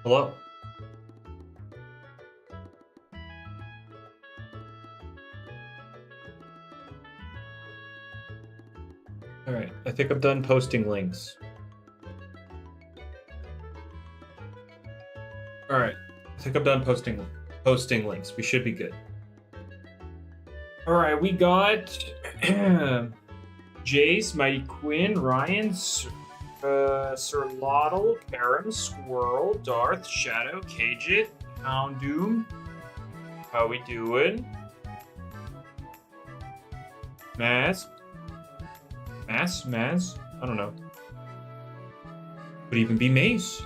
Hello. All right, I think I'm done posting links. All right, I think I'm done posting links. We should be good. All right, we got Jace, Mighty Quinn, Ryan, Sir Lottle, Karam, Squirrel, Darth, Shadow, Cageit, Houndoom. How we doing? Maz? I don't know. Could even be Mace.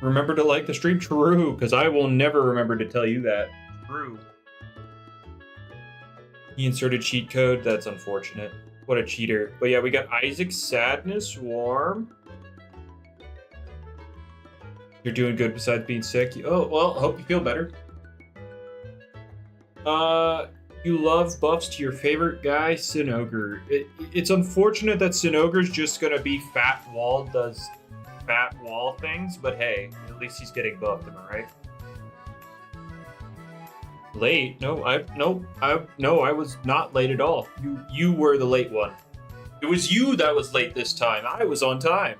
Remember to like the stream? True, because I will never remember to tell you that. True. He inserted cheat code. That's unfortunate. What a cheater. But yeah, we got Isaac, Sadness, Warm. You're doing good besides being sick. Oh, well, hope you feel better. You love buffs to your favorite guy, Sinogre. It's unfortunate that Sinogre's just gonna be Fat Wall, does Fat Wall things, but hey, at least he's getting buffed, am I right? Late? No, I was not late at all. You were the late one. It was you that was late this time. I was on time.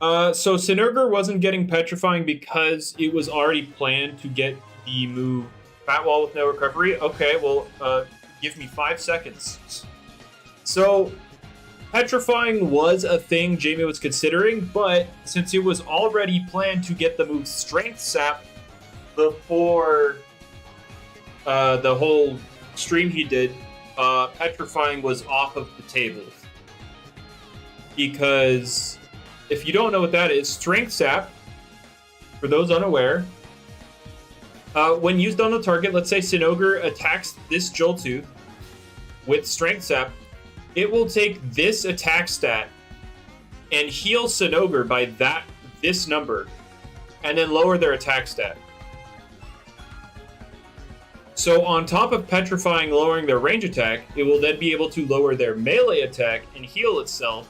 So Sinogre wasn't getting petrifying because it was already planned to get the move Fat Wall with no recovery. Okay, well, give me 5 seconds. So petrifying was a thing Jamie was considering, but since it was already planned to get the move Strength Sap before the whole stream he did, petrifying was off of the table. Because if you don't know what that is, Strength Sap, for those unaware, when used on the target, let's say Sinogre attacks this Joltooth with Strength Sap, it will take this attack stat and heal Sinogre by this number, and then lower their attack stat. So on top of petrifying lowering their range attack, it will then be able to lower their melee attack and heal itself.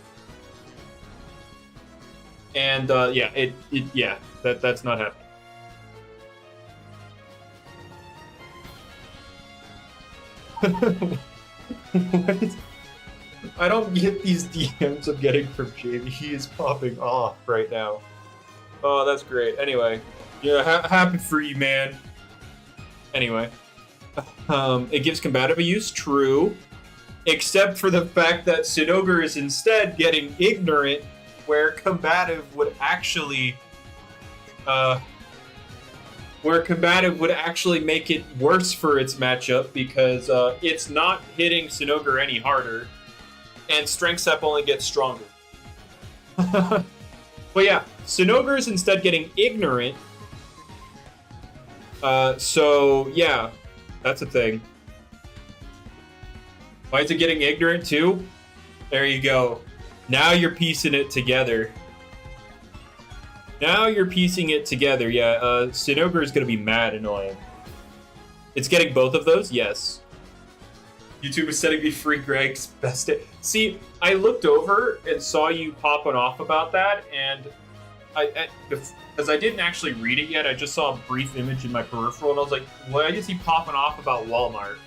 And yeah, that's not happening. What? I don't get these DMs I'm getting from Jamie. He is popping off right now. Oh, that's great. Anyway, yeah, happy for you, man. Anyway, it gives combative use, true, except for the fact that Sinogre is instead getting ignorant, where combative would actually make it worse for its matchup, because it's not hitting Sinogre any harder, and Strength Sap only gets stronger. But yeah, Sinogre is instead getting ignorant. So yeah, that's a thing. Why is it getting ignorant too? There you go. Now you're piecing it together. Yeah, Sinogre is gonna be mad annoying. It's getting both of those? Yes. YouTube is setting me free, Greg's best day. See, I looked over and saw you popping off about that, and because I didn't actually read it yet, I just saw a brief image in my peripheral, and I was like, why is he popping off about Walmart?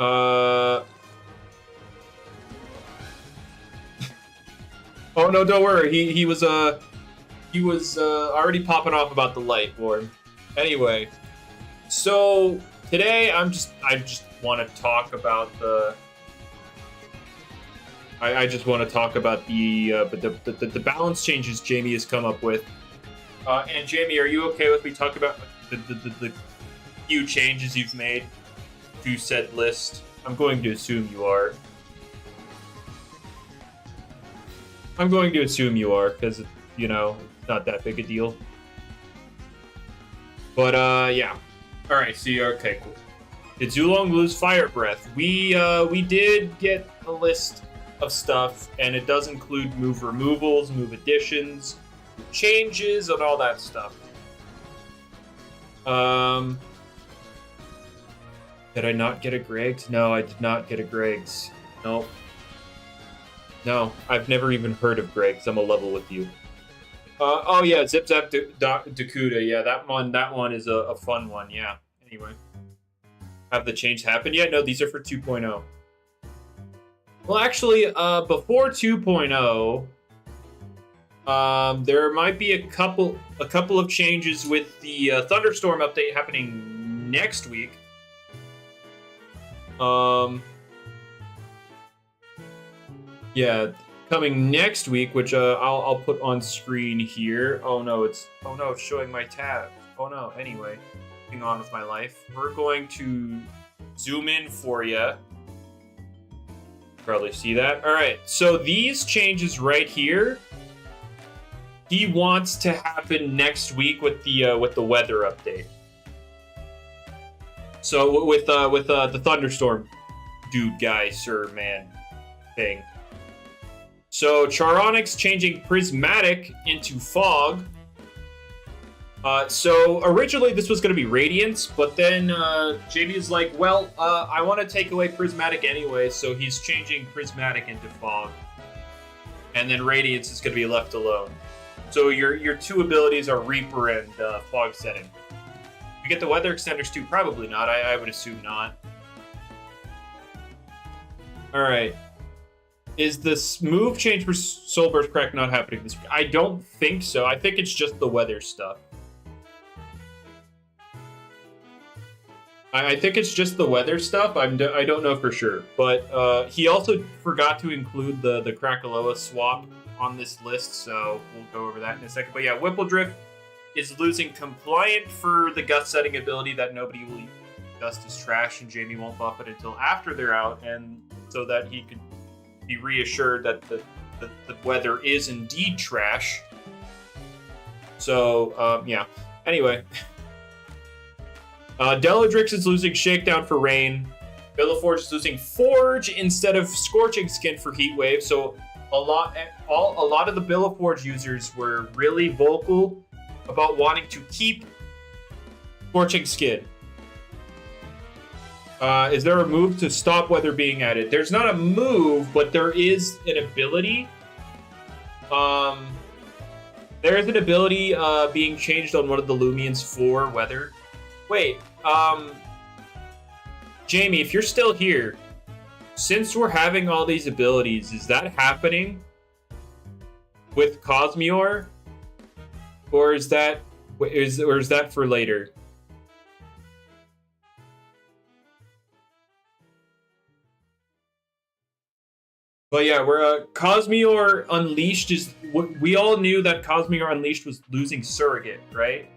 Oh no, don't worry. He was already popping off about the light board. Anyway, so today I just want to talk about the. I just want to talk about the balance changes Jamie has come up with. And Jamie, are you okay with me talking about the few changes you've made to said list? I'm going to assume you are. I'm going to assume you are, because, you know, it's not that big a deal. But, yeah. Alright, so you're okay, cool. Did Zulong lose Fire Breath? We did get a list of stuff, and it does include move removals, move additions, changes, and all that stuff. Did I not get a Greg's? No, I did not get a Greg's. Nope. No, I've never even heard of Greg's. I'm a level with you. Oh yeah, Zip Zap Dakuda. Yeah, that one is a fun one. Yeah. Anyway, have the change happened yet? No, these are for 2.0. Well, actually, before 2.0, there might be a couple of changes with the Thunderstorm update happening next week. Yeah, coming next week, which I'll put on screen here. Oh no, it's showing my tab. Oh no. Anyway, moving on with my life. We're going to zoom in for you. Probably see that. All right. So these changes right here, he wants to happen next week with the weather update. So with the Thunderstorm dude, guy, sir, man thing. So Charonix changing Prismatic into Fog. So originally this was going to be Radiance, but then JB is like, well, I want to take away Prismatic anyway, so he's changing Prismatic into Fog. And then Radiance is going to be left alone. So your two abilities are Reaper and Fog Setting. You get the Weather Extenders too? Probably not. I would assume not. Alright. Is this move change for Soulburst Crack not happening this week? I don't think so. I think it's just the weather stuff. I think it's just the weather stuff. I don't know for sure. But he also forgot to include the Krakaloa swap on this list, so we'll go over that in a second. But yeah, Whippledrift is losing Compliant for the Gust Setting ability that nobody will use. Gust is trash, and Jamie won't buff it until after they're out, and so that he could be reassured that the weather is indeed trash. So, yeah. Anyway. Deladrix is losing Shakedown for Rain. Billaforge is losing Forge instead of Scorching Skin for Heatwave. So a lot of the Billaforge users were really vocal about wanting to keep Scorching Skin. Is there a move to stop weather being added? There's not a move, but there is an ability. There is an ability being changed on one of the Lumians for weather. Wait, Jamie, if you're still here, since we're having all these abilities, is that happening with Cosmior? Or is that for later? But yeah, we're Cosmior Unleashed is. We all knew that Cosmior Unleashed was losing Surrogate, right?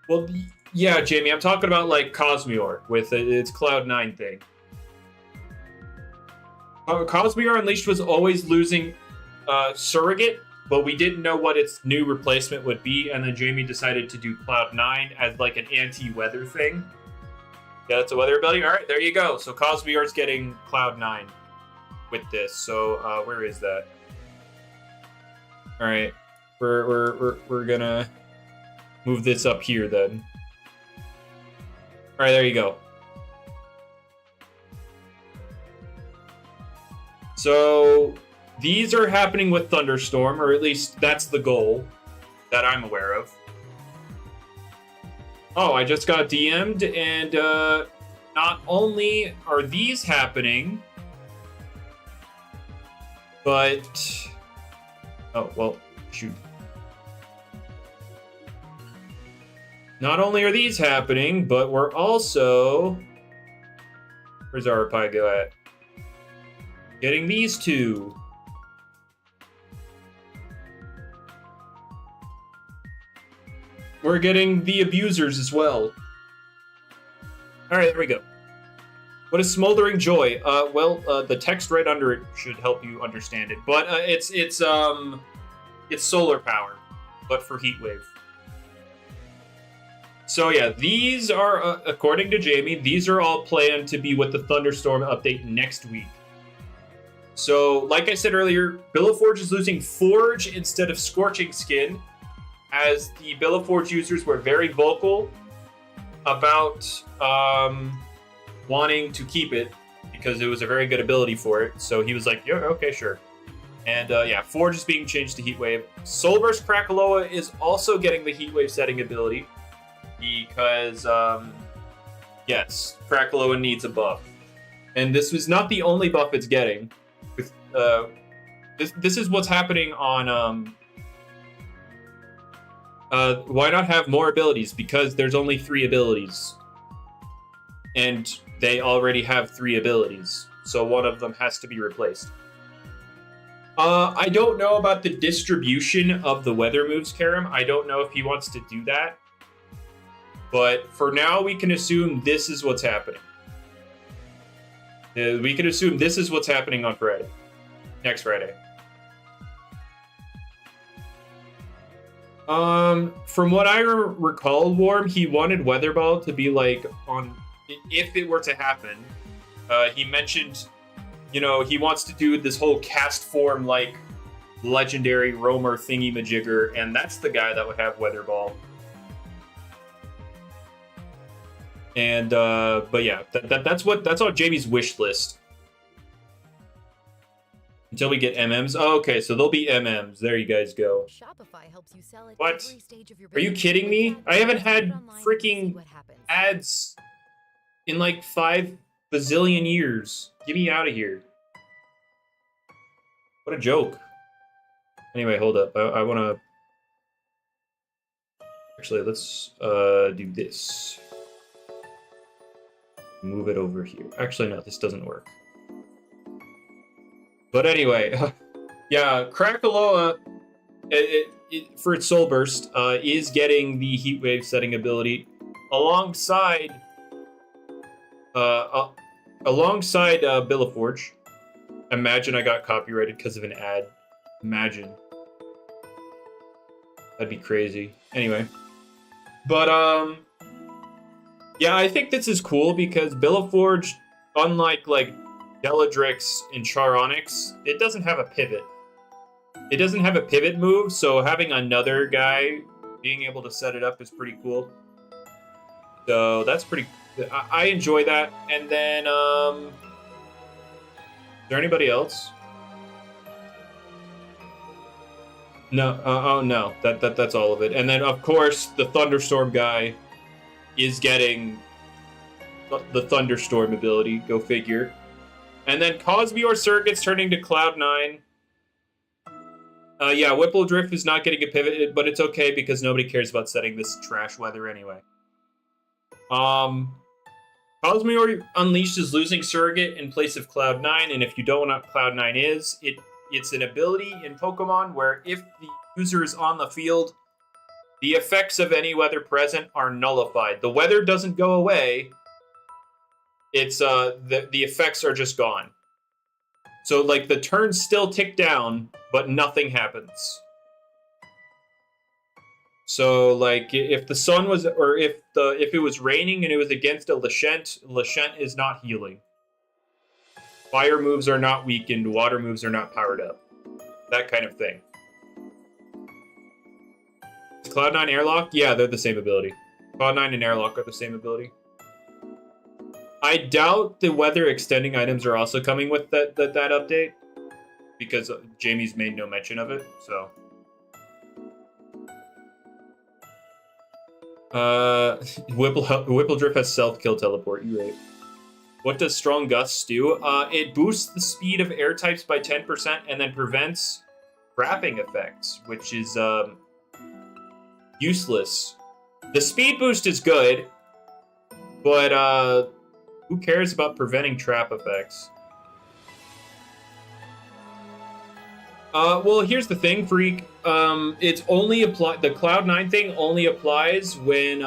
Well, yeah, Jamie, I'm talking about like Cosmior with its Cloud9 thing. Cosmior Unleashed was always losing Surrogate, but we didn't know what its new replacement would be, and then Jamie decided to do Cloud9 as like an anti-weather thing. Yeah, that's a weather ability. All right, there you go. So Cosmior's getting Cloud9 with this. So where is that? All right, we're gonna move this up here then. All right, there you go. So these are happening with Thunderstorm, or at least that's the goal that I'm aware of. Oh, I just got DM'd, and not only are these happening, but... Oh, well, shoot. Not only are these happening, but we're also... Where's our Arpeggio at? Getting these two. We're getting the abusers as well. Alright, there we go. What is smoldering joy? Well, the text right under it should help you understand it. But it's solar power, but for heat wave. So yeah, these are, according to Jamie, these are all planned to be with the Thunderstorm update next week. So, like I said earlier, Billaforge is losing Forge instead of Scorching Skin, as the Billaforge users were very vocal about wanting to keep it because it was a very good ability for it. So he was like, yeah, okay, sure. And yeah, Forge is being changed to Heatwave. Soulburst Krakaloa is also getting the Heatwave setting ability because, yes, Krakaloa needs a buff. And this was not the only buff it's getting. With this is what's happening on why not have more abilities? Because there's only 3 abilities. And they already have 3 abilities. So one of them has to be replaced. I don't know about the distribution of the weather moves, Karam. I don't know if he wants to do that. But for now, we can assume this is what's happening. We can assume this is what's happening on Friday. Next Friday. From what I recall, Warm, he wanted Weather Ball to be like on... If it were to happen, he mentioned, you know, he wants to do this whole cast form like legendary roamer thingy majigger, and that's the guy that would have Weather Ball. And but yeah, that's on Jamie's wish list. Until we get MMs. Oh, okay, so there'll be MMs. There you guys go. Shopify helps you sell at What? every stage of your Are you business. kidding me? I haven't had Online, freaking see what happens. ads in like 5 bazillion years. Get me out of here. What a joke. Anyway, hold up. I want to... Actually, let's do this. Move it over here. Actually, no, this doesn't work. But anyway, yeah, Krakaloa, for its Soul Burst, is getting the Heatwave setting ability alongside Billaforge. Imagine I got copyrighted because of an ad. Imagine. That'd be crazy. Anyway. But, yeah, I think this is cool because Billaforge, unlike, like, Deladrix and Charonix, it doesn't have a pivot. It doesn't have a pivot move, so having another guy being able to set it up is pretty cool. So that's pretty... I enjoy that. And then, is there anybody else? No, oh no, that's all of it. And then, of course, the Thunderstorm guy is getting the Thunderstorm ability. Go figure. And then Cosmeor Surrogate's turning to Cloud9. Yeah, Whipple Drift is not getting a pivot, but it's okay because nobody cares about setting this trash weather anyway. Cosmeor Unleashed is losing Surrogate in place of Cloud9, and if you don't know what Cloud9 is, it's an ability in Pokemon where if the user is on the field, the effects of any weather present are nullified. The weather doesn't go away. It's the effects are just gone. So like the turns still tick down, but nothing happens. So like if the sun was, or if it was raining and it was against a Lashent is not healing. Fire moves are not weakened. Water moves are not powered up. That kind of thing. Is Cloud9 Airlock? Yeah, they're the same ability. Cloud9 and Airlock are the same ability. I doubt the weather extending items are also coming with that update, because Jamie's made no mention of it. So, Whipple Drip has self-kill teleport. You're right. What does Strong Gusts do? It boosts the speed of air types by 10% and then prevents wrapping effects, which is useless. The speed boost is good, but who cares about preventing trap effects? Well, here's the thing, Freak. It's only the Cloud9 thing only applies when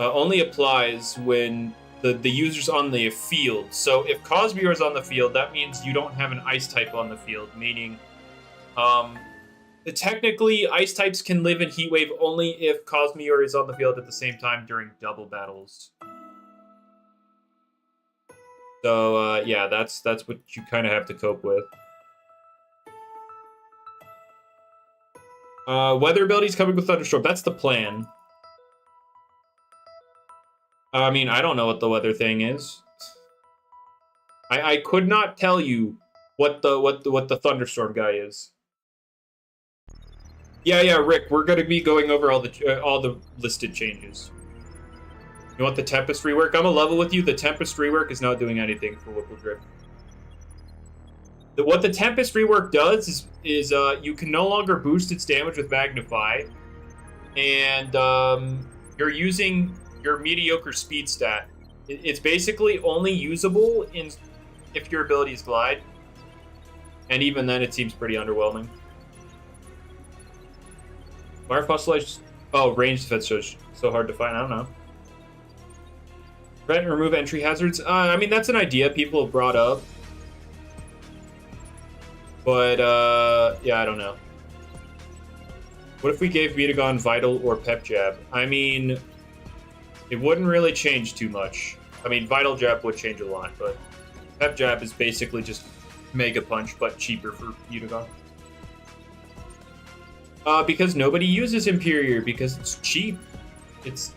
only applies when the user's on the field. So if Cosmere is on the field, that means you don't have an ice type on the field, meaning technically ice types can live in Heatwave only if Cosmere is on the field at the same time during double battles. So yeah, that's what you kind of have to cope with. Weather abilities coming with Thunderstorm. That's the plan. I mean, I don't know what the weather thing is. I could not tell you what the Thunderstorm guy is. Yeah, Rick, we're gonna be going over all the listed changes. You want the Tempest rework? I'm a level with you. The Tempest rework is not doing anything for Whipple Drift. What the Tempest rework does is you can no longer boost its damage with Magnify, and you're using your mediocre speed stat. It's basically only usable if your ability is Glide, and even then it seems pretty underwhelming. Fire Fossilized... Oh, range defense so hard to find. I don't know. Prevent and remove entry hazards. I mean, that's an idea people have brought up. But, yeah, I don't know. What if we gave Mutagon Vital or Pep Jab? I mean, it wouldn't really change too much. I mean, Vital Jab would change a lot, but Pep Jab is basically just Mega Punch, but cheaper for Mutagon. Because nobody uses Imperior, because it's cheap. It's,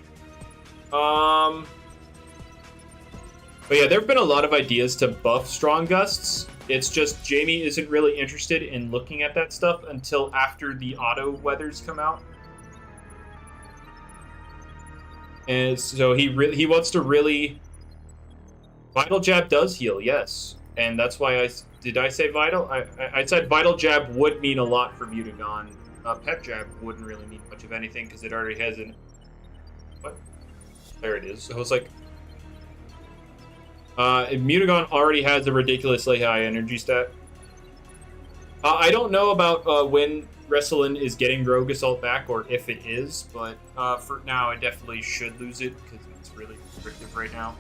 But yeah, there have been a lot of ideas to buff Strong Gusts. It's just Jamie isn't really interested in looking at that stuff until after the auto weathers come out. And so he wants to really... Vital Jab does heal, yes. And that's why did I say Vital? I said Vital Jab would mean a lot for Mutagon. Pep Jab wouldn't really mean much of anything because it already has an... What? There it is. So it's like... Mutagon already has a ridiculously high energy stat. I don't know about when Wrestlin is getting Rogue Assault back, or if it is, but for now, I definitely should lose it, because it's really restrictive right now.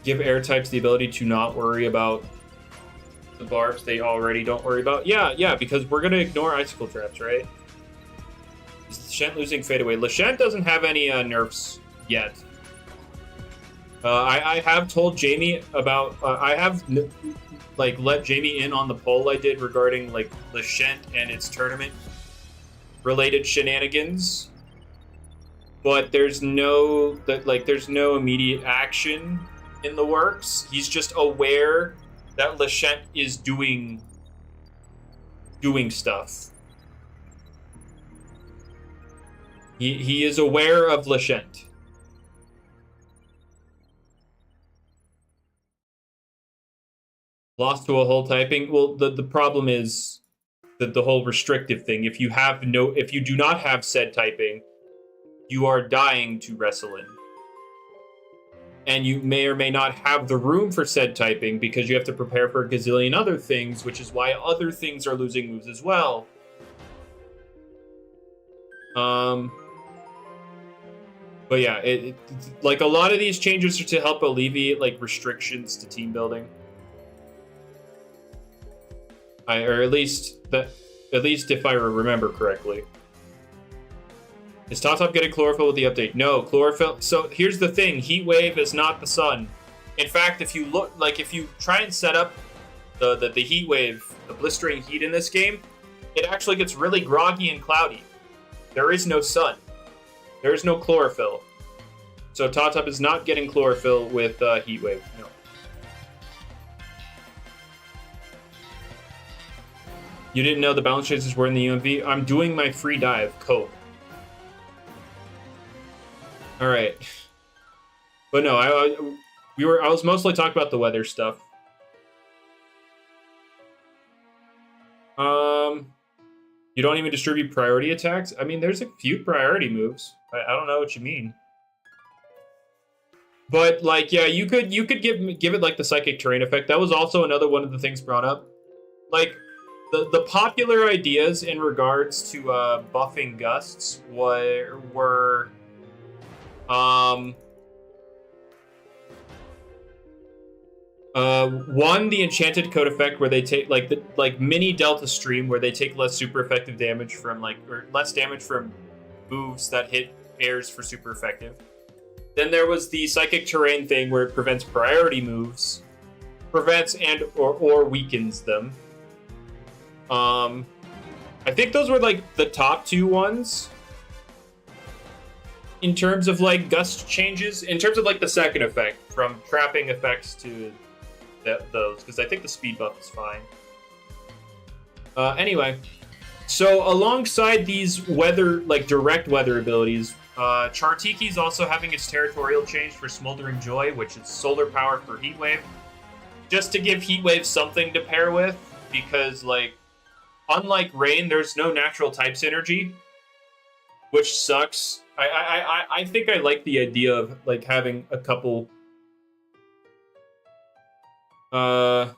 Give air types the ability to not worry about the barbs they already don't worry about. Yeah, because we're going to ignore Icicle Traps, right? Is Lashent losing Fade Away? Lashent doesn't have any nerfs yet. I have told Jamie about... I have, like, let Jamie in on the poll I did regarding, like, Lashent and its tournament-related shenanigans. But there's no... there's no immediate action in the works. He's just aware that Lashent is doing stuff. He is aware of Lashent. Lost to a whole typing. Well, the problem is that the whole restrictive thing. If you do not have said typing, you are dying to wrestle in. And you may or may not have the room for said typing because you have to prepare for a gazillion other things, which is why other things are losing moves as well. But yeah, like a lot of these changes are to help alleviate like restrictions to team building. Or at least if I remember correctly. Is Top getting chlorophyll with the update? No, chlorophyll. So here's the thing: heat wave is not the sun. In fact, if you try and set up the heat wave, the blistering heat in this game, it actually gets really groggy and cloudy. There is no sun. There is no chlorophyll. So Top is not getting chlorophyll with heat wave. No. You didn't know the balance changes were in the UMV? I'm doing my free dive. Cope. All right, but no, I was mostly talking about the weather stuff. You don't even distribute priority attacks? I mean, there's a few priority moves. I don't know what you mean. But like, yeah, you could give it like the psychic terrain effect. That was also another one of the things brought up. like the popular ideas in regards to buffing gusts were one, the enchanted code effect where they take like mini delta stream where they take less super effective damage from or less damage from moves that hit airs for super effective. Then there was the psychic terrain thing where it prevents priority moves, prevents and or weakens them. I think those were like the top two ones in terms of like gust changes. In terms of like the second effect, from trapping effects to those, because I think the speed buff is fine. Anyway, so alongside these weather, like direct weather abilities, Chartiki's also having its territorial change for Smoldering Joy, which is solar power for Heatwave, just to give Heatwave something to pair with, because like unlike Rain, there's no natural type synergy, which sucks. I think I like the idea of like having a couple. I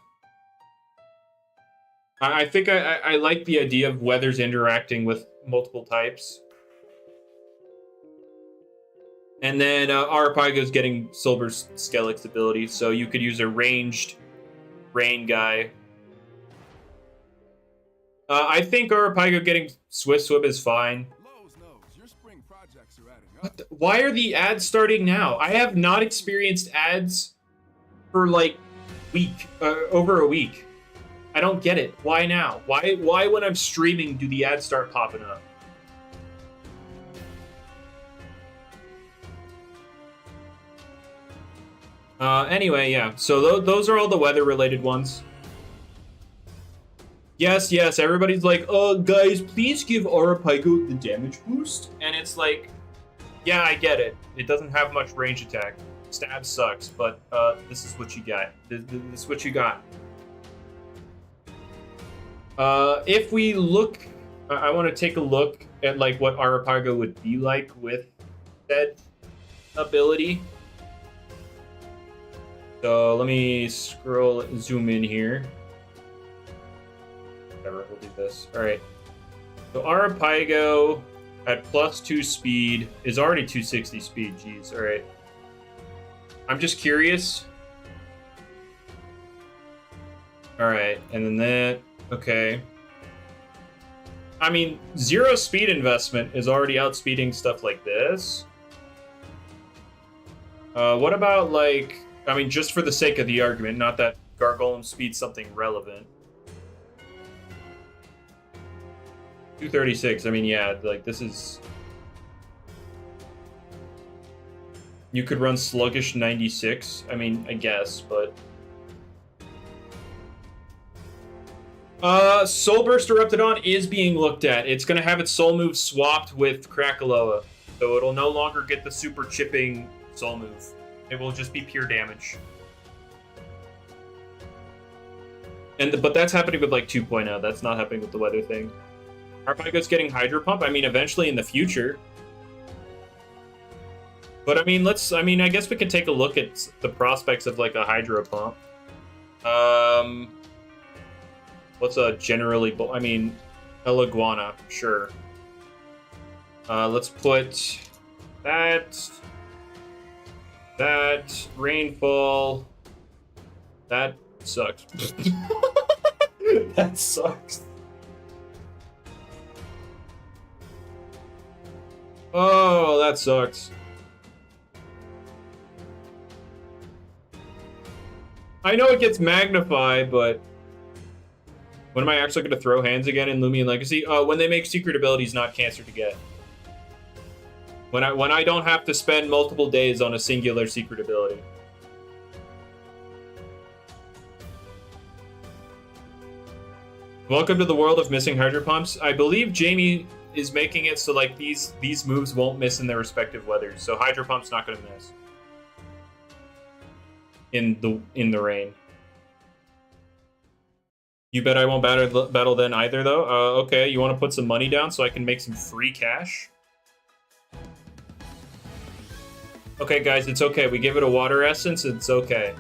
think I like the idea of weathers interacting with multiple types. And then Arapago's getting Silver's Skellig's ability, so you could use a ranged rain guy. I think Arapago getting Swift Swim is fine. Why are the ads starting now? I have not experienced ads for like over a week. I don't get it. Why now? Why when I'm streaming do the ads start popping up? Anyway, yeah. So those are all the weather-related ones. Yes, everybody's like, oh, guys, please give Arapago the damage boost. And it's like, yeah, I get it. It doesn't have much range attack. Stab sucks, but this is what you got. This is what you got. If we look, I want to take a look at like what Arapago would be like with that ability. So let me zoom in here. Whatever, we'll do this. All right. So Arapago at +2 speed is already 260 speed. Jeez. All right. I'm just curious. All right, and then that. Okay. I mean, 0 speed investment is already outspeeding stuff like this. What about like? I mean, just for the sake of the argument, not that Gargolem speeds something relevant. 236. I mean, yeah, like this is. You could run Sluggish 96. I mean, I guess, but. Soul Burst Eruptodon is being looked at. It's going to have its soul move swapped with Krakaloa. So it'll no longer get the super chipping soul move. It will just be pure damage. But that's happening with like 2.0. That's not happening with the weather thing. Harpago's getting Hydro Pump. I mean, eventually in the future. But I mean, I guess we could take a look at the prospects of like a Hydro Pump. What's a generally, I mean, Iguana, sure. Let's put that Rainfall. That sucks. That sucks. Oh, that sucks. I know it gets magnified, but when am I actually going to throw hands again in Lumian Legacy? When they make secret abilities not cancer to get. When I don't have to spend multiple days on a singular secret ability. Welcome to the world of missing Hydro Pumps. I believe Jamie is making it so like these moves won't miss in their respective weathers. So Hydro Pump's not going to miss in the rain. You bet I won't battle then either, though. Okay, you want to put some money down so I can make some free cash? Okay, guys, it's okay. We give it a water essence. It's okay.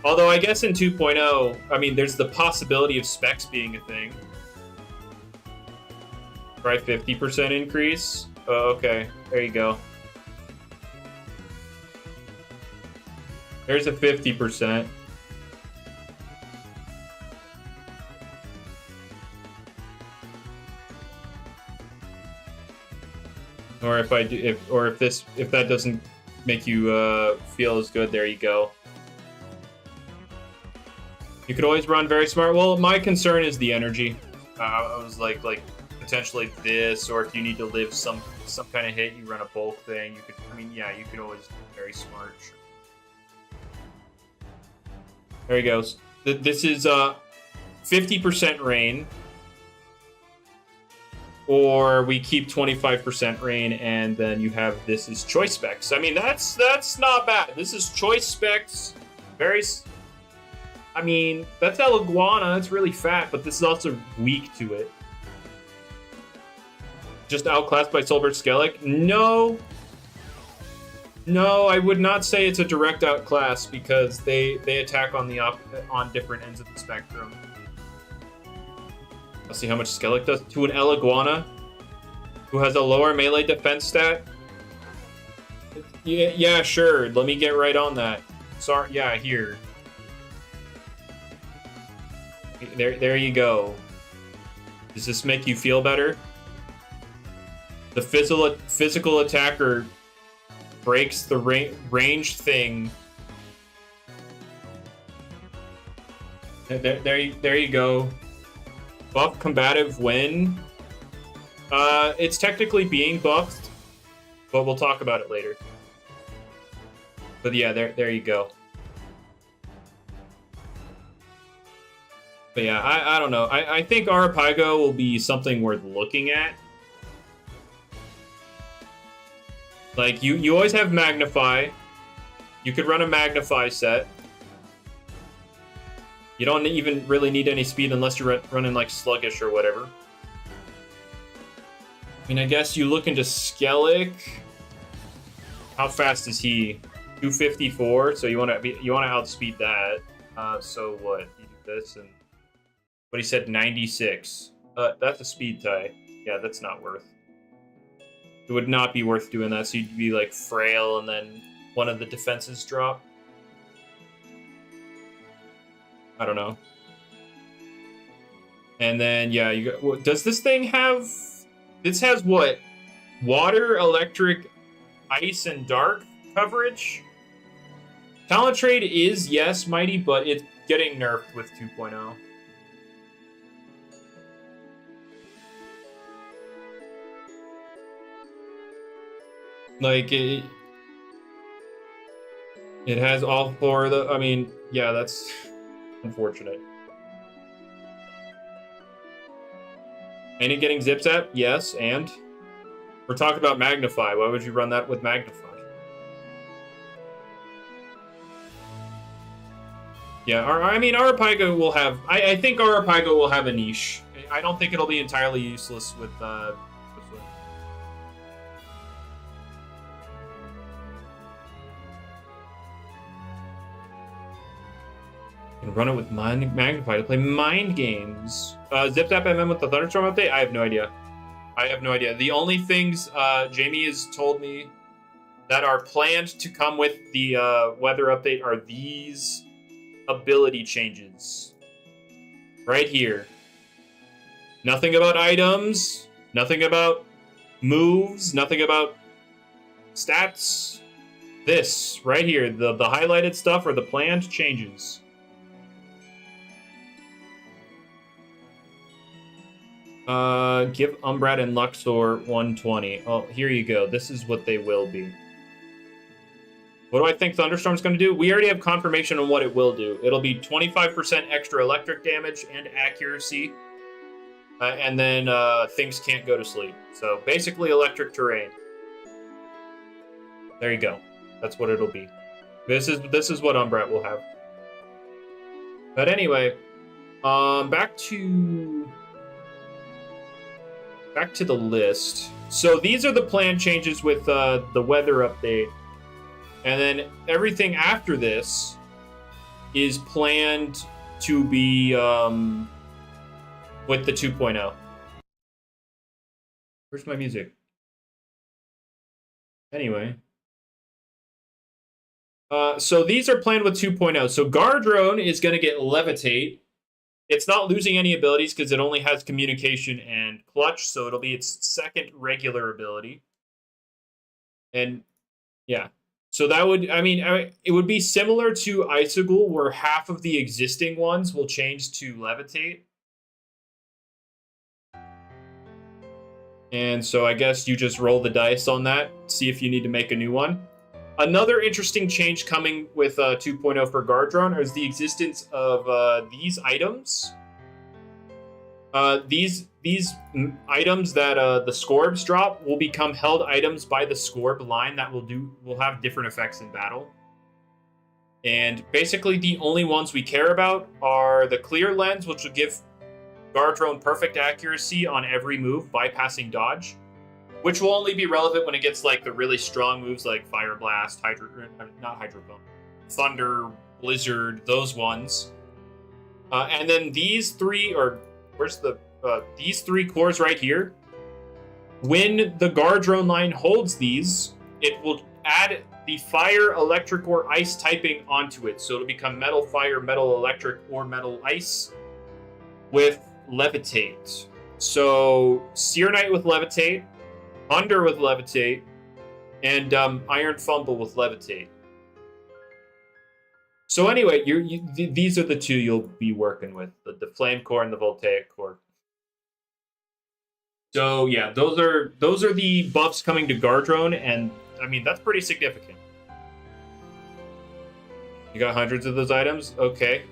Although I guess in 2.0, I mean, there's the possibility of specs being a thing. Try 50% increase. Oh, okay, there you go. There's a 50%. Or if I do, if that doesn't make you feel as good, there you go. You could always run very smart. Well, my concern is the energy. I was like potentially this, or if you need to live some kind of hit, you run a bulk thing. You could, I mean, yeah, you could always do very smart. There he goes. This is 50% rain, or we keep 25% rain, and then you have this is choice specs. I mean, that's not bad. This is choice specs. Very. I mean, that's El Iguana. It's really fat, but this is also weak to it. Just outclassed by Solbert Skellig? No, I would not say it's a direct outclass because they attack on on different ends of the spectrum. Let's see how much Skellig does to an El Iguana, who has a lower melee defense stat. Yeah, sure. Let me get right on that. Sorry, yeah, here. There you go. Does this make you feel better? The physical attacker breaks the ranged thing. There you go. Buff combative when? It's technically being buffed, but we'll talk about it later. But yeah, there you go. But yeah, I don't know. I think Arapago will be something worth looking at. Like, you always have Magnify. You could run a Magnify set. You don't even really need any speed unless you're running, like, Sluggish or whatever. I mean, I guess you look into Skellig. How fast is he? 254, so you want to outspeed that. So what? You do this and... But he said 96. That's a speed tie. Yeah, that's not worth. It would not be worth doing that, so you'd be like frail and then one of the defenses drop. I don't know. And then, yeah, you got... Well, does this thing have... This has what? Water, electric, ice, and dark coverage? Talent trade is, yes, mighty, but it's getting nerfed with 2.0. Like, it has all four of the... I mean, yeah, that's unfortunate. And it getting Zip Zap? Yes, and? We're talking about Magnify. Why would you run that with Magnify? Yeah, I mean, Arapago will have... I think Arapago will have a niche. I don't think it'll be entirely useless with... And run it with Magnify to play mind games. Zip Zap MM with the Thunderstorm update? I have no idea. The only things Jamie has told me that are planned to come with the weather update are these ability changes. Right here. Nothing about items. Nothing about moves. Nothing about stats. This, right here. The highlighted stuff are the planned changes. Give Umbrat and Luxor 120. Oh, here you go. This is what they will be. What do I think Thunderstorm's going to do? We already have confirmation on what it will do. It'll be 25% extra electric damage and accuracy. And then things can't go to sleep. So basically electric terrain. There you go. That's what it'll be. This is what Umbrat will have. But anyway, back to the list. So these are the plan changes with the weather update. And then everything after this is planned to be with the 2.0. Where's my music? Anyway. So these are planned with 2.0. So Gardrone is going to get Levitate. It's not losing any abilities because it only has Communication and Clutch, so it'll be its second regular ability. And yeah. So that would, I mean, it would be similar to Icicle, where half of the existing ones will change to Levitate. And so I guess you just roll the dice on that, see if you need to make a new one. Another interesting change coming with 2.0 for Gardrone is the existence of these items. These items that the Scorbs drop will become held items by the Scorb line that will have different effects in battle. And basically the only ones we care about are the Clear Lens, which will give Gardrone perfect accuracy on every move, bypassing dodge, which will only be relevant when it gets like the really strong moves like Fire Blast, not Hydro Bone, Thunder, Blizzard, those ones. And then these three, or where's the these three cores right here? When the Gardrone line holds these, it will add the fire, electric, or ice typing onto it. So it'll become metal, fire, metal, electric, or metal, ice with Levitate. So Seer Knight with Levitate, Thunder with Levitate, and Iron Fumble with Levitate. So anyway, these are the two you'll be working with, the Flame Core and the Voltaic Core. So yeah, those are the buffs coming to Gardrone, and I mean that's pretty significant. You got hundreds of those items? Okay.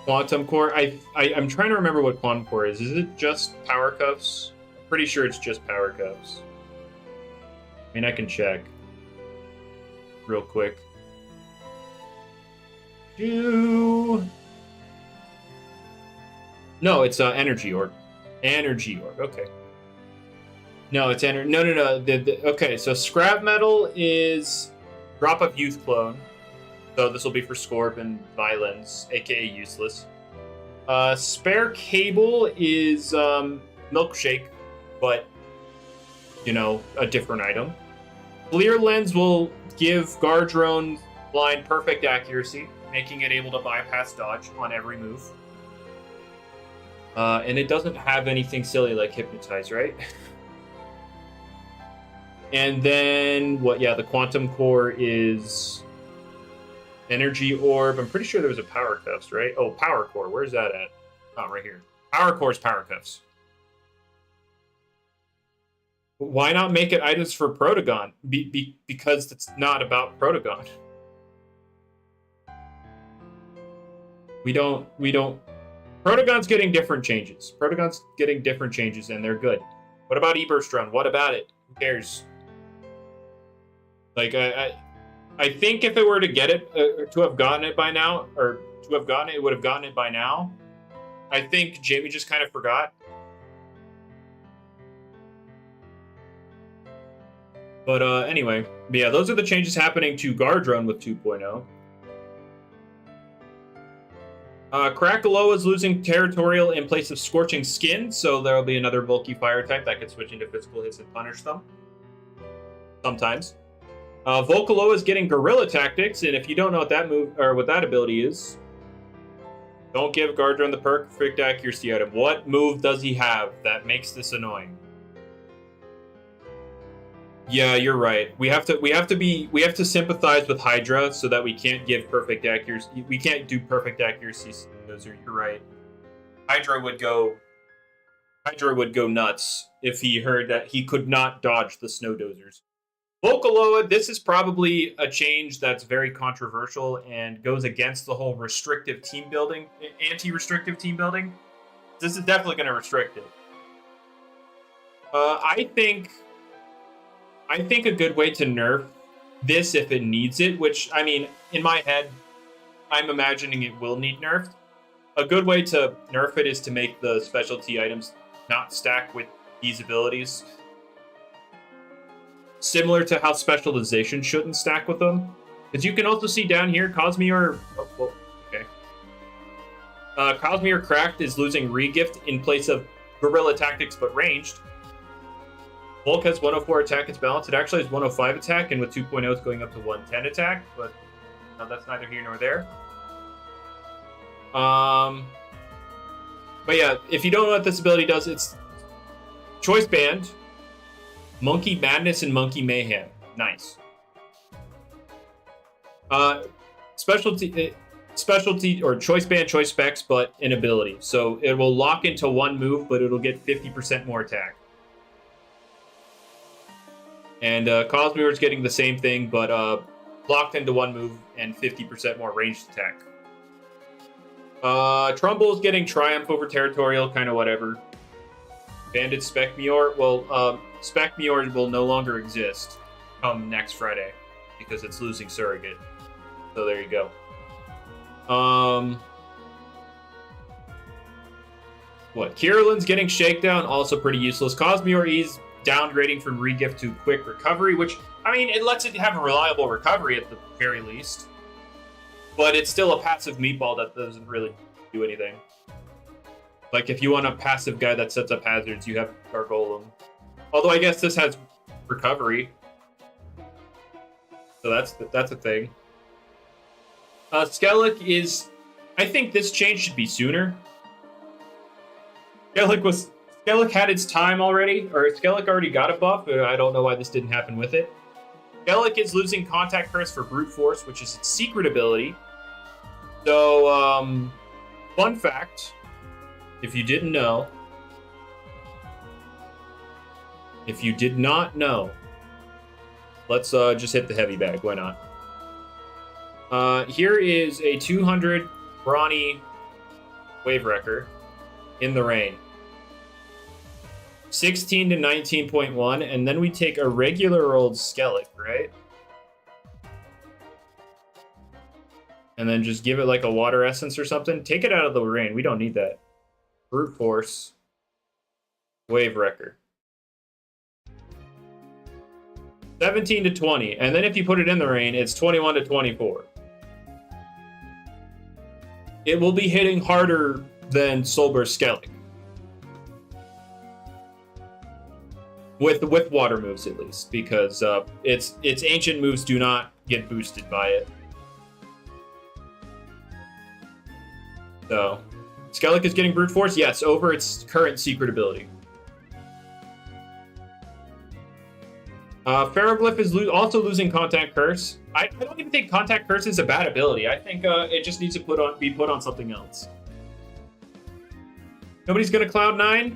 Quantum Core, I'm trying to remember what Quantum Core is. Is it just Power Cuffs? I'm pretty sure it's just Power Cuffs. I mean, I can check real quick. No, it's Energy Orb. Energy Orb, okay. No, it's No. Okay, so Scrap Metal is Drop of Youth Clone. So this will be for Scorp and Violence, aka useless. Spare Cable is Milkshake, but, you know, a different item. Clear Lens will give Gardrone line perfect accuracy, making it able to bypass dodge on every move. And it doesn't have anything silly like Hypnotize, right? And then, the Quantum Core is Energy Orb. I'm pretty sure there was a Power Cuffs, right? Oh, Power Core. Where's that at? Oh, right here. Power Core is Power Cuffs. Why not make it items for Protagon? Because it's not about Protagon. We don't. Protagon's getting different changes. And they're good. What about E-Burst Run? What about it? Who cares? Like, I think if it were to get it, to have gotten it by now, it would have gotten it by now. I think Jamie just kind of forgot. But anyway, yeah, those are the changes happening to Gardrone with 2.0. Krakaloa is losing Territorial in place of Scorching Skin, so there'll be another bulky fire type that can switch into physical hits and punish them. Sometimes. Vocaloa is getting Guerrilla Tactics, and if you don't know what that move or what that ability is, don't give Gardrone the perfect accuracy item. What move does he have that makes this annoying? Yeah, you're right. We have to sympathize with Hydra so that we can't give perfect accuracy. We can't do perfect accuracy. You're right. Hydra would go nuts if he heard that he could not dodge the Snow Dozers. Vocaloa, this is probably a change that's very controversial and goes against the whole restrictive team building, anti-restrictive team building. This is definitely going to restrict it. I think a good way to nerf this if it needs it, which, I mean, in my head, I'm imagining it will need nerfed. A good way to nerf it is to make the specialty items not stack with these abilities. Similar to how specialization shouldn't stack with them. As you can also see down here, Cosmere... Oh, well, okay. Cosmere Cracked is losing Regift in place of Guerrilla Tactics, but ranged. Volk has 104 attack, it's balanced. It actually has 105 attack, and with 2.0 it's going up to 110 attack, but no, that's neither here nor there. But yeah, if you don't know what this ability does, it's Choice Band, Monkey Madness, and Monkey Mayhem. Nice. Specialty or Choice Band, Choice Specs, but an ability. So it will lock into one move, but it'll get 50% more attack. And Cosmere is getting the same thing, but locked into one move and 50% more ranged attack. Trumbull is getting Triumph over Territorial, kind of whatever. Bandit Spec Meteor, well, Spec Meteor will no longer exist come next Friday because it's losing Surrogate. So there you go. What? Kirilin's getting Shakedown, also pretty useless. Cosmere E's downgrading from Regift to Quick Recovery, which, I mean, it lets it have a reliable recovery at the very least. But it's still a passive meatball that doesn't really do anything. Like, if you want a passive guy that sets up hazards, you have Gargolem. Although I guess this has recovery. So that's a thing. Skellig is... I think this change should be sooner. Skellig had its time already, or Skellig already got a buff. I don't know why this didn't happen with it. Skellig is losing Contact Curse for Brute Force, which is its secret ability. So, fun fact, if you didn't know, if you did not know, let's just hit the heavy bag, why not? Here is a 200 Brawny Wave Wrecker in the rain. 16 to 19.1, and then we take a regular old Skellig, right? And then just give it like a water essence or something. Take it out of the rain. We don't need that. Brute Force. Wave Wrecker. 17 to 20. And then if you put it in the rain, it's 21 to 24. It will be hitting harder than Soulburst Skellig. With water moves at least, because its ancient moves do not get boosted by it. So, Skellig is getting Brute Force, yes, over its current secret ability. Ferroglyph is also losing Contact Curse. I don't even think Contact Curse is a bad ability. I think it just needs to be put on something else. Nobody's gonna Cloud9?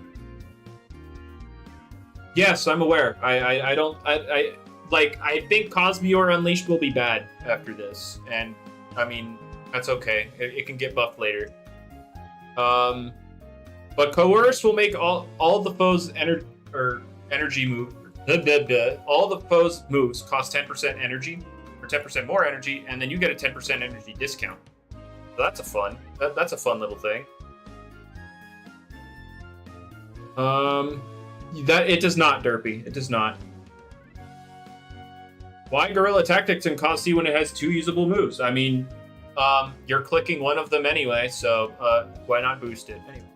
Yes, I'm aware. I think Cosmere Unleashed will be bad after this, and I mean that's okay. It can get buffed later. But Coerce will make all the foes energy move. All the foes moves cost 10% energy or 10% more energy, and then you get a 10% energy discount. So that's a fun. That's a fun little thing. That it does not, Derpy. It does not. Why Guerrilla Tactics in Cos C when it has 2 usable moves? I mean, you're clicking one of them anyway, so why not boost it? Anyway.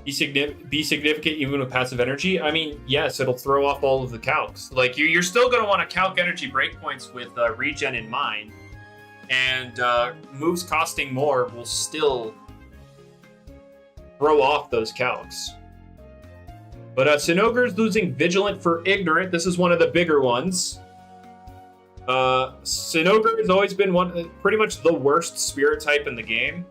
Be significant even with passive energy? I mean, yes, it'll throw off all of the calcs. Like, you're still going to want to calc energy breakpoints with regen in mind, and moves costing more will still throw off those calcs. But Sinogre's losing Vigilant for Ignorant. This is one of the bigger ones. Sinogre has always been pretty much the worst spirit type in the game,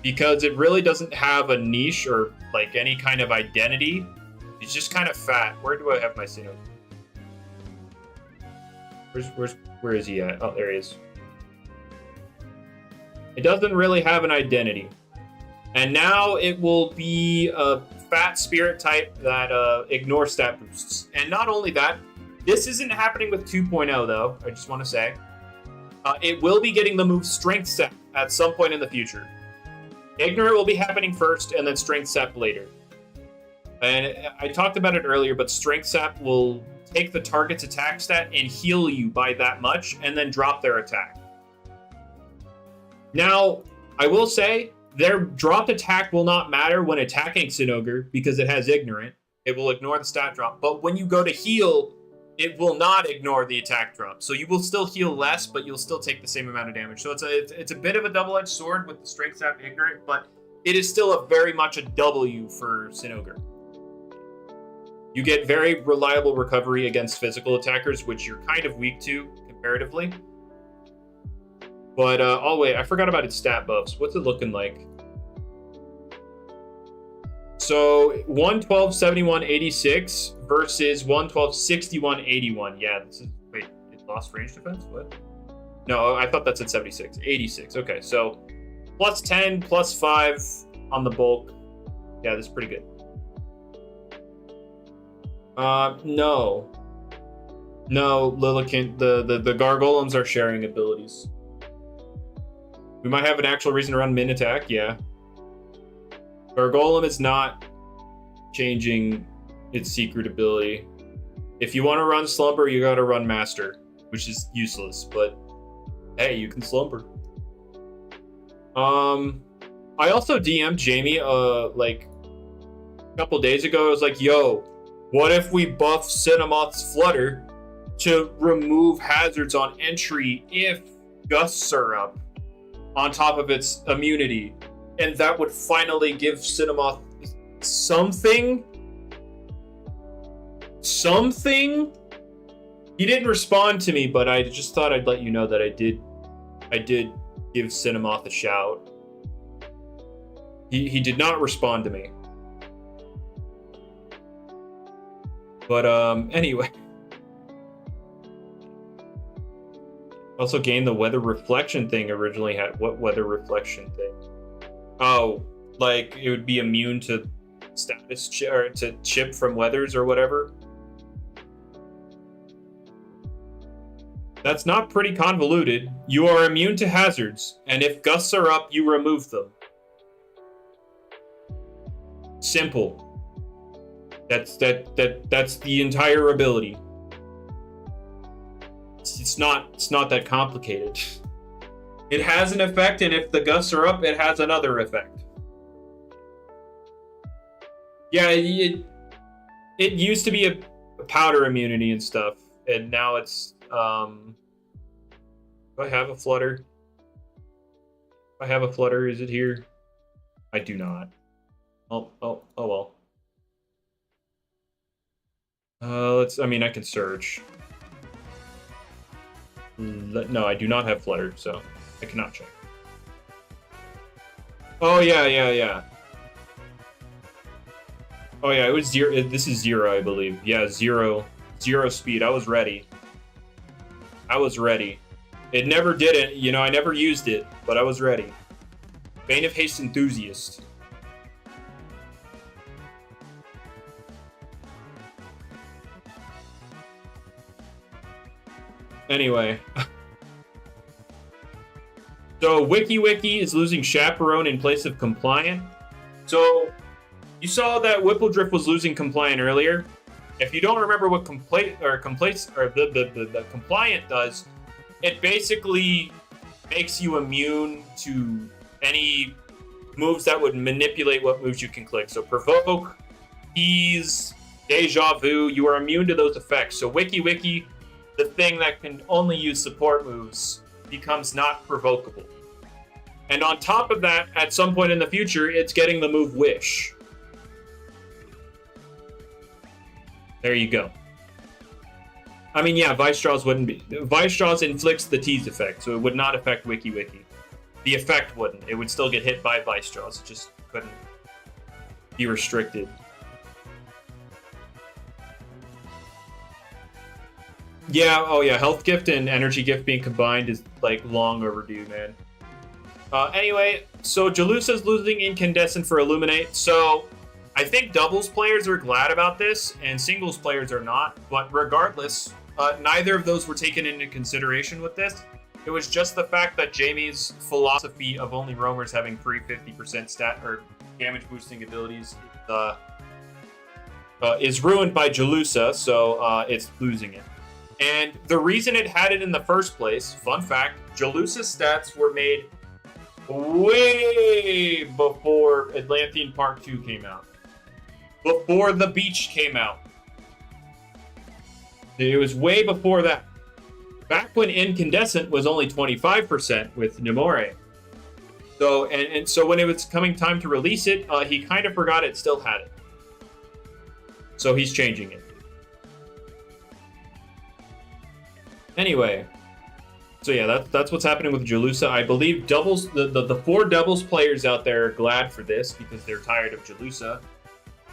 because it really doesn't have a niche or like any kind of identity. He's just kind of fat. Where do I have my Sinogre? Where is he at? Oh, there he is. It doesn't really have an identity. And now it will be a fat spirit type that ignores stat boosts. And not only that, this isn't happening with 2.0 though, I just want to say. It will be getting the move Strength Sap at some point in the future. Ignorant will be happening first, and then Strength Sap later. And I talked about it earlier, but Strength Sap will take the target's attack stat and heal you by that much, and then drop their attack. Now, I will say, their dropped attack will not matter when attacking Sinogre because it has Ignorant. It will ignore the stat drop. But when you go to heal, it will not ignore the attack drop. So you will still heal less, but you'll still take the same amount of damage. So it's a bit of a double-edged sword with the strength stat Ignorant, but it is still a very much a W for Sinogre. You get very reliable recovery against physical attackers, which you're kind of weak to comparatively. But, oh wait, I forgot about its stat buffs. What's it looking like? So, 112, 71, 86 versus 112, 61, 81. Yeah, this is, wait, it lost range defense? What? No, I thought that's at 76. 86, okay, so plus 10, plus 5 on the bulk. Yeah, this is pretty good. No. No, Lilican, the Gargolems are sharing abilities. We might have an actual reason to run min attack, yeah. Gargolem is not changing its secret ability. If you want to run Slumber, you gotta run Master, which is useless, but hey, you can Slumber. I also DM'd Jamie, like, a couple days ago. I was like, yo, what if we buff Cinnamoth's Flutter to remove hazards on entry if gusts are up on top of its immunity? And that would finally give Cinnamoth something? Something? He didn't respond to me, but I just thought I'd let you know that I did give Cinnamoth a shout. He did not respond to me. But anyway. Also gained the weather reflection thing originally had. What weather reflection thing? Oh, like it would be immune to status or to chip from weathers or whatever. That's not pretty convoluted. You are immune to hazards, and if gusts are up, you remove them. Simple. That's the entire ability. It's not that complicated. It has an effect, and if the gusts are up, it has another effect. Yeah, it used to be a powder immunity and stuff, and now it's do I have a flutter? If I have a flutter, is it here? I do not. Oh well. I mean, I can search. No, I do not have flutter, so I cannot check. Oh, yeah. Oh, yeah, it was 0. This is 0, I believe. Yeah, 0 speed. I was ready. It never did it. You know, I never used it, but I was ready. Bane of Haste Enthusiast. Anyway. So, Wiki is losing Chaperone in place of Compliant. So, you saw that Whippledrift was losing Compliant earlier. If you don't remember what the Compliant does, it basically makes you immune to any moves that would manipulate what moves you can click. So, Provoke, Ease, Deja Vu, you are immune to those effects. So, Wiki, the thing that can only use support moves, becomes not provocable. And on top of that, at some point in the future, it's getting the move Wish. There you go. I mean, yeah, Vice Jaws wouldn't be. Vice Jaws inflicts the tease effect, so it would not affect Wiki. The effect wouldn't. It would still get hit by Vice Jaws. It just couldn't be restricted. Yeah, oh yeah, Health Gift and Energy Gift being combined is, like, long overdue, man. Anyway, so Jalusa's losing Incandescent for Illuminate, so I think doubles players are glad about this, and singles players are not, but regardless, neither of those were taken into consideration with this. It was just the fact that Jamie's philosophy of only roamers having free 50% stat or damage boosting abilities is ruined by Jalusa, so it's losing it. And the reason it had it in the first place, fun fact, Jalusa's stats were made way before Atlantean Part 2 came out. Before The Beach came out. It was way before that. Back when Incandescent was only 25% with Nemore. So, and so when it was coming time to release it, he kind of forgot it still had it. So he's changing it. Anyway, so yeah, that's what's happening with Jalusa. I believe doubles the 4 doubles players out there are glad for this because they're tired of Jalusa.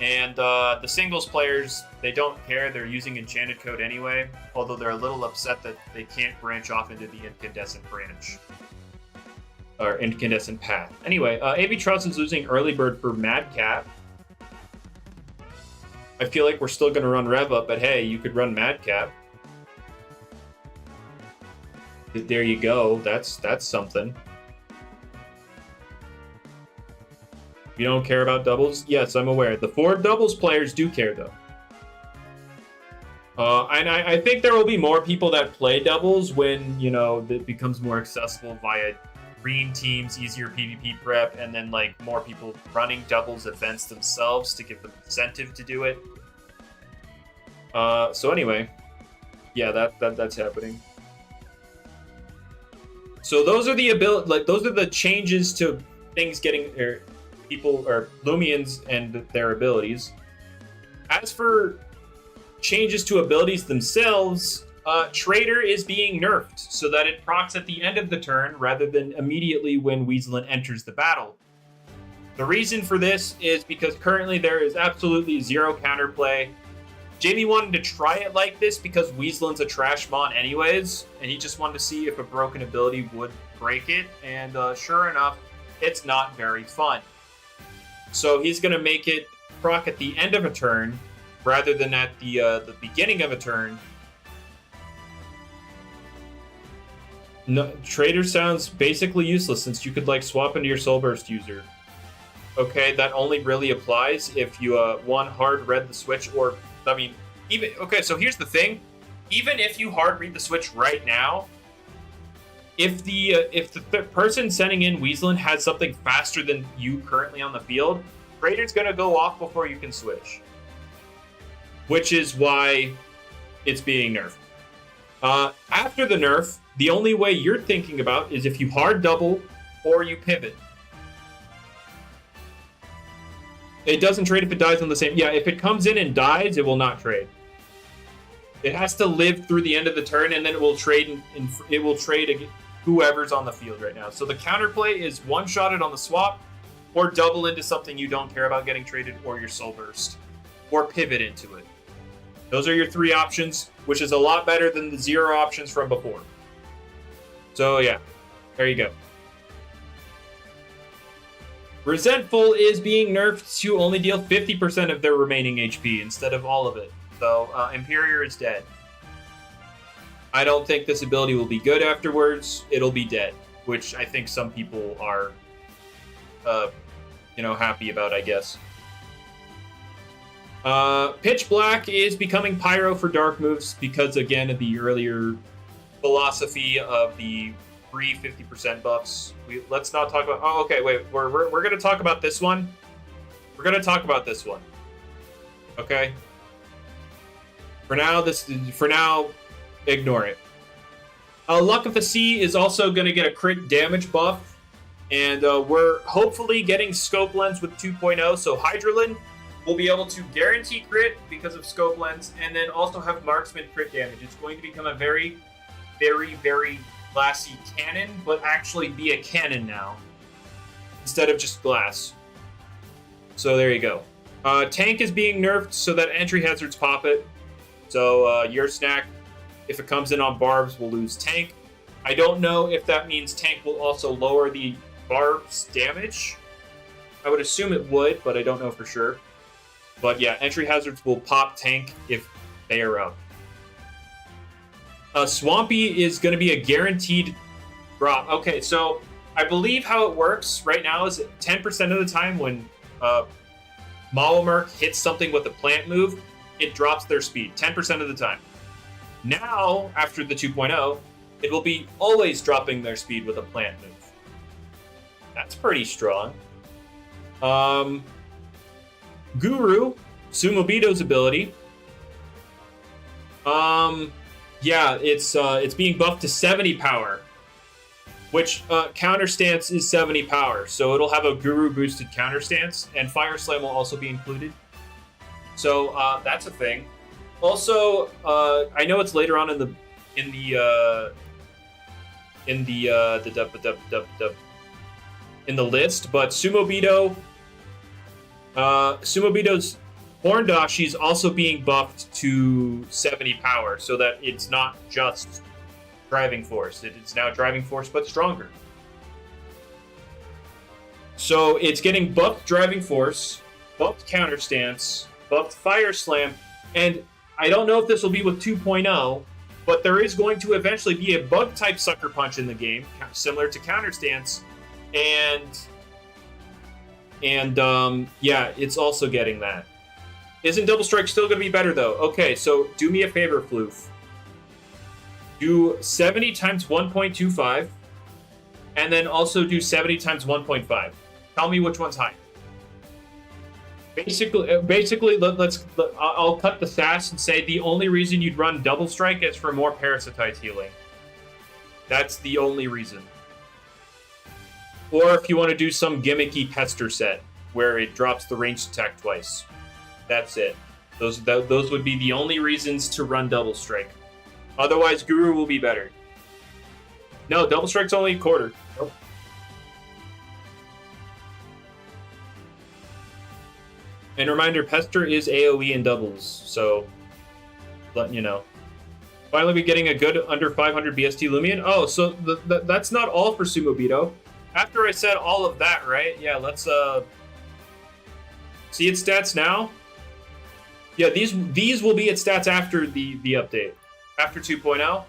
And the singles players, they don't care. They're using enchanted code anyway, although they're a little upset that they can't branch off into the incandescent branch. Or incandescent path. Anyway, AB Trust is losing early bird for Madcap. I feel like we're still going to run Rev Up, but hey, you could run Madcap. There you go. That's something. You don't care about doubles? Yes, I'm aware. The 4 doubles players do care, though. And I think there will be more people that play doubles when, you know, it becomes more accessible via green teams, easier PvP prep, and then, like, more people running doubles events themselves to give them incentive to do it. So anyway, yeah, that's happening. So those are the those are the changes to things getting people or Lumians and their abilities. As for changes to abilities themselves, Trader is being nerfed so that it procs at the end of the turn rather than immediately when Weaselin enters the battle. The reason for this is because currently there is absolutely zero counterplay. Jamie wanted to try it like this because Weaselin's a trash mon anyways, and he just wanted to see if a broken ability would break it, and sure enough, it's not very fun. So he's going to make it proc at the end of a turn rather than at the beginning of a turn. No, Trader sounds basically useless since you could like swap into your Soul Burst user. Okay, that only really applies if you one hard read the switch, or I mean, even okay. So here's the thing: even if you hard read the switch right now, if the person sending in Weaselin has something faster than you currently on the field, Trader's gonna go off before you can switch, which is why it's being nerfed. After the nerf, the only way you're thinking about is if you hard double or you pivot. It doesn't trade if it dies on the same... Yeah, if it comes in and dies, it will not trade. It has to live through the end of the turn, and then it will trade whoever's on the field right now. So the counterplay is one-shotted on the swap, or double into something you don't care about getting traded, or your Soul Burst, or pivot into it. Those are your 3 options, which is a lot better than the 0 options from before. So yeah, there you go. Resentful is being nerfed to only deal 50% of their remaining HP instead of all of it. So Imperior is dead. I don't think this ability will be good afterwards. It'll be dead, which I think some people are, happy about, I guess. Pitch Black is becoming Pyro for dark moves because, again, of the earlier philosophy of the free 50% buffs. Let's not talk about... Oh, okay, wait. We're going to talk about this one. We're going to talk about this one. Okay? For now, ignore it. Luck of the Sea is also going to get a crit damage buff. And we're hopefully getting Scope Lens with 2.0. So Hydralin will be able to guarantee crit because of Scope Lens. And then also have Marksman crit damage. It's going to become a very, very, very glassy cannon, but actually be a cannon now instead of just glass. So there you go. Tank is being nerfed so that entry hazards pop it. So your snack, if it comes in on barbs, will lose tank. I don't know if that means tank will also lower the barbs damage. I would assume it would, but I don't know for sure. But yeah, entry hazards will pop tank if they are up. Swampy is going to be a guaranteed drop. Okay, so I believe how it works right now is 10% of the time when Malamurk hits something with a plant move, it drops their speed 10% of the time. Now, after the 2.0, it will be always dropping their speed with a plant move. That's pretty strong. Guru, Sumobito's ability. Yeah, it's being buffed to 70 power, which counter stance is 70 power, so it'll have a Guru boosted counter stance, and Fire Slam will also be included. So that's a thing. Also, I know it's later on in the list, but Sumobito's Horndashi is also being buffed to 70 power, so that it's not just driving force. It's now driving force, but stronger. So it's getting buffed driving force, buffed counter stance, buffed fire slam, and I don't know if this will be with 2.0, but there is going to eventually be a bug type sucker punch in the game, similar to counter stance, and yeah, it's also getting that. Isn't Double Strike still going to be better, though? Okay, so do me a favor, Floof. Do 70 times 1.25, and then also do 70 times 1.5. Tell me which one's higher. Basically, I'll cut the sass and say the only reason you'd run Double Strike is for more Parasitite healing. That's the only reason. Or if you want to do some gimmicky Pester set, where it drops the ranged attack twice. That's it. Those would be the only reasons to run Double Strike. Otherwise, Guru will be better. No, Double Strike's only a quarter. Nope. And reminder, Pester is AoE in doubles, so letting you know. Finally, we're getting a good under 500 BST Lumian. Oh, so that's not all for Sumobito. After I said all of that, right? Yeah, let's see its stats now. Yeah, these will be its stats after the update. After 2.0.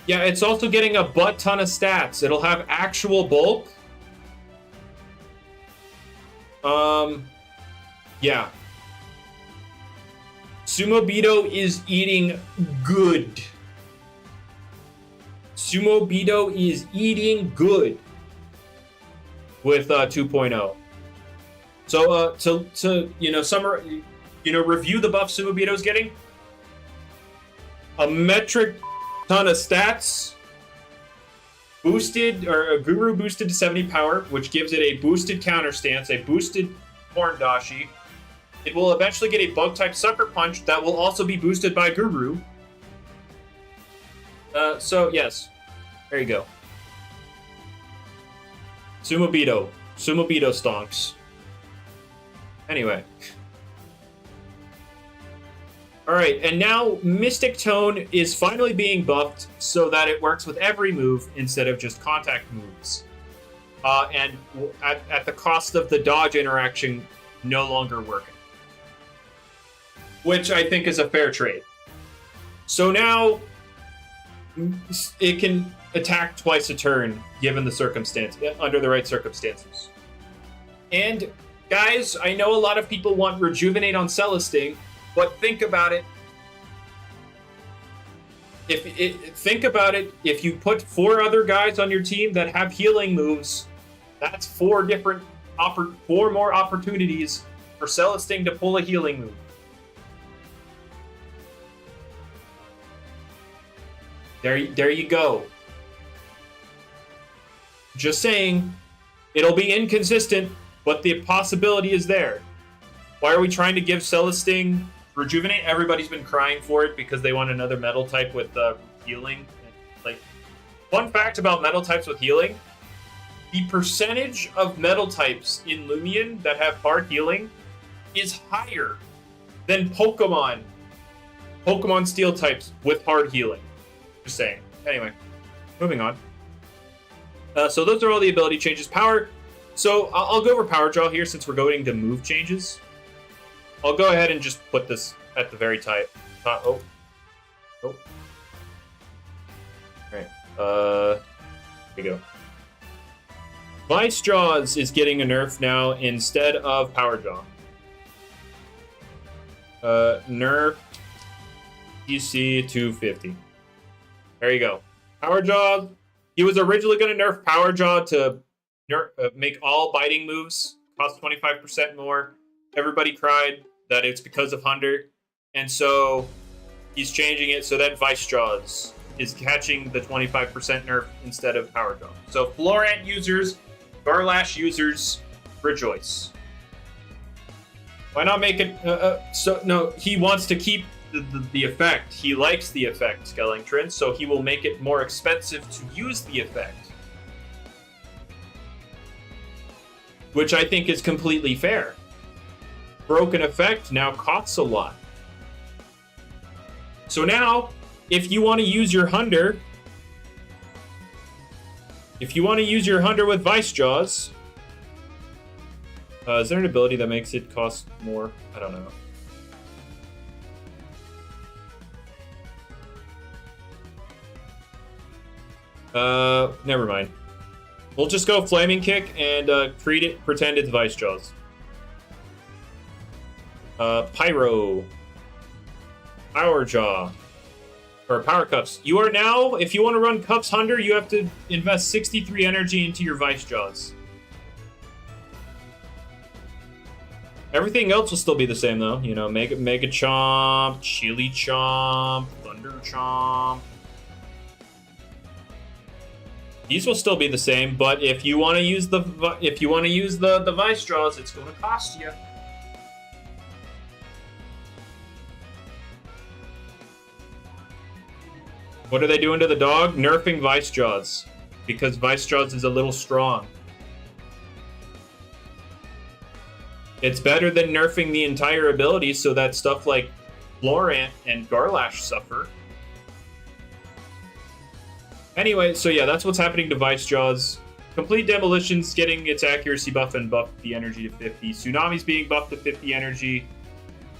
Yeah, it's also getting a butt ton of stats. It'll have actual bulk. Yeah. Sumobito is eating good. Sumobito is eating good with 2.0. So to review the buff Sumobito's getting. A metric ton of stats. Boosted, or a Guru boosted to 70 power, which gives it a boosted counter stance, a boosted Horndashi. It will eventually get a bug type sucker punch that will also be boosted by Guru. So yes, there you go. Sumobito stonks. Anyway. Alright, and now Mystic Tone is finally being buffed so that it works with every move instead of just contact moves. And at the cost of the dodge interaction no longer working. Which I think is a fair trade. So now it can attack twice a turn given the circumstance, under the right circumstances. And guys, I know a lot of people want Rejuvenate on Celesting, but think about it. Think about it. If you put 4 other guys on your team that have healing moves, that's 4 more opportunities for Celesting to pull a healing move. There you go. Just saying, it'll be inconsistent, but the possibility is there. Why are we trying to give Celesting Rejuvenate? Everybody's been crying for it because they want another metal type with healing. Like, fun fact about metal types with healing: the percentage of metal types in Lumian that have hard healing is higher than Pokemon Steel types with hard healing. Just saying. Anyway, moving on. So those are all the ability changes. Power. So I'll go over Power Draw here since we're going to move changes. I'll go ahead and just put this at the very top. Oh. Alright. Here we go. Vice Jaws is getting a nerf now instead of Power Jaw. Nerf PC 250. There you go. Power Jaw. He was originally going to nerf Power Jaw to make all biting moves cost 25% more. Everybody cried that it's because of Hunter. And so he's changing it so that Vice Jaws is catching the 25% nerf instead of Power Jaw. So Florant users, Garlash users, rejoice. Why not make it... no, he wants to keep the effect. He likes the effect, Skellingtron, so he will make it more expensive to use the effect. Which I think is completely fair. Broken effect now costs a lot. So now, if you want to use your Hunter... If you want to use your Hunter with Vice Jaws... is there an ability that makes it cost more? I don't know. Never mind. We'll just go Flaming Kick and pretend it's Vice Jaws. Pyro. Power Jaw. Or Power Cups. You are now, if you want to run Cups Hunter, you have to invest 63 energy into your Vice Jaws. Everything else will still be the same, though. You know, Mega Chomp, Chili Chomp, Thunder Chomp. These will still be the same, but if you want to use the Vice Jaws, it's going to cost you. What are they doing to the dog? Nerfing Vice Jaws, because Vice Jaws is a little strong. It's better than nerfing the entire ability so that stuff like Florant and Garlash suffer. Anyway, so yeah, that's what's happening to Vice Jaws. Complete Demolition's getting its accuracy buff and buffed the energy to 50. Tsunami's being buffed to 50 energy.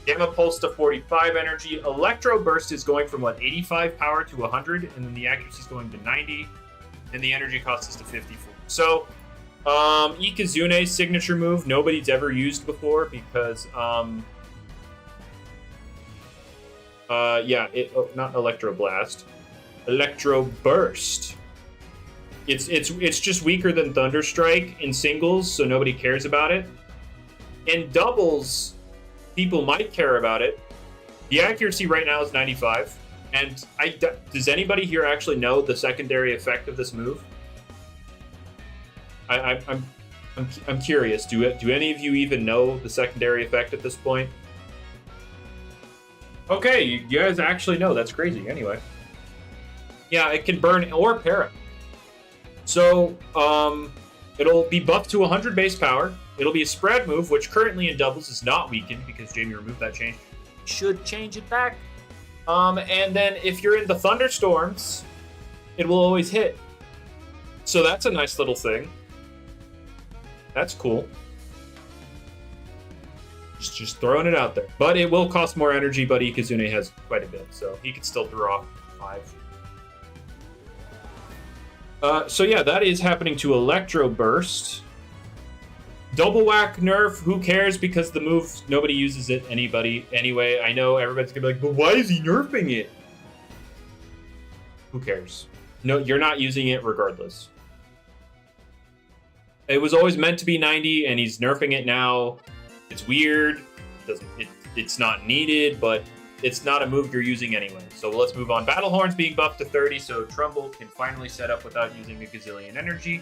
Gamma Pulse to 45 energy. Electro Burst is going from, what, 85 power to 100, and then the accuracy is going to 90, and the energy cost is to 54. So, Ikazune's signature move, nobody's ever used before because, not Electro Blast. Electro Burst. It's just weaker than Thunder Strike in singles, so nobody cares about it. In doubles, people might care about it. The accuracy right now is 95, and does anybody here actually know the secondary effect of this move? I'm curious. Do any of you even know the secondary effect at this point? Okay, you guys actually know. That's crazy. Anyway, yeah, it can burn or para. So it'll be buffed to 100 base power. It'll be a spread move, which currently in doubles is not weakened because Jamie removed that change. Should change it back. And then if you're in the Thunderstorms, it will always hit. So that's a nice little thing. That's cool. Just throwing it out there. But it will cost more energy, but Ikazune has quite a bit, so he can still throw off 5. So yeah, that is happening to Electro Burst. Double Whack nerf, who cares? Because the move, nobody uses it anyway. I know everybody's gonna be like, but why is he nerfing it? Who cares? No, you're not using it regardless. It was always meant to be 90, and he's nerfing it now. It's weird. It's not needed, but it's not a move you're using anyway. So let's move on. Battlehorn's being buffed to 30, so Trumbull can finally set up without using a gazillion energy.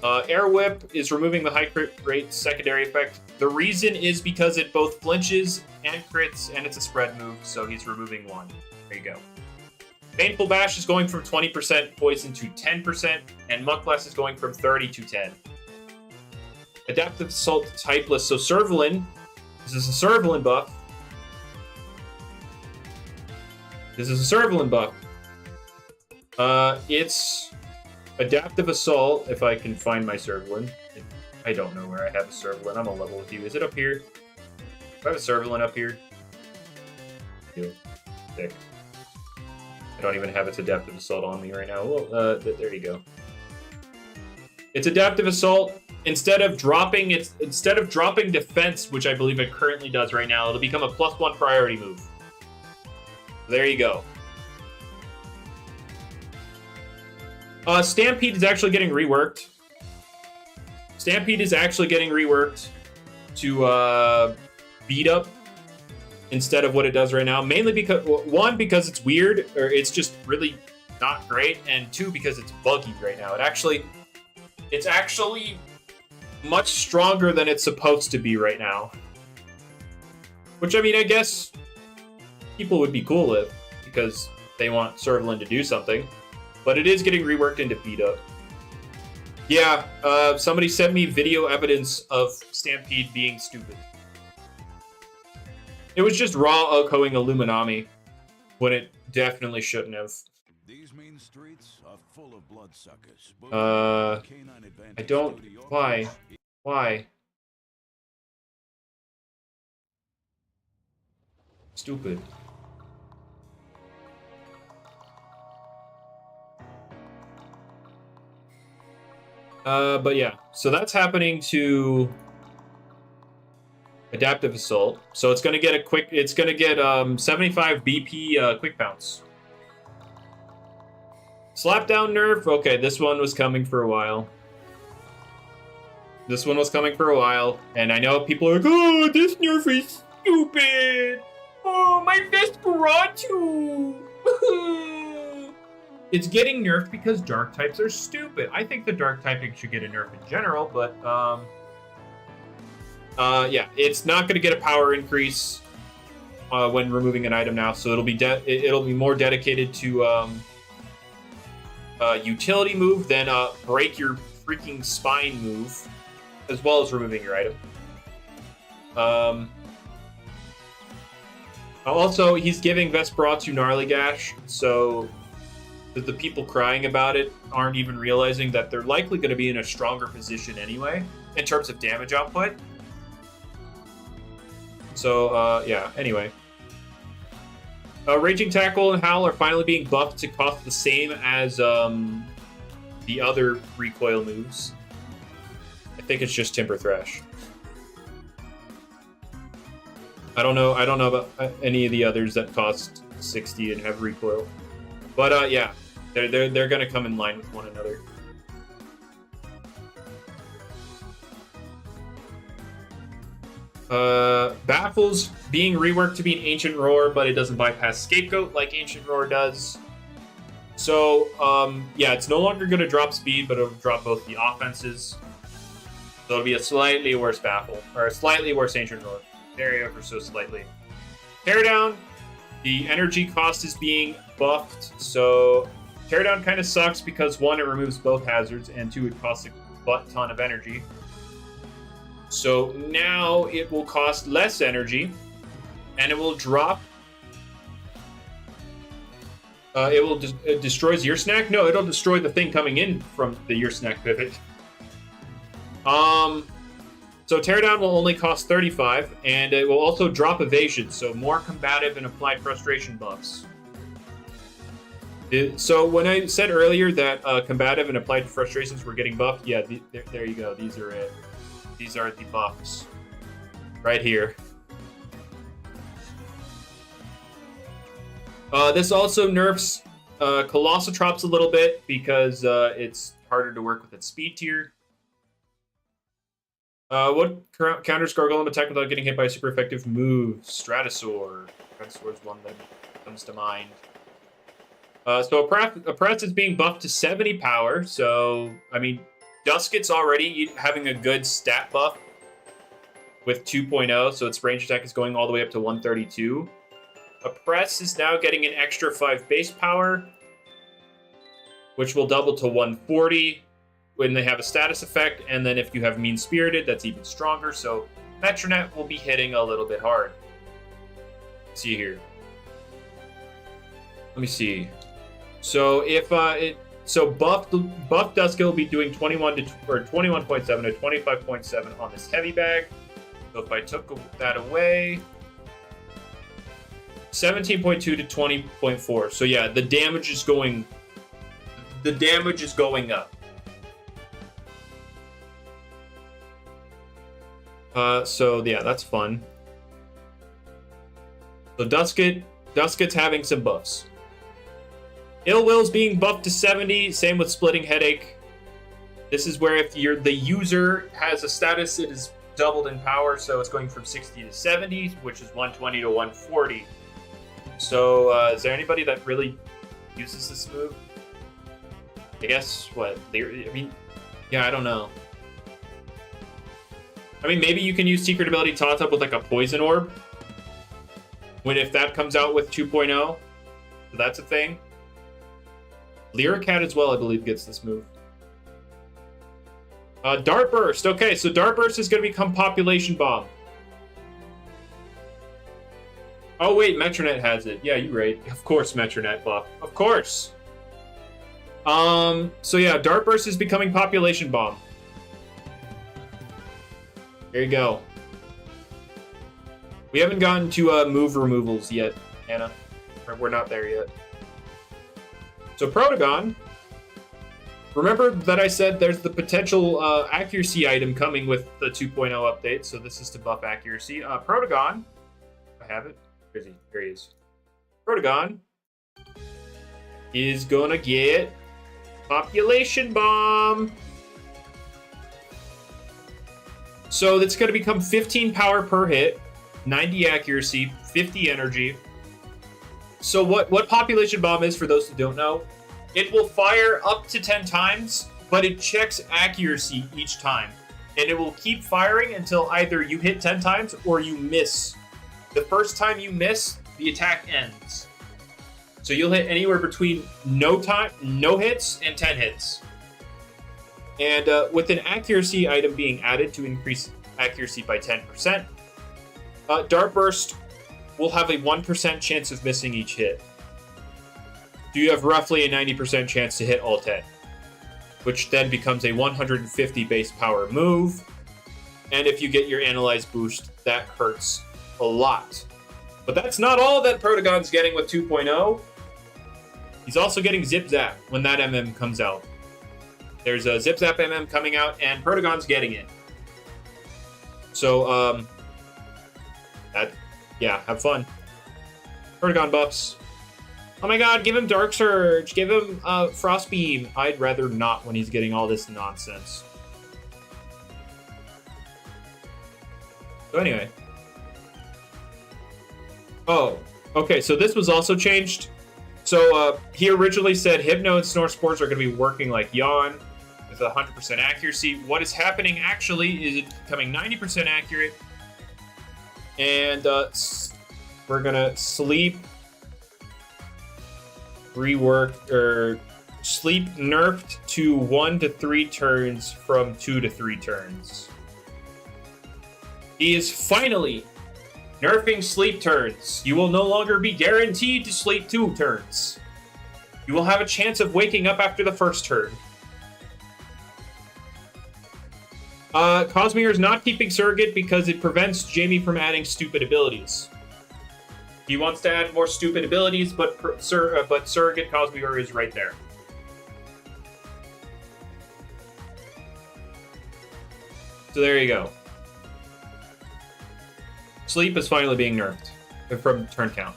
Air Whip is removing the high crit rate secondary effect. The reason is because it both flinches and crits, and it's a spread move, so he's removing one. There you go. Painful Bash is going from 20% poison to 10%, and Muckless is going from 30 to 10. Adaptive Assault typeless, so Servalin. This is a Servalin buff. It's Adaptive Assault, if I can find my Servalin. I don't know where I have a Servalin. I'm a level with you. Is it up here? Do I have a Servalin up here? Sick. I don't even have its Adaptive Assault on me right now. Well, there you go. Its adaptive assault, instead of dropping defense, which I believe it currently does right now, it'll become a +1 priority move. There you go. Stampede is actually getting reworked. Stampede is actually getting reworked to beat up instead of what it does right now. Mainly because, one, because it's weird, or it's just really not great, and two, because it's buggy right now. It's actually much stronger than it's supposed to be right now. Which, I mean, I guess people would be cool with, because they want Servalin to do something. But it is getting reworked into beat up. Yeah, somebody sent me video evidence of Stampede being stupid. It was just raw Okoing Illuminami when it definitely shouldn't have. These mean streets are full of bloodsuckers. I don't. Why? Why? Stupid. But yeah, so that's happening to Adaptive Assault. So it's gonna get 75 BP quick bounce. Slapdown nerf. Okay, this one was coming for a while. And I know people are like, oh, this nerf is stupid. Oh, my Vesperatu. It's getting nerfed because dark types are stupid. I think the dark typing should get a nerf in general, but yeah, it's not going to get a power increase when removing an item now, so it'll be more dedicated to utility move than break your freaking spine move, as well as removing your item. Also, he's giving Vesperatu Gnarly Gash, so the people crying about it aren't even realizing that they're likely going to be in a stronger position anyway, in terms of damage output. So, yeah, anyway. Raging Tackle and Howl are finally being buffed to cost the same as the other recoil moves. I think it's just Timber Thrash. I don't know about any of the others that cost 60 and have recoil. But yeah, they're gonna come in line with one another. Baffles being reworked to be an Ancient Roar, but it doesn't bypass Scapegoat like Ancient Roar does. So yeah, it's no longer gonna drop speed, but it'll drop both the offenses. So it'll be a slightly worse Baffle, or a slightly worse Ancient Roar. There ever so slightly. Teardown, the energy cost is being buffed, so Teardown kind of sucks because one, it removes both hazards, and two, it costs a butt ton of energy. So now it will cost less energy, and it will drop. It destroys your snack? No, it'll destroy the thing coming in from the your snack pivot. So Teardown will only cost 35, and it will also drop evasion, so more combative and applied frustration buffs. So when I said earlier that combative and applied frustrations were getting buffed, yeah, there you go. These are it. These are the buffs. Right here. This also nerfs Colossotrops a little bit because it's harder to work with its speed tier. What counters Gargoyle attack without getting hit by a super effective move? Stratosaur. Stratosaur is one that comes to mind. So Oppress is being buffed to 70 power. So, I mean, Dusket's already having a good stat buff with 2.0. So its range attack is going all the way up to 132. Oppress is now getting an extra 5 base power, which will double to 140 when they have a status effect, and then if you have Mean Spirited, that's even stronger, so Metronet will be hitting a little bit hard. Let's see here. Let me see. So if buff Dusket will be doing 21.7 to 25.7 on this heavy bag. So if I took that away, 17.2 to 20.4. So yeah, the damage is going up. So yeah, that's fun. So Dusket's having some buffs. Ill Will's being buffed to 70, same with Splitting Headache. This is where if the user has a status, it is doubled in power, so it's going from 60 to 70, which is 120 to 140. So is there anybody that really uses this move? I guess, what? I mean, yeah, I don't know. I mean, maybe you can use Secret Ability Taunt Up with like a Poison Orb. If that comes out with 2.0, so that's a thing. Lyricat as well, I believe, gets this move. Dart Burst. Okay, so Dart Burst is going to become Population Bomb. Oh, wait, Metronet has it. Yeah, you're right. Of course, Metronet buff. Of course. So yeah, Dart Burst is becoming Population Bomb. There you go. We haven't gotten to move removals yet, Anna. We're not there yet. So Protagon. Remember that I said there's the potential accuracy item coming with the 2.0 update, so this is to buff accuracy. Protagon. I have it. Where is he? Here he is. Protagon is gonna get Population Bomb. So that's gonna become 15 power per hit, 90 accuracy, 50 energy. So what Population Bomb is, for those who don't know, it will fire up to 10 times, but it checks accuracy each time. And it will keep firing until either you hit 10 times or you miss. The first time you miss, the attack ends. So you'll hit anywhere between no hits and 10 hits. And with an accuracy item being added to increase accuracy by 10%, Dart Burst will have a 1% chance of missing each hit. So you have roughly a 90% chance to hit all 10, which then becomes a 150 base power move. And if you get your Analyze boost, that hurts a lot. But that's not all that Protagon's getting with 2.0. He's also getting Zip Zap when that MM comes out. There's a Zip Zap MM coming out, and Protagon's getting it. So, yeah, have fun. Protagon buffs. Oh my god, give him Dark Surge, give him Frost Beam. I'd rather not when he's getting all this nonsense. So anyway. Oh, okay, so this was also changed. So he originally said Hypno and Snore Spores are going to be working like Yawn with 100% accuracy. What is happening actually is it's becoming 90% accurate. And we're going to sleep sleep nerfed to 1 to 3 turns from 2 to 3 turns. He is finally nerfing sleep turns. You will no longer be guaranteed to sleep 2 turns. You will have a chance of waking up after the first turn. Cosmere is not keeping Surrogate because it prevents Jamie from adding stupid abilities. He wants to add more stupid abilities, but Surrogate Cosmere is right there. So there you go. Sleep is finally being nerfed from turn count.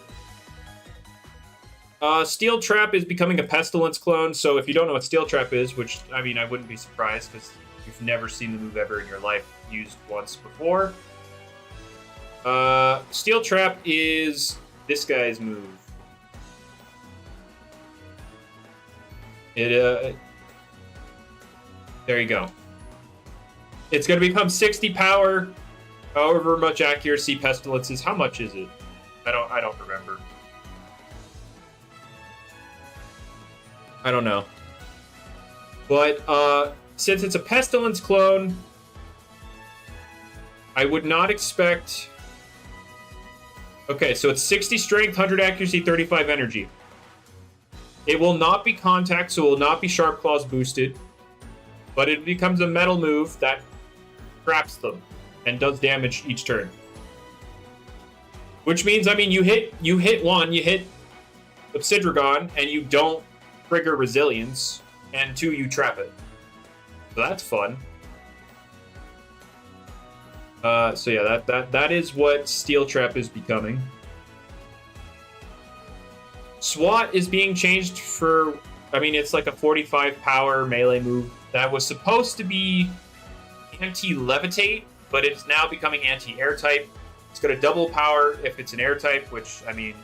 Steel Trap is becoming a Pestilence clone, so if you don't know what Steel Trap is, which, I mean, I wouldn't be surprised because you've never seen the move ever in your life used once before. Steel Trap is this guy's move. There you go. It's going to become 60 power, however much accuracy Pestilence is. How much is it? I don't remember. I don't know. But since it's a Pestilence clone, I would not expect... Okay, so it's 60 strength, 100 accuracy, 35 energy. It will not be contact, so it will not be Sharp Claws boosted. But it becomes a metal move that traps them and does damage each turn. Which means, I mean, you hit Obsidragon, and you don't trigger Resilience, and 2, you trap it. So that's fun. So yeah, that is what Steel Trap is becoming. SWAT is being changed for, I mean, it's like a 45 power melee move that was supposed to be anti-levitate, but it's now becoming anti-air type. It's got a double power if it's an air type, which, I mean,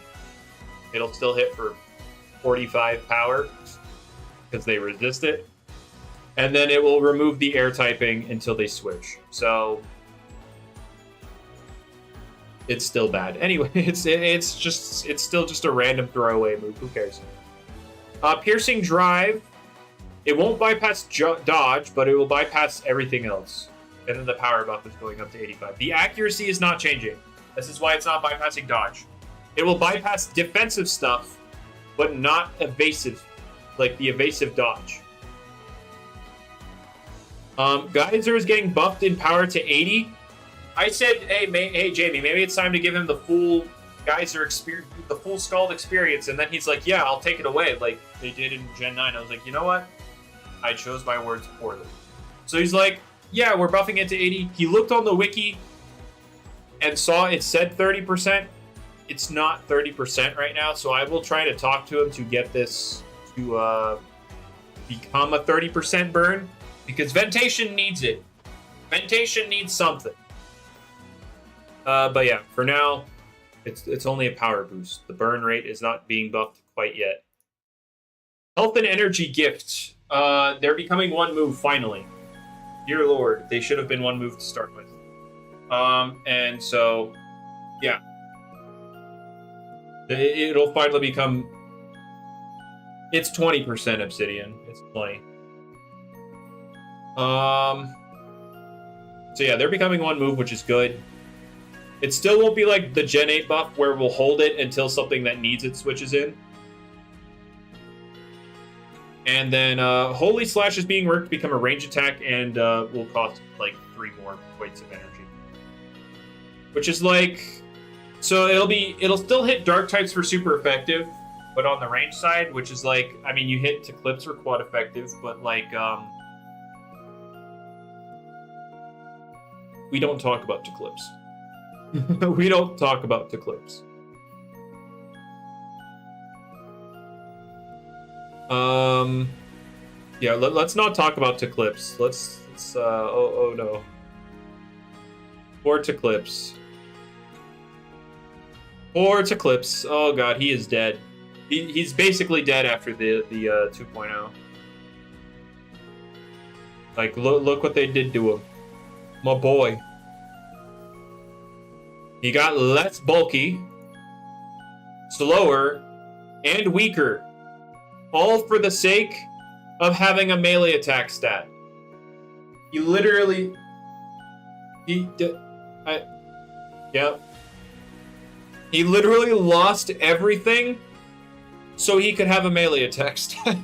it'll still hit for 45 power because they resist it. And then it will remove the air typing until they switch. So it's still bad. Anyway, it's still just a random throwaway move. Who cares? Piercing Drive. It won't bypass dodge, but it will bypass everything else. And then the power buff is going up to 85. The accuracy is not changing. This is why it's not bypassing dodge. It will bypass defensive stuff, but not evasive, like the evasive dodge. Geyser is getting buffed in power to 80. I said, hey, Jamie, maybe it's time to give him the full Geyser experience, the full Scald experience. And then he's like, yeah, I'll take it away, like they did in Gen 9. I was like, you know what? I chose my words poorly. So he's like, yeah, we're buffing it to 80. He looked on the wiki and saw it said 30%. It's not 30% right now, so I will try to talk to him to get this to become a 30% burn, because Ventation needs it. Ventation needs something. But yeah, for now, it's only a power boost. The burn rate is not being buffed quite yet. Health and Energy Gift. They're becoming one move, finally. Dear Lord, they should have been one move to start with. And so, yeah. It'll finally become... It's 20% Obsidian. It's 20. So yeah, they're becoming one move, which is good. It still won't be like the Gen 8 buff, where we'll hold it until something that needs it switches in. And then Holy Slash is being worked to become a range attack and will cost like 3 more points of energy. Which is like... So it'll still hit dark types for super effective, but on the range side, which is like, I mean, you hit Tiklipse for quad effective, but like, we don't talk about Tiklipse. We don't talk about Tiklipse. Yeah, let's not talk about Tiklipse. Let's oh no. Poor Tiklipse. Poor Tiklipse. Oh god, he is dead. He's basically dead after the 2.0. Like, look what they did to him. My boy. He got less bulky, slower, and weaker. All for the sake of having a melee attack stat. He literally... Yep. He literally lost everything so he could have a melee attack stat.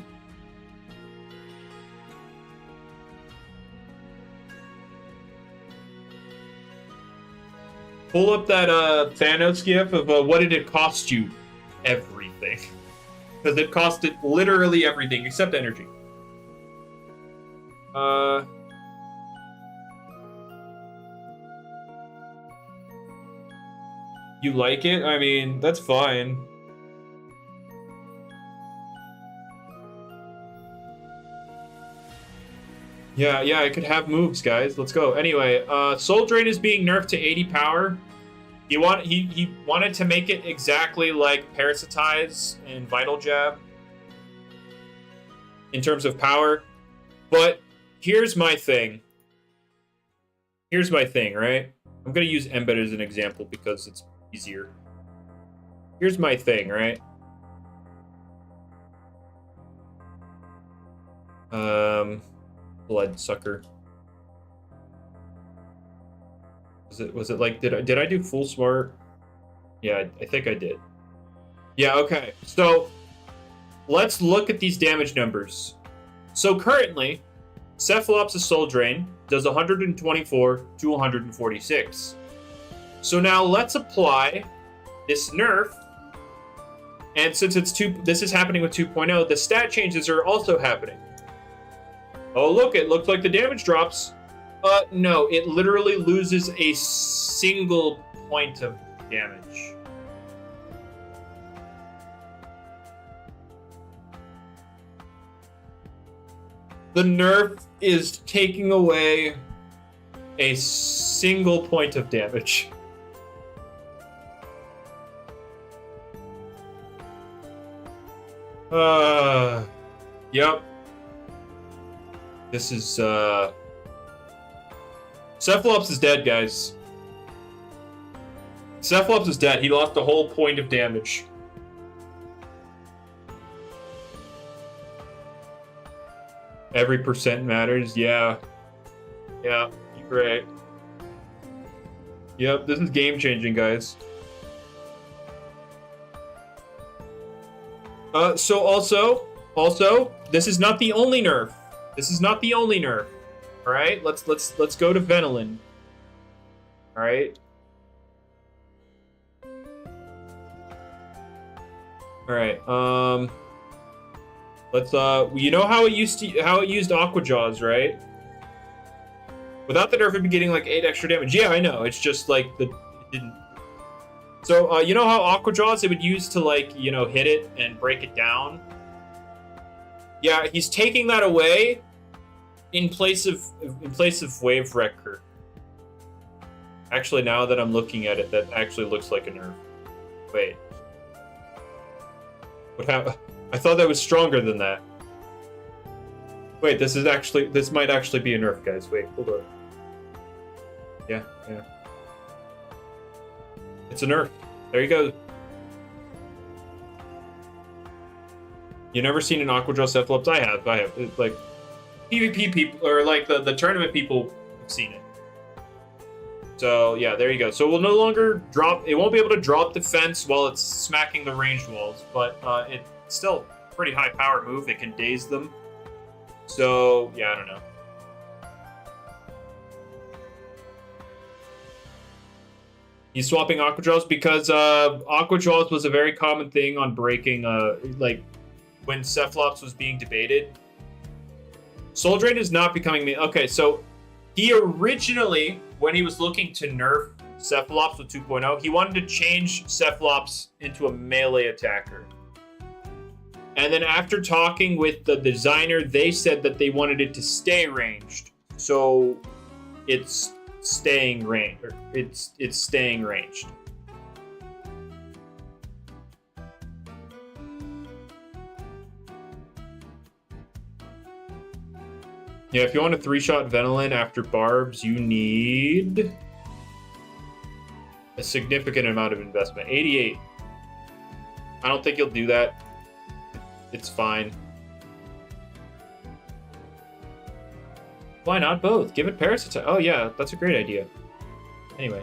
Pull up that Thanos gif of what did it cost you? Everything. Because it costed literally everything except energy. You like it? I mean, that's fine. Yeah, I could have moves, guys. Let's go. Anyway, Soul Drain is being nerfed to 80 power. He wanted to make it exactly like Parasitize and Vital Jab in terms of power. But here's my thing. Here's my thing, right? I'm going to use Embed as an example because it's easier. Here's my thing, right? Bloodsucker. Was it like, did I do full smart? Yeah, I think I did. Yeah, okay. So let's look at these damage numbers. So currently, Cephalopsis Soul Drain does 124 to 146. So now let's apply this nerf. And since this is happening with 2.0, the stat changes are also happening. Oh, look, it looks like the damage drops. No, it literally loses a single point of damage. The nerf is taking away a single point of damage. Yep. This is, Cephalops is dead, guys. Cephalops is dead. He lost a whole point of damage. Every percent matters. Yeah. Yeah, you're right. Yep, this is game-changing, guys. So also, this is not the only nerf. This is not the only nerf. All right, let's go to Venilin. All right. All right. Let's you know how it used Aqua Jaws, right? Without the nerf, it'd be getting like 8 extra damage. Yeah, I know. It's just like it didn't. So you know how Aqua Jaws it would use to like hit it and break it down. Yeah, he's taking that away in place of Wave Wrecker. Actually, now that I'm looking at it, that actually looks like a nerf. Wait. What happened? I thought that was stronger than that. Wait, this might actually be a nerf, guys. Wait, hold on. Yeah. It's a nerf. There you go. You never seen an Aqua Jaw Cephalops? I have. It's like PvP people or like the tournament people have seen it. So yeah, there you go. So we'll no longer drop. It won't be able to drop defense while it's smacking the ranged walls, but it's still a pretty high power move. It can daze them. So yeah, I don't know. He's swapping Aqua Jaws because Aqua Jaws was a very common thing on breaking, like when Cephalops was being debated. Soul Drain is not becoming... Okay, so he originally, when he was looking to nerf Cephalops with 2.0, he wanted to change Cephalops into a melee attacker. And then after talking with the designer, they said that they wanted it to stay ranged. So it's staying ranged. It's staying ranged. Yeah, if you want a 3-shot Venilin after barbs, you need a significant amount of investment. 88. I don't think you'll do that. It's fine. Why not both? Give it Parasite. Oh yeah, that's a great idea. Anyway.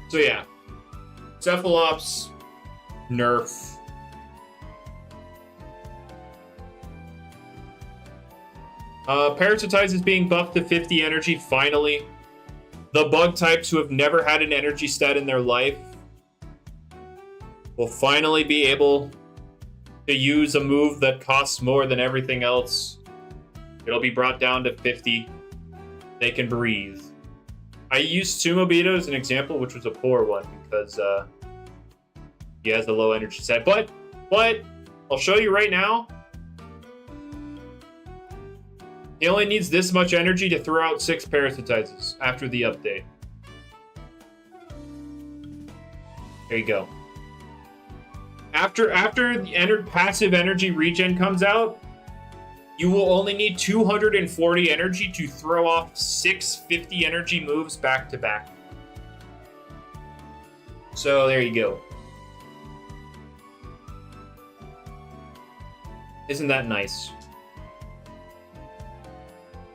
So yeah. Cephalops, nerf. Parasitize is being buffed to 50 energy, finally. The bug types who have never had an energy stat in their life will finally be able to use a move that costs more than everything else. It'll be brought down to 50. They can breathe. I used Sumobito as an example, which was a poor one because he has the low energy set. But I'll show you right now. He only needs this much energy to throw out 6 parasitizes after the update. There you go. After the passive energy regen comes out, you will only need 240 energy to throw off 6 50 energy moves back to back. So there you go. Isn't that nice?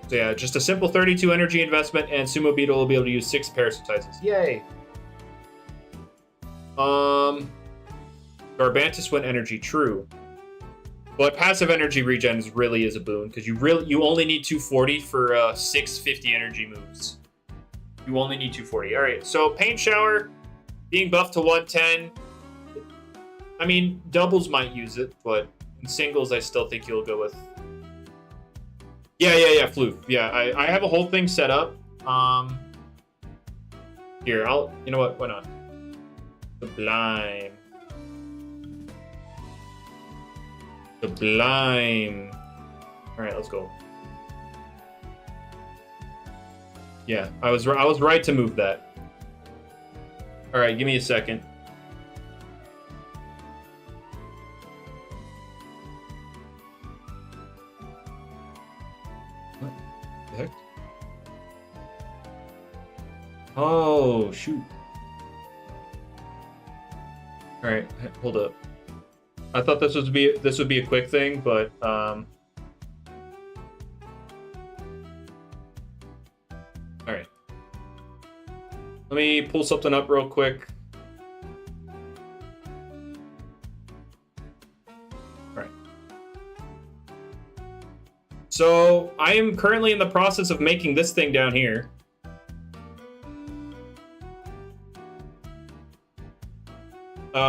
So yeah, just a simple 32 energy investment, and Sumo Beetle will be able to use 6 parasitizes. Yay! Garbantus went energy, true. But passive energy regen really is a boon, because you only need 240 for 6 50 energy moves. You only need 240. Alright, so Pain Shower being buffed to 110. I mean, doubles might use it, but in singles I still think you'll go with Yeah, floof. Yeah, I have a whole thing set up. Here, you know what? Why not? Sublime. Sublime. All right, let's go. Yeah, I was right to move that. All right, give me a second. What the heck? Oh, shoot. All right, hold up. I thought this would be a quick thing, but all right. Let me pull something up real quick. All right. So I am currently in the process of making this thing down here.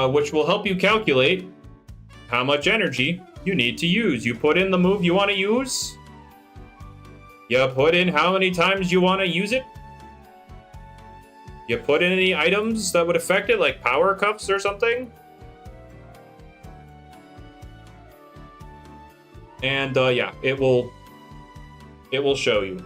Which will help you calculate how much energy you need to use. You put in the move you want to use. You put in how many times you want to use it. You put in any items that would affect it, like power cuffs or something. And yeah, it will show you.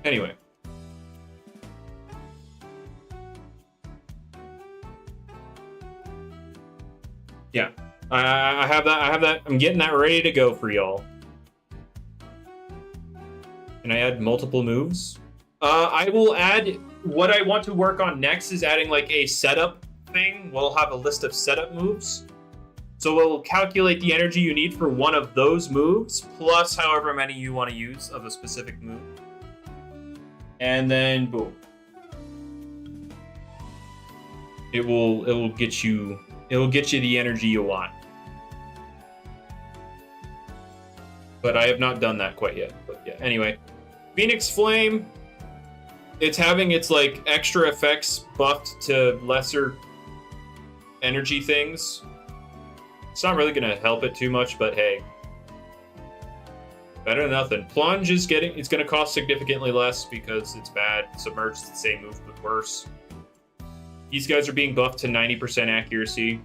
Anyway. Yeah. I have that. I'm getting that ready to go for y'all. Can I add multiple moves? I will add, what I want to work on next is adding like a setup thing. We'll have a list of setup moves. So it will calculate the energy you need for one of those moves, plus however many you want to use of a specific move. And then boom. It will get you the energy you want. But I have not done that quite yet. But yeah, anyway. Phoenix Flame, it's having its like extra effects buffed to lesser energy things. It's not really gonna help it too much, but hey. Better than nothing. Plunge is it's gonna cost significantly less because it's bad. Submerge is the same move, but worse. These guys are being buffed to 90% accuracy.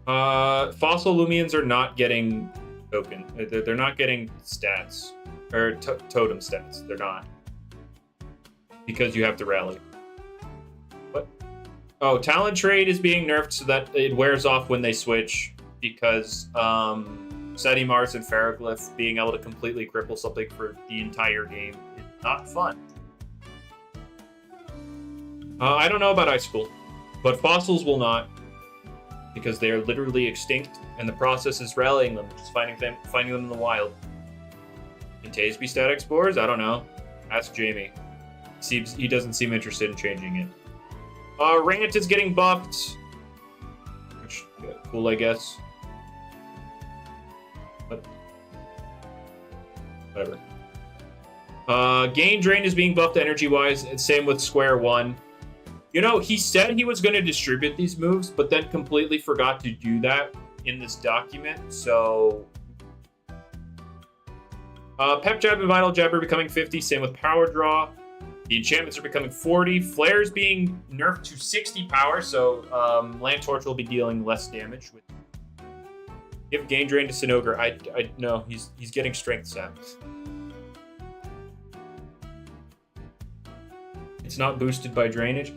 Fossil Lumians are not getting token. They're not getting stats. Or totem stats. They're not. Because you have to rally. What? Oh, Talent Trade is being nerfed so that it wears off when they switch. Because Seti Mars and Ferroglyph being able to completely cripple something for the entire game is not fun. I don't know about Icicle, but fossils will not, because they are literally extinct, and the process is rallying them, just finding them in the wild. Can Taze be static spores? I don't know. Ask Jamie. He doesn't seem interested in changing it. Rant is getting buffed, which cool, I guess. But whatever. Gain Drain is being buffed energy-wise, and same with Square 1. You know, he said he was going to distribute these moves, but then completely forgot to do that in this document, so... Pep Jab and Vital Jab are becoming 50, same with Power Draw. The enchantments are becoming 40. Flare is being nerfed to 60 power, so Land Torch will be dealing less damage. Give Gain Drain to Sinogre. I no, he's getting Strength Sap. It's not boosted by drainage.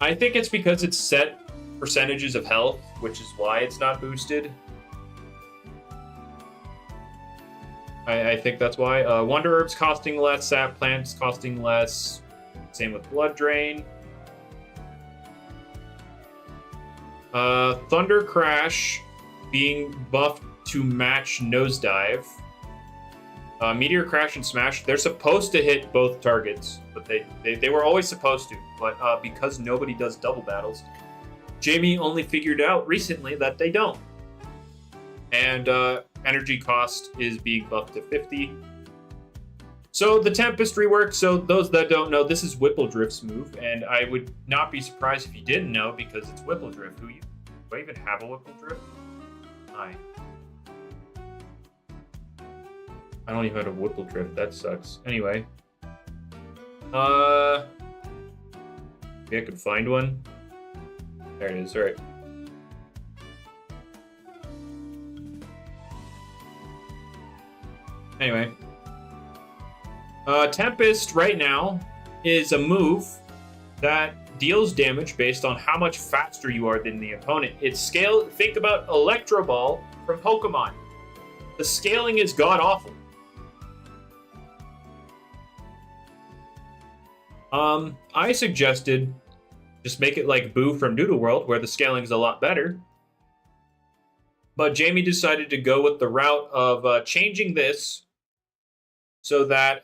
I think it's because it's set percentages of health, which is why it's not boosted. I think that's why. Wonder Herbs costing less, Sap Plants costing less. Same with Blood Drain. Thunder Crash being buffed to match Nosedive. Meteor Crash and Smash, they're supposed to hit both targets, but they were always supposed to. But because nobody does double battles, Jamie only figured out recently that they don't. And energy cost is being buffed to 50. So the Tempest rework, so those that don't know, this is Whippledrift's move, and I would not be surprised if you didn't know because it's Whippledrift. Do I even have a Whippledrift? I don't even have a Whippledrift, that sucks. Anyway. Maybe I could find one. There it is, alright. Anyway. Tempest right now is a move that deals damage based on how much faster you are than the opponent. It's scale. Think about Electro Ball from Pokemon. The scaling is god awful. I suggested just make it like Boo from Doodle World, where the scaling is a lot better. But Jamie decided to go with the route of changing this so that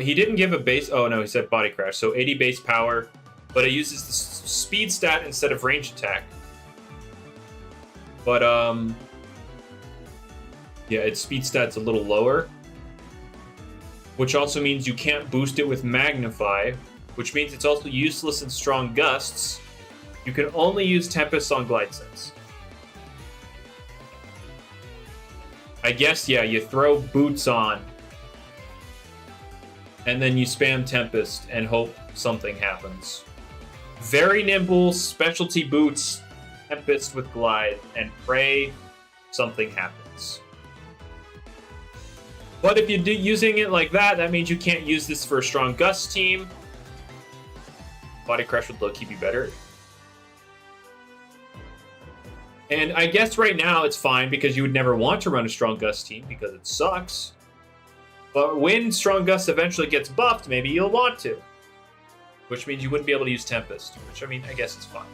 he didn't give a base. Oh no, he said body crash. So 80 base power, but it uses the speed stat instead of range attack. But yeah, its speed stat's a little lower, which also means you can't boost it with Magnify, which means it's also useless in Strong Gusts. You can only use Tempest on Glide Sense. I guess, yeah, you throw Boots on, and then you spam Tempest and hope something happens. Very nimble, specialty boots, Tempest with Glide, and pray something happens. But if you're using it like that, that means you can't use this for a Strong Gust team. Body Crash would low-key be better. And I guess right now it's fine because you would never want to run a Strong Gust team because it sucks. But when Strong Gust eventually gets buffed, maybe you'll want to. Which means you wouldn't be able to use Tempest, which, I mean, I guess it's fine.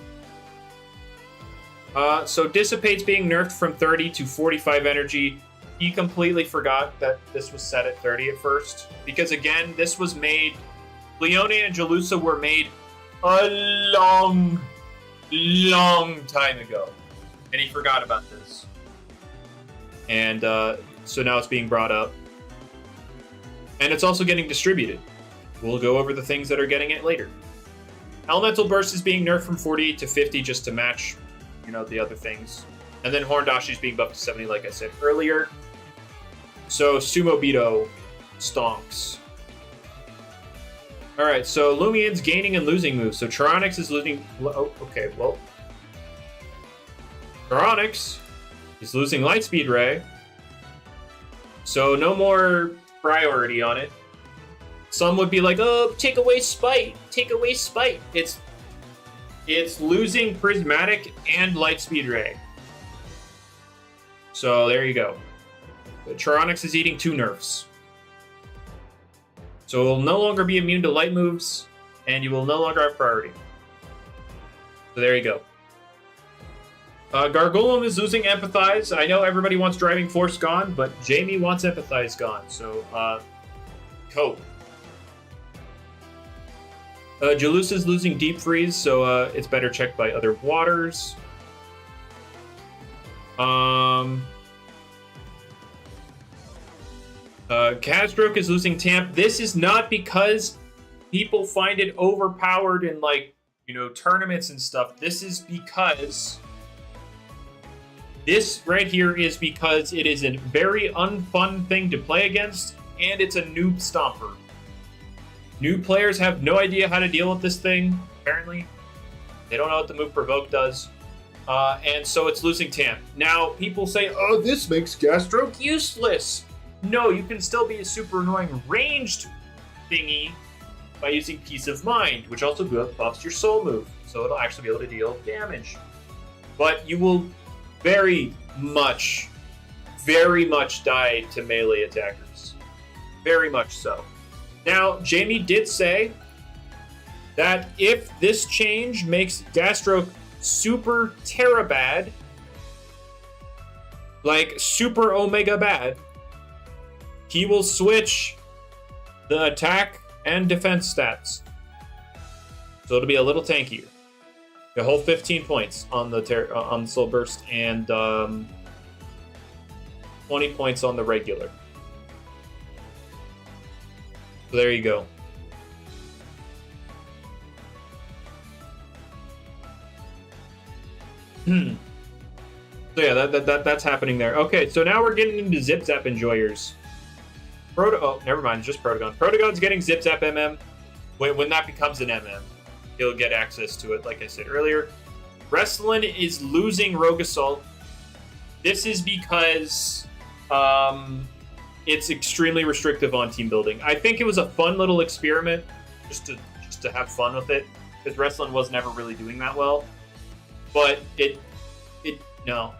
So Dissipate's being nerfed from 30 to 45 energy. He completely forgot that this was set at 30 at first. Because, again, this was made... Leonia and Jalusa were made a long time ago. And he forgot about this. And so now it's being brought up. And it's also getting distributed. We'll go over the things that are getting it later. Elemental Burst is being nerfed from 48 to 50 just to match, you know, the other things. And then Horndashi is being buffed to 70, like I said earlier. So Sumo Beto stonks. Alright, so Lumian's gaining and losing moves. So Charonix is losing... Oh, okay, well... Charonix is losing Lightspeed Ray. So no more priority on it. Some would be like, oh, take away Spite. Take away Spite. It's losing Prismatic and Lightspeed Ray. So there you go. Charonix is eating 2 nerfs. So it will no longer be immune to light moves, and you will no longer have priority. So there you go. Gargolem is losing Empathize. I know everybody wants Driving Force gone, but Jamie wants Empathize gone, so cope. Jalus is losing Deep Freeze, so it's better checked by other waters. Cadstroke is losing Tamp. This is not because people find it overpowered in, like, you know, tournaments and stuff. This is because... This right here is because it is a very unfun thing to play against, and it's a noob stomper. New players have no idea how to deal with this thing, apparently. They don't know what the move Provoke does. And so it's losing Tamp. Now, people say, oh, this makes Gastroke useless. No, you can still be a super annoying ranged thingy by using Peace of Mind, which also buffs your soul move. So it'll actually be able to deal damage. But you will very much die to melee attackers. Very much so. Now, Jamie did say that if this change makes Gastroke super Terra bad, like super Omega bad, he will switch the attack and defense stats. So it'll be a little tankier. The whole 15 points on the Soul Burst and 20 points on the regular. So there you go. So yeah, that's happening there. Okay, so now we're getting into Zip Zap enjoyers. Oh, never mind, just Protagon. Protagon's getting Zip Zap MM. When that becomes an MM, he'll get access to it, like I said earlier. Wrestling is losing Rogue Assault. This is because it's extremely restrictive on team building. I think it was a fun little experiment just to have fun with it, because Wrestling was never really doing that well. But no.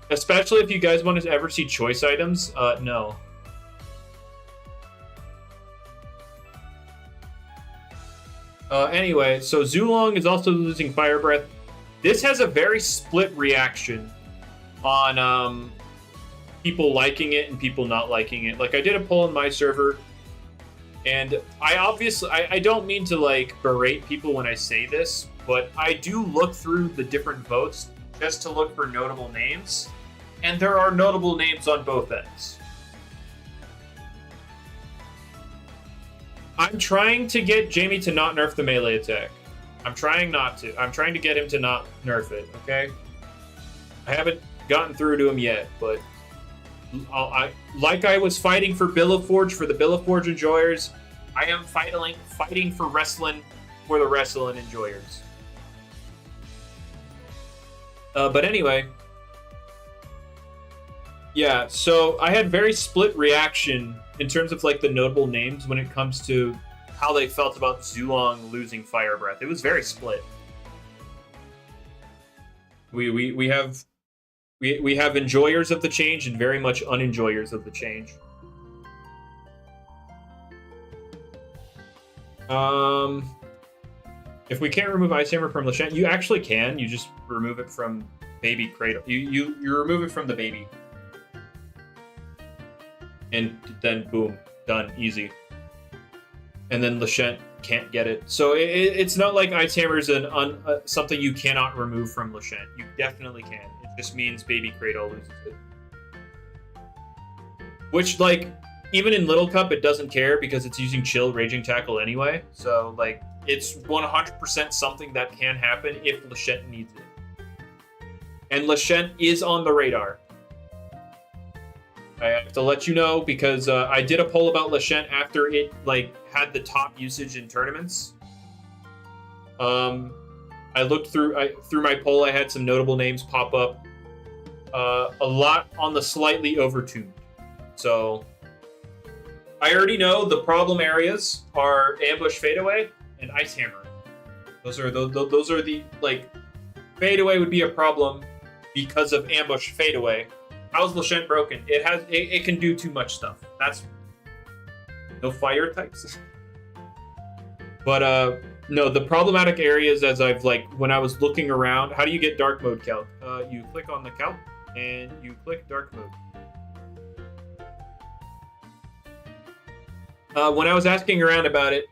Especially if you guys want to ever see choice items, no. Anyway, so Zulong is also losing Fire Breath. This has a very split reaction on people liking it and people not liking it. Like, I did a poll on my server, and I don't mean to, like, berate people when I say this, but I do look through the different votes just to look for notable names, and there are notable names on both ends. I'm trying to get Jamie to not nerf the melee attack. I'm trying not to. I'm trying to get him to not nerf it, okay? I haven't gotten through to him yet, but like I was fighting for Billaforge for the Billaforge enjoyers, I am fighting for Wrestling for the Wrestling enjoyers. But anyway, yeah, so I had very split reaction in terms of like the notable names when it comes to how they felt about Zulong losing Fire Breath. It was very split. We have enjoyers of the change and very much unenjoyers of the change. If we can't remove Ice Hammer from Lashant, you actually can. You just remove it from Baby Cradle. You remove it from the baby. And then boom, done, easy. And then Lashant can't get it. So it's not like Ice Hammer is something you cannot remove from Lashant. You definitely can. It just means Baby Cradle loses it. Which, like, even in Little Cup, it doesn't care because it's using Chill Raging Tackle anyway. So, like, it's 100% something that can happen if Lashant needs it. And Lashant is on the radar. I have to let you know because I did a poll about Lashant after it like had the top usage in tournaments. I looked through my poll. I had some notable names pop up. A lot on the slightly overtuned. So I already know the problem areas are Ambush Fadeaway and Ice Hammer. Those are the like Fadeaway would be a problem because of Ambush Fadeaway. How's Lashant broken? It can do too much stuff. That's no fire types. But no, the problematic areas as I've like when I was looking around, how do you get dark mode calc? You click on the calc and you click dark mode. When I was asking around about it,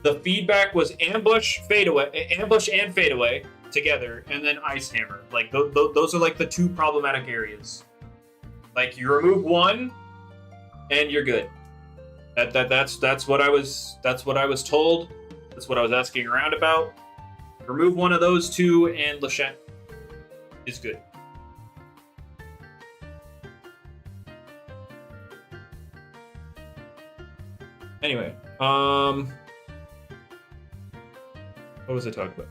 the feedback was ambush and fadeaway together, and then Ice Hammer. Like those are like the two problematic areas. Like you remove one, and you're good. That's what I was told. That's what I was asking around about. Remove one of those two, and Lashant is good. Anyway, what was I talking about?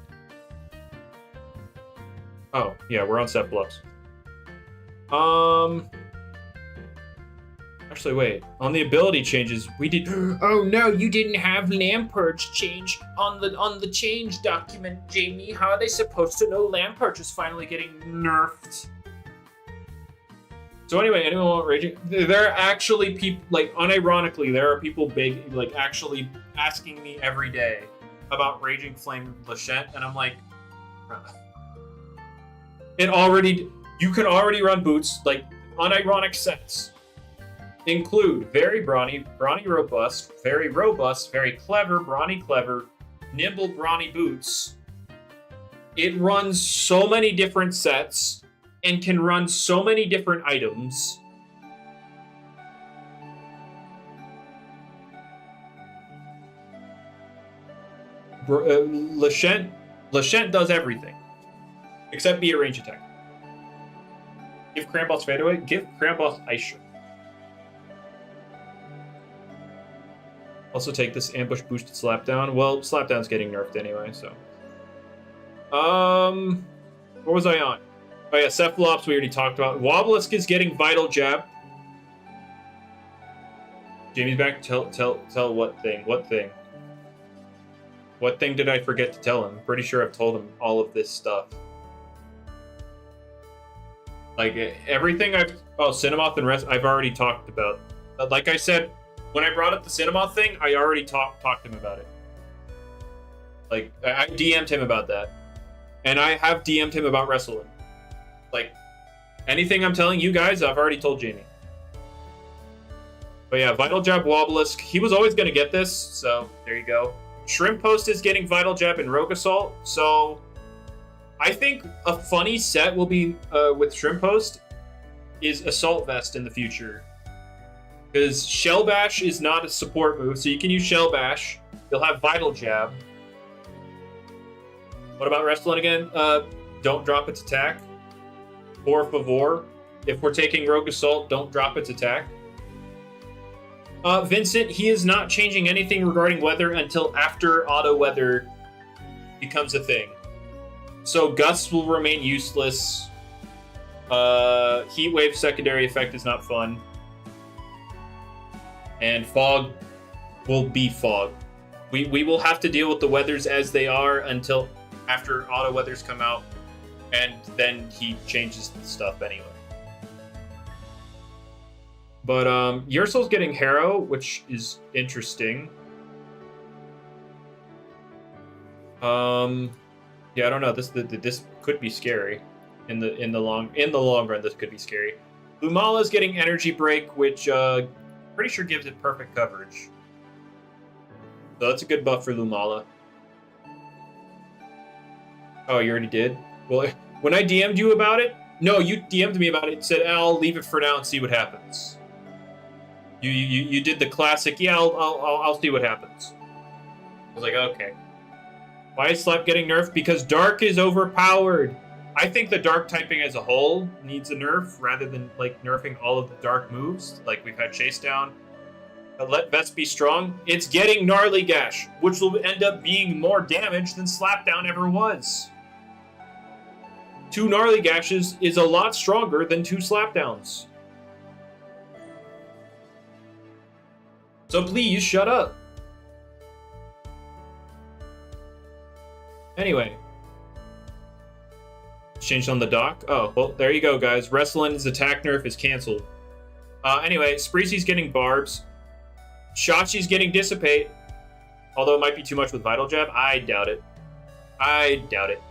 Oh, yeah, we're on Set Bluffs. Actually, wait. On the ability changes, we did. Oh no, you didn't have Lampurge change on the change document, Jamie. How are they supposed to know Lampurge is finally getting nerfed? So anyway, anyone want Raging? There are actually people, like, unironically, there are people big, like, actually asking me every day about Raging Flame Lashant, and I'm like, you can already run boots, like, unironic sets. Include very brawny robust, very clever, brawny clever, nimble brawny boots. It runs so many different sets and can run so many different items Lashent does everything. Except be a range attack. Give Cramboss fadeaway. Give Cramboss ice shot. Also take this ambush boosted slapdown. Well, slapdown's getting nerfed anyway, so. What was I on? Oh yeah, Cephalops we already talked about. Wobblisk is getting Vital Jab. Jamie's back. Tell what thing? What thing? What thing did I forget to tell him? I'm pretty sure I've told him all of this stuff. Like everything Cinnamoth and rest I've already talked about. Like I said, when I brought up the Cinnamoth thing, I already talked to him about it. Like I DM'd him about that. And I have DM'd him about wrestling. Like anything I'm telling you guys, I've already told Jamie. But yeah, Vital Jab Wobblisk. He was always gonna get this, so there you go. Shrimp Post is getting Vital Jab and Rogue Assault, so I think a funny set will be with Shrimp Post is Assault Vest in the future. Because Shell Bash is not a support move, so you can use Shell Bash. You'll have Vital Jab. What about Wrestling again? Don't drop its attack. Por favor. If we're taking Rogue Assault, don't drop its attack. Vincent, he is not changing anything regarding weather until after auto weather becomes a thing. So Gusts will remain useless. Heat Wave secondary effect is not fun. And Fog will be Fog. We will have to deal with the weathers as they are until after auto weathers come out. And then he changes the stuff anyway. But Ursul's getting Harrow, which is interesting. Yeah, I don't know. This could be scary in the long run. This could be scary. Lumala's getting Energy Break, which pretty sure gives it perfect coverage. So that's a good buff for Lumala. Oh, you already did? Well, when I DM'd you about it, no, you DM'd me about it and said, I'll leave it for now and see what happens. You did the classic, yeah, I'll see what happens. I was like, okay. Why is Slap getting nerfed? Because Dark is overpowered. I think the Dark typing as a whole needs a nerf rather than like nerfing all of the Dark moves. Like we've had Chase Down. Let Vest be strong. It's getting Gnarly Gash, which will end up being more damage than Slapdown ever was. 2 Gnarly Gashes is a lot stronger than 2 Slapdowns. So please shut up. Anyway. Changed on the dock. Oh, well, there you go, guys. Wrestling's attack nerf is canceled. Anyway, Spreezy's getting Barbs. Shachi's getting Dissipate. Although it might be too much with Vital Jab. I doubt it. I doubt it.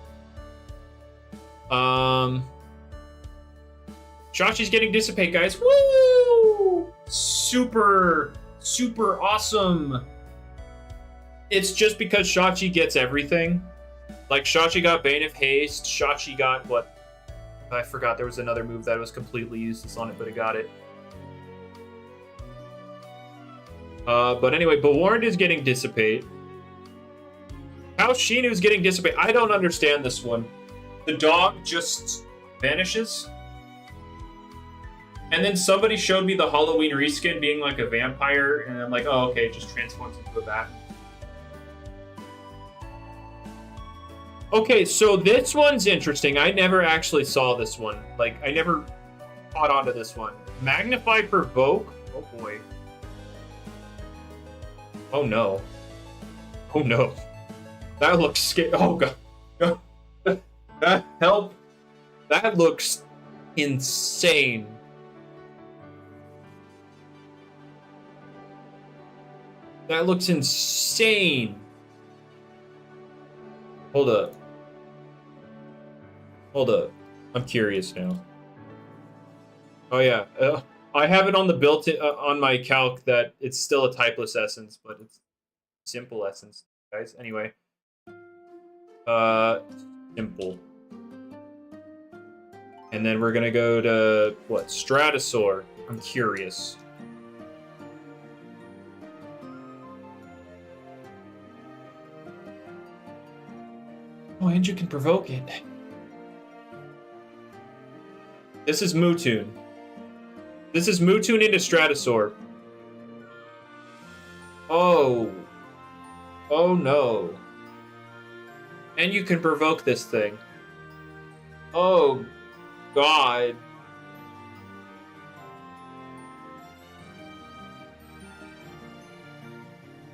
Shachi's getting Dissipate, guys. Woo! Super awesome. It's just because Shachi gets everything. Like, Shachi got Bane of Haste. Shachi got what? I forgot there was another move that was completely useless on it, but it got it. But anyway, Bewarned is getting Dissipate. How Shinu's getting Dissipate? I don't understand this one. The dog just vanishes. And then somebody showed me the Halloween reskin being like a vampire, and I'm like, oh, okay, it just transforms into a bat. Okay, so this one's interesting. I never actually saw this one. Like, I never caught onto this one. Magnify Provoke? Oh boy. Oh no. Oh no. That looks scary. Oh god. Help. That looks insane. That looks insane. Hold up. Hold up. I'm curious now. Oh yeah. I have it on the built-in on my calc that it's still a typeless essence, but it's simple essence, guys. Anyway. Simple. And then we're gonna go to what? Stratosaur. I'm curious. Oh, and you can provoke it. This is Mewtwo. This is Mewtwo into Stratosaur. Oh. Oh no. And you can provoke this thing. Oh God.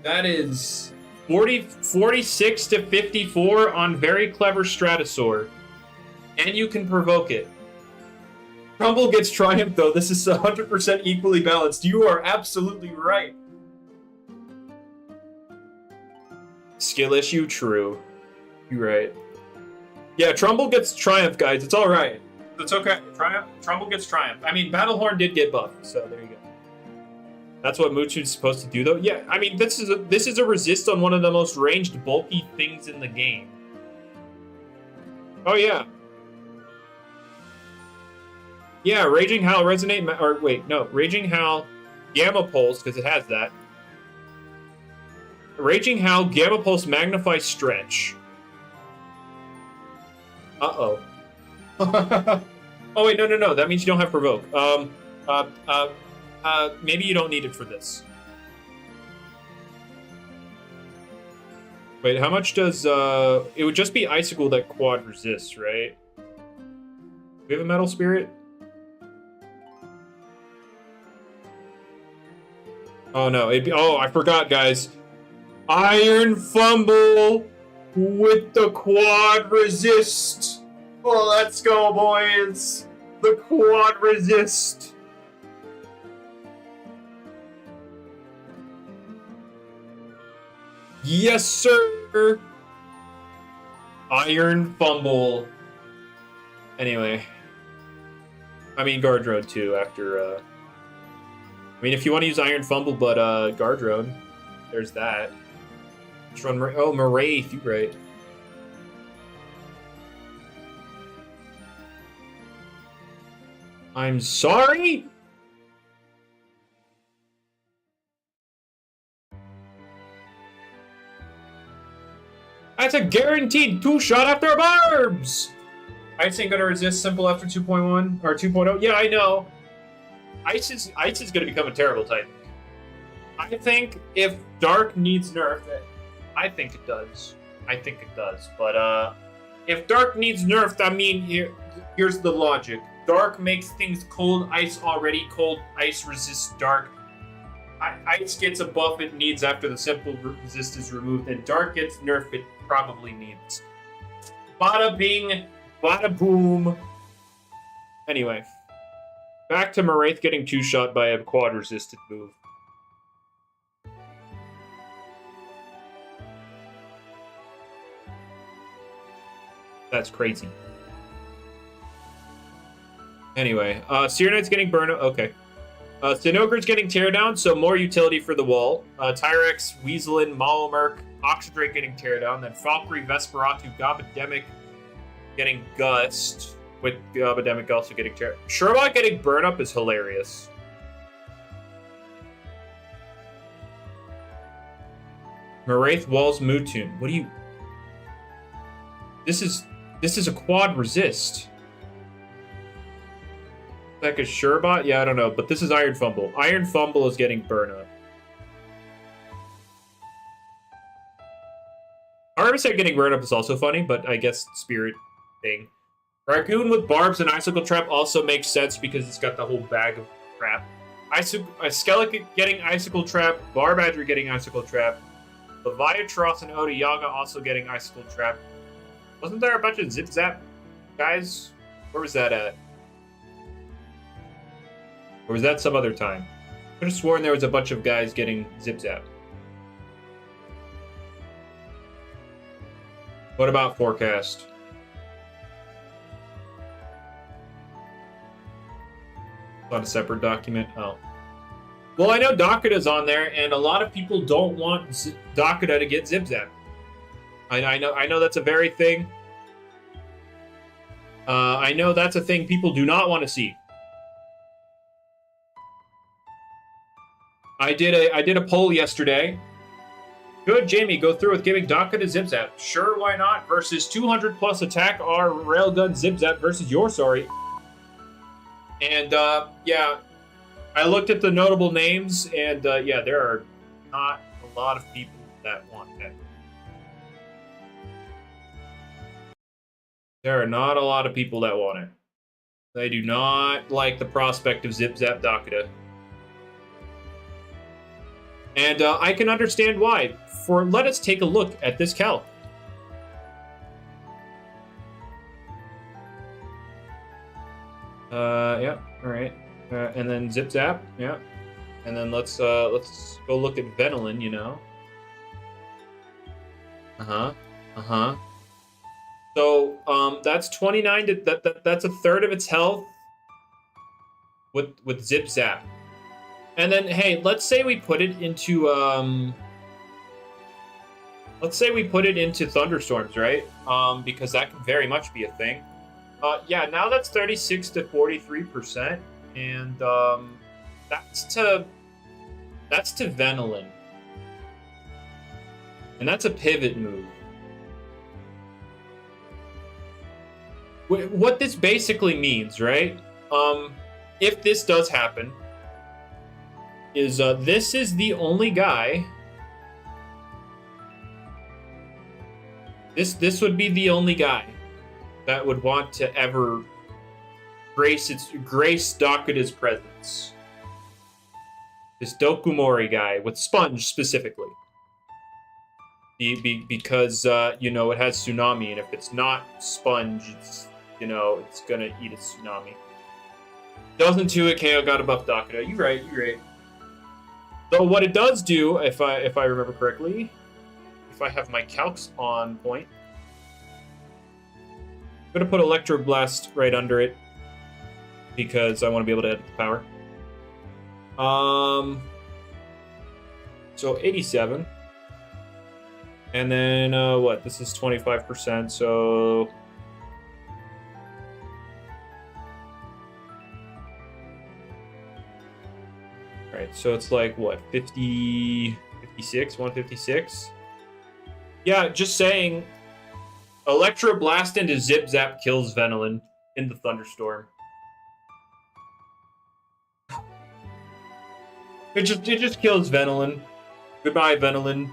That is 46 to 54 on very clever Stratosaur. And you can provoke it. Trumbull gets Triumph though. This is 100% equally balanced. You are absolutely right. Skill issue, true. You're right. Yeah, Trumbull gets Triumph, guys. It's alright. It's okay. Trumbull gets Triumph. I mean, Battlehorn did get buffed, so there you go. That's what Mewtwo's supposed to do, though. Yeah, I mean, this is a resist on one of the most ranged, bulky things in the game. Oh, yeah. Yeah, Raging Howl, Resonate... Or, wait, no. Raging Howl, Gamma Pulse, because it has that. Raging Howl, Gamma Pulse, Magnify, Stretch. Uh-oh. Oh, wait, no. That means you don't have Provoke. Maybe you don't need it for this. Wait, how much does, it would just be Icicle that quad resists, right? Do we have a Metal Spirit? Oh, no. Oh, I forgot, guys. Iron Fumble with the quad resist. Oh, let's go, boys. The quad resist. Yes, sir. Iron Fumble. Anyway. I mean, Guardrone, too, after, I mean, if you want to use Iron Fumble, but, Guardrone, there's that. Just run, oh, Maraith, you're right. I'm sorry? That's a guaranteed 2-shot after barbs! Ice ain't gonna resist simple after 2.1 or 2.0. Yeah, I know. Ice is gonna become a terrible type. I think if Dark needs nerf, I think it does. But if Dark needs nerfed, I mean, here's the logic. Dark makes things cold ice already. Cold ice resists dark. Ice gets a buff it needs after the simple resist is removed, and Dark gets nerf it probably needs. Bada bing, bada boom. Anyway, back to Maraith getting 2-shot by a quad resisted move. That's crazy. Anyway, Seer Knight's getting burned. Okay. Sinogre's getting Teardown, so more utility for the wall. Tyrex, Weaselin, Malamurk, Oxydrake getting Teardown. Then Valkyrie, Vesperatu, Gobademic getting Gust, with Gobademic also getting Teardown. Sherlock getting Burn Up is hilarious. Maraith Walls Mewtwo. What do you... This is a quad resist. Like a Shurbot? Yeah, I don't know. But this is Iron Fumble. Iron Fumble is getting Burn Up. Armistead getting Burn Up is also funny, but I guess Spirit thing. Raccoon with Barbs and Icicle Trap also makes sense because it's got the whole bag of crap. Skeleton getting Icicle Trap. Barbadger getting Icicle Trap. Leviatros and Odayaga also getting Icicle Trap. Wasn't there a bunch of Zip Zap guys? Where was that at? Or was that some other time? I could have sworn there was a bunch of guys getting Zip Zap. What about Forecast? On a separate document? Oh. Well, I know Dakada's on there, and a lot of people don't want Dakada to get Zip Zap. I know that's a very thing. I know that's a thing people do not want to see. I did a poll yesterday, Good, Jamie. Go through with giving Daka to Zip Zap. Sure, why not? Versus 200 plus attack our Railgun Zip Zap versus your sorry. And yeah, I looked at the notable names, and yeah, there are not a lot of people that want that. There are not a lot of people that want it. They do not like the prospect of Zip Zap Dakota. And I can understand why. Let us take a look at this calc. Yeah, all right. And then Zip Zap, yeah. And then let's go look at Venolin, you know. So that's 29 to that's a third of its health with Zip Zap. And then hey, let's say we put it into Thunderstorms, right? Because that can very much be a thing. Yeah, now that's 36 to 43%, and that's to Venolin. And that's a pivot move. What this basically means, right? If this does happen, is this is the only guy. This would be the only guy that would want to ever grace Dakota's presence. This Dokumori guy with Sponge specifically. Because you know, it has Tsunami, and if it's not Sponge, it's, you know, it's gonna eat a Tsunami. Doesn't do it, KO got above Dakota. You're right. So what it does do, if I remember correctly, if I have my calcs on point, I'm gonna put Electroblast right under it because I want to be able to edit the power. So 87, and then what? This is 25%, so. Right, so it's like, what, 50, 56, 156? Yeah, just saying, Electroblast into Zip Zap kills Venolin in the Thunderstorm. It just kills Venolin. Goodbye, Venolin.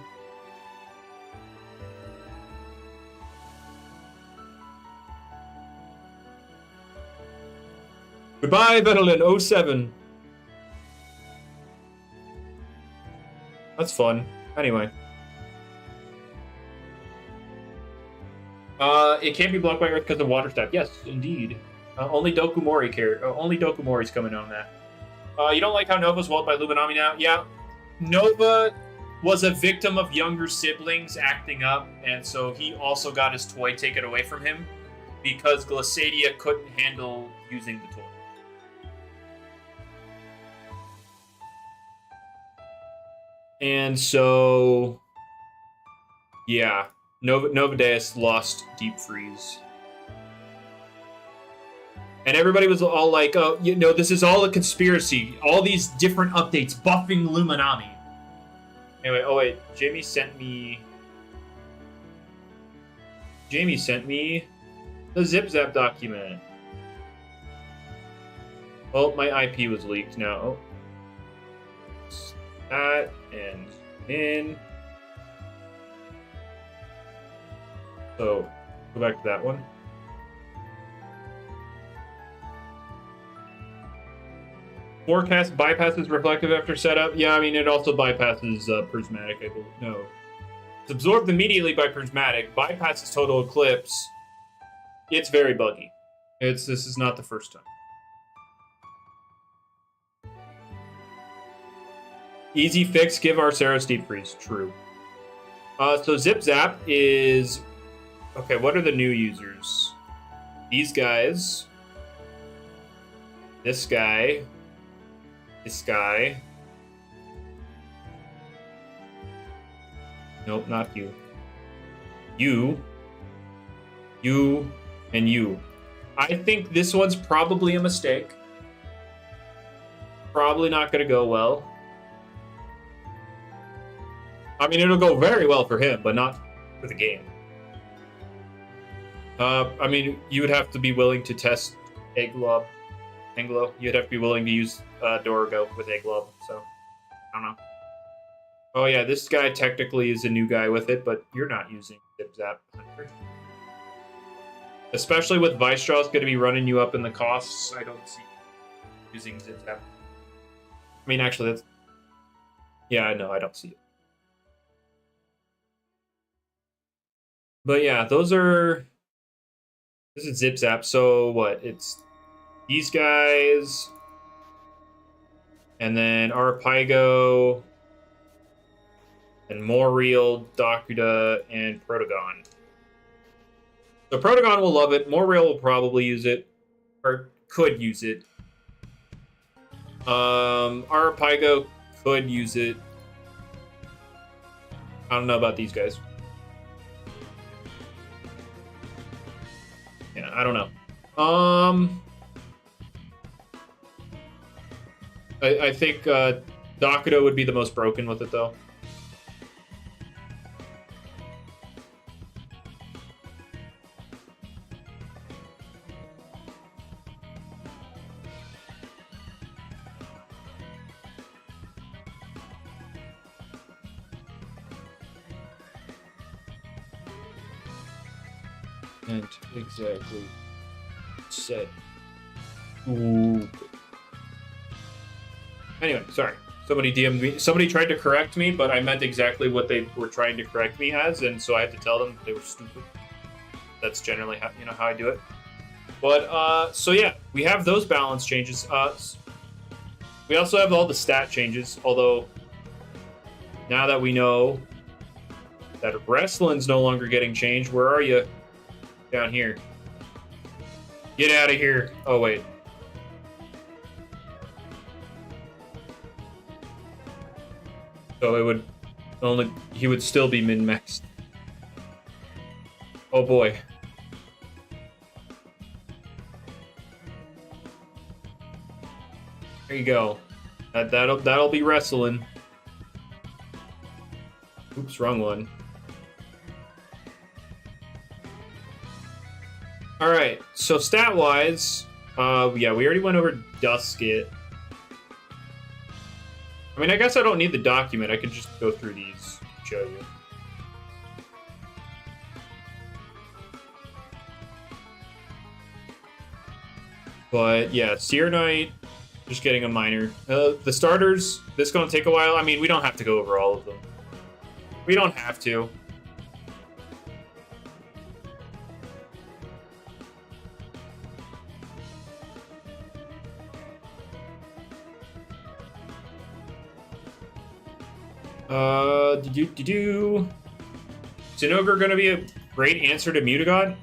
Goodbye, Venolin, 07. That's fun. Anyway. It can't be blocked by Earth because of Water Step. Yes, indeed. Only Dokumori's coming on that. You don't like how Nova's walled by Luminami now? Yeah. Nova was a victim of younger siblings acting up, and so he also got his toy taken away from him because Glissadia couldn't handle using the toy. And so, yeah, Novadeus lost Deep Freeze. And everybody was all like, oh, you know, this is all a conspiracy. All these different updates buffing Luminami. Anyway, oh wait, Jamie sent me the Zip Zap document. Oh, my IP was leaked now. That and in. So go back to that one. Forecast bypasses reflective after setup. Yeah, I mean it also bypasses prismatic. I believe. No, it's absorbed immediately by prismatic. Bypasses total eclipse. It's very buggy. This is not the first time. Easy fix, give Arceros Deep Freeze. True. So Zip Zap is... Okay, what are the new users? These guys. This guy. This guy. Nope, not you. You. You. And you. I think this one's probably a mistake. Probably not going to go well. I mean, it'll go very well for him, but not for the game. I mean, you would have to be willing to test Anglo. You'd have to be willing to use Dorigo with Anglo, so I don't know. Oh yeah, this guy technically is a new guy with it, but you're not using Zip Zap Hunter. Especially with Vicestraw, it's going to be running you up in the costs. I don't see using Zip Zap. I mean, actually, that's... Yeah, no, I don't see it. But yeah, those are... This is Zip Zap, so what? It's these guys, and then Arapaigo, and Moriel, Dakuda, and Protagon. So Protagon will love it. Moriel will probably use it, or could use it. Arapaigo could use it. I don't know about these guys. Yeah, I don't know. I think Dakuda would be the most broken with it, though. And exactly said. Ooh. Anyway, sorry. Somebody DM'd me. Somebody tried to correct me, but I meant exactly what they were trying to correct me as, and so I had to tell them they were stupid. That's generally how how I do it. But so yeah, we have those balance changes. We also have all the stat changes. Although now that we know that wrestling's no longer getting changed, where are you? Down here. Get out of here. Oh, wait. So it would only... He would still be min-maxed. Oh, boy. There you go. That'll be wrestling. Oops, wrong one. All right, so stat-wise, yeah, we already went over Duskit. I mean, I guess I don't need the document. I can just go through these and show you. But yeah, Seer Knight, just getting a minor. The starters, this is going to take a while. I mean, we don't have to go over all of them. We don't have to. Zinogre gonna be a great answer to Mutagon?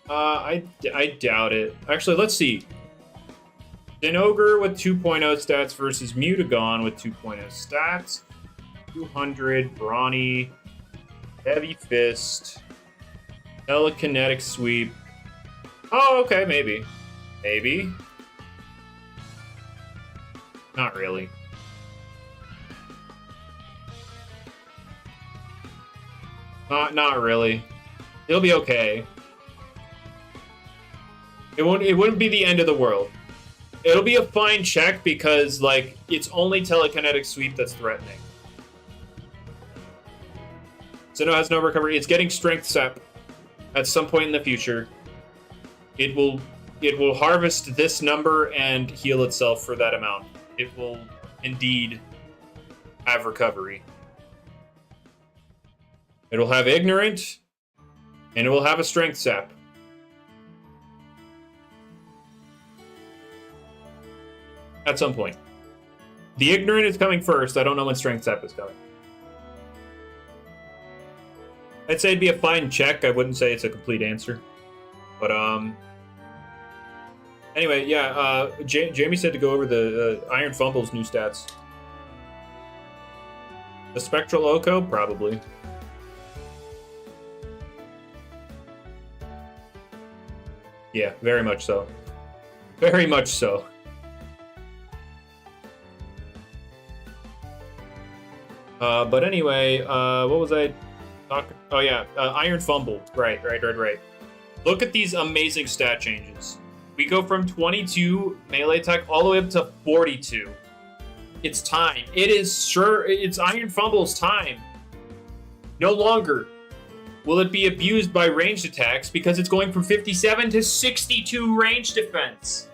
I doubt it. Actually, let's see. Zinogre with 2.0 stats versus Mutagon with 2.0 stats. 200, Brawny, Heavy Fist, Telekinetic Sweep. Oh, okay, maybe. Maybe. Not really. Not really. It'll be okay. It wouldn't be the end of the world. It'll be a fine check because, like, it's only Telekinetic Sweep that's threatening. Sinnoh has no recovery. It's getting Strength Sap at some point in the future. It will harvest this number and heal itself for that amount. It will indeed have recovery. It'll have Ignorant, and it will have a Strength Sap. At some point. The Ignorant is coming first. I don't know when Strength Sap is coming. I'd say it'd be a fine check. I wouldn't say it's a complete answer. But, anyway, yeah, Jamie said to go over the Iron Fumble's new stats. The Spectral Oko? Probably. Yeah, very much so. Very much so. But anyway, what was I talking? Oh yeah, Iron Fumble. Right. Look at these amazing stat changes. We go from 22 melee attack all the way up to 42. It's time. It's Iron Fumble's time. No longer will it be abused by ranged attacks because it's going from 57 to 62 range defense.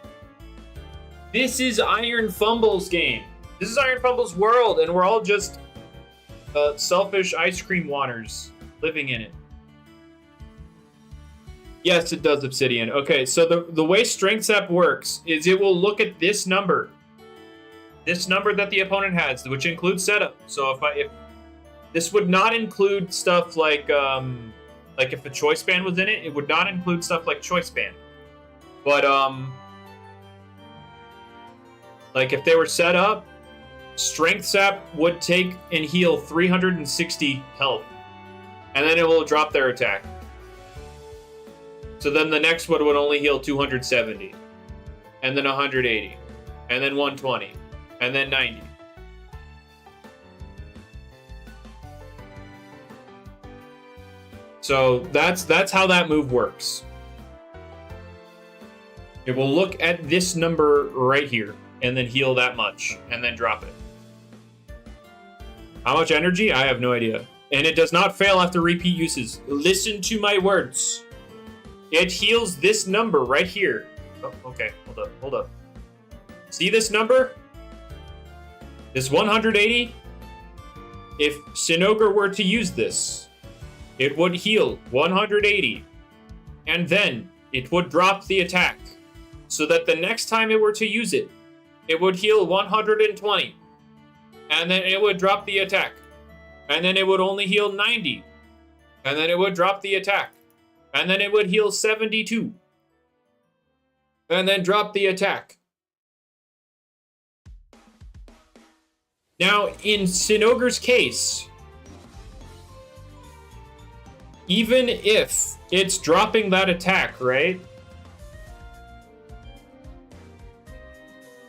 This is Iron Fumble's game. This is Iron Fumble's world, and we're all just selfish ice cream wanners living in it. Yes, it does, Obsidian. Okay, so the way Strength Sap works is it will look at this number that the opponent has, which includes setup. So if this would not include stuff like if a choice band was in it, it would not include stuff like choice band. But like if they were set up, Strength Sap would take and heal 360 health, and then it will drop their attack. So then the next one would only heal 270, and then 180, and then 120, and then 90. So that's how that move works. It will look at this number right here, and then heal that much, and then drop it. How much energy? I have no idea. And it does not fail after repeat uses. Listen to my words. It heals this number right here. Oh, okay, hold up. See this number? This 180? If Sinogre were to use this, it would heal 180. And then it would drop the attack. So that the next time it were to use it, it would heal 120. And then it would drop the attack. And then it would only heal 90. And then it would drop the attack. And then it would heal 72. And then drop the attack. Now, in Sinogre's case, even if it's dropping that attack, right?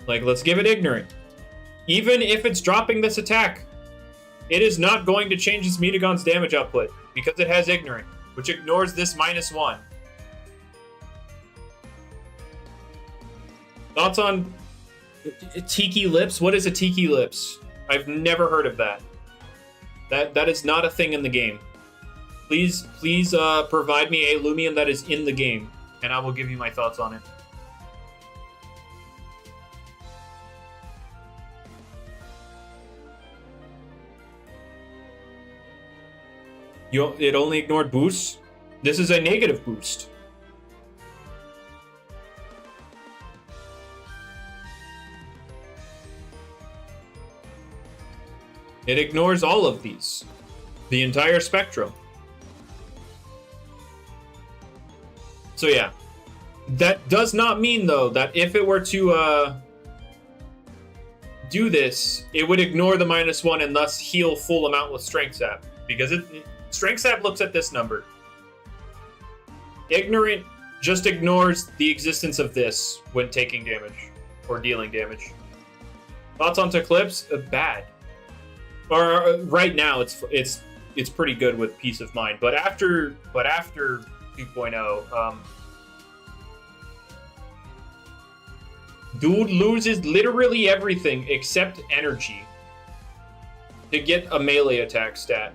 Like, let's give it ignorant. Even if it's dropping this attack, it is not going to change its Metagon's damage output because it has ignorant, which ignores this -1. Thoughts on Tiklipse? What is a Tiklipse? I've never heard of that. That is not a thing in the game. Please provide me a Lumian that is in the game, and I will give you my thoughts on it. It only ignored boosts? This is a negative boost. It ignores all of these. The entire spectrum. So yeah. That does not mean, though, that if it were to do this, it would ignore the -1 and thus heal full amount with Strength Sap. Because Strength Sap looks at this number. Ignorant just ignores the existence of this when taking damage or dealing damage. Thoughts on Tiklipse? Bad. Or right now, it's pretty good with Peace of Mind. But after 2.0, dude loses literally everything except energy to get a melee attack stat.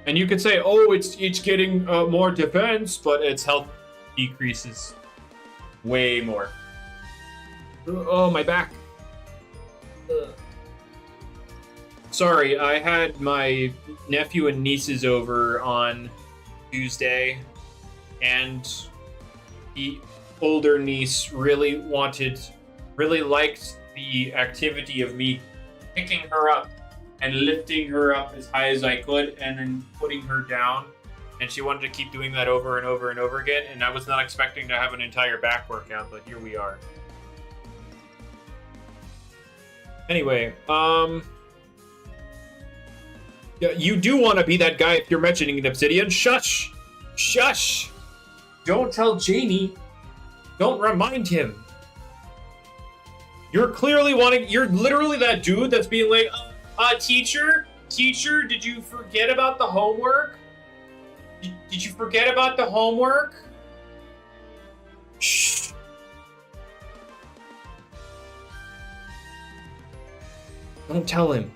And you could say, oh, it's getting more defense, but its health decreases way more. Oh, my back. Sorry, I had my nephew and nieces over on Tuesday, and the older niece really liked the activity of me picking her up and lifting her up as high as I could and then putting her down. And she wanted to keep doing that over and over and over again. And I was not expecting to have an entire back workout, but here we are. Anyway, yeah, you do want to be that guy if you're mentioning an Obsidian. Shush! Shush! Don't tell Jamie. Don't remind him. You're clearly wanting. You're literally that dude that's being like, teacher, did you forget about the homework? Did you forget about the homework? Shh. Don't tell him.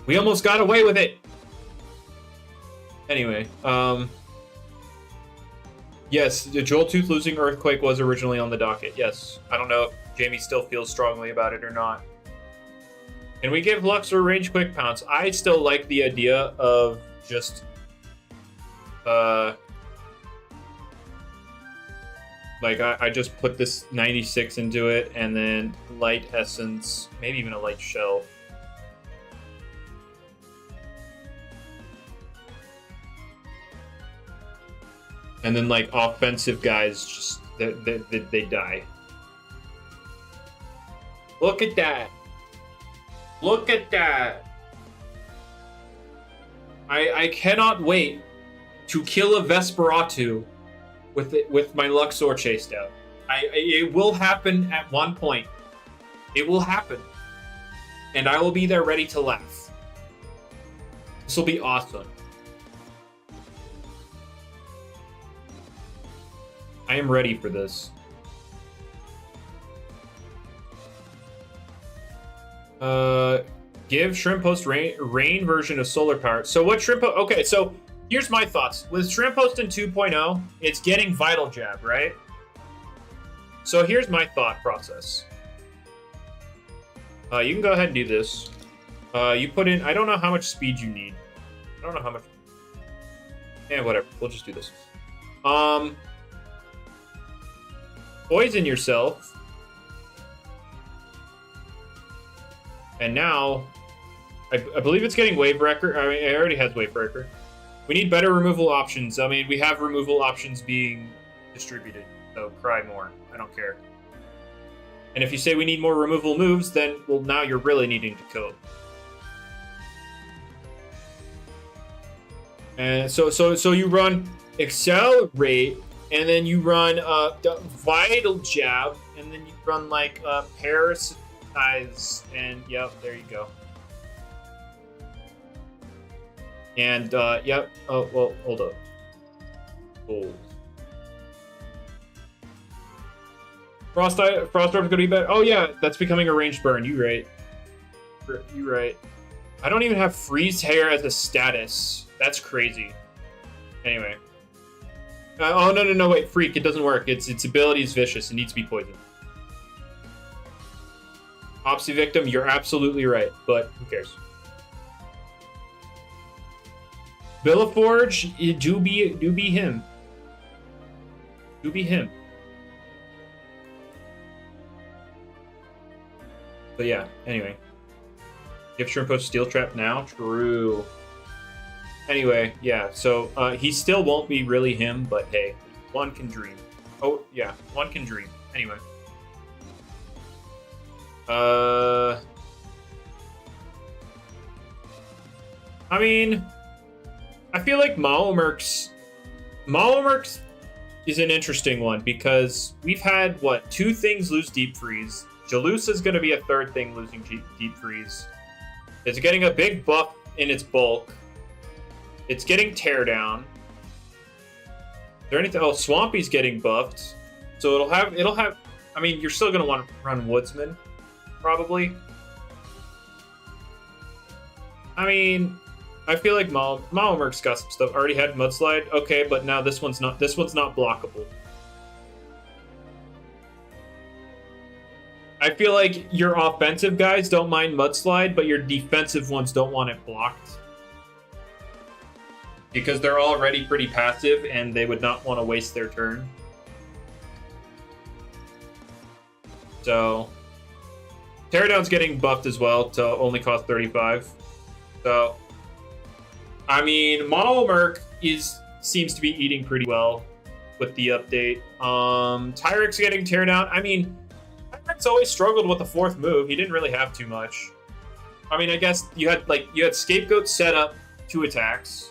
We almost got away with it. Anyway, yes, the Joel Tooth losing Earthquake was originally on the docket. Yes, I don't know if Jamie still feels strongly about it or not. Can we give Luxor range quick pounce? I still like the idea of just, like I just put this 96 into it, and then light essence, maybe even a light shell. And then, like, offensive guys, just, they die. Look at that. Look at that. I cannot wait to kill a Vesperatu with my Luxor chased out. It will happen at one point. It will happen. And I will be there ready to laugh. This will be awesome. I am ready for this. Give Shrimp Post rain version of solar power. So what Shrimp Post... Okay, so here's my thoughts. With Shrimp Post in 2.0, it's getting Vital Jab, right? So here's my thought process. You can go ahead and do this. You put in... I don't know how much speed you need. I don't know how much... Yeah, whatever. We'll just do this. Poison yourself. And now, I believe it's getting Wave Breaker. I mean, it already has Wave Breaker. We need better removal options. I mean, we have removal options being distributed. So cry more. I don't care. And if you say we need more removal moves, then, well, now you're really needing to code. And so you run Accelerate, and then you run Vital Jab, and then you run like Parasitize, and yep, there you go. And yep. Oh well, hold up. Hold. Frostorm's gonna be better. Oh yeah, that's becoming a ranged burn. You right. You right. I don't even have freeze hair as a status. That's crazy. Anyway. Oh no! Wait, freak! It doesn't work. Its ability is vicious. It needs to be poisoned. Opsy victim, you're absolutely right, but who cares? Villaforge, do be him. Do be him. But yeah, anyway. Give Shrimp Post Steel Trap now? True. Anyway, yeah, so he still won't be really him, but hey, one can dream. Oh, yeah, one can dream. Anyway. I mean, I feel like Maomerx is an interesting one because we've had, what, 2 things lose Deep Freeze. Jalus is going to be a 3rd thing losing Deep Freeze. It's getting a big buff in its bulk. It's getting Teardown. Is there anything? Oh, Swampy's getting buffed. So it'll have, I mean, you're still going to want to run Woodsman, probably. I mean, I feel like Maomerx got some stuff. Already had Mudslide. Okay, but now this one's not blockable. I feel like your offensive guys don't mind Mudslide, but your defensive ones don't want it blocked. Because they're already pretty passive, and they would not want to waste their turn. So, Teardown's getting buffed as well to only cost 35. So, I mean, Maomerx seems to be eating pretty well with the update. Tyrix getting Teardown. I mean, Tyrix always struggled with the 4th move. He didn't really have too much. I mean, I guess you had Scapegoat set up 2 attacks.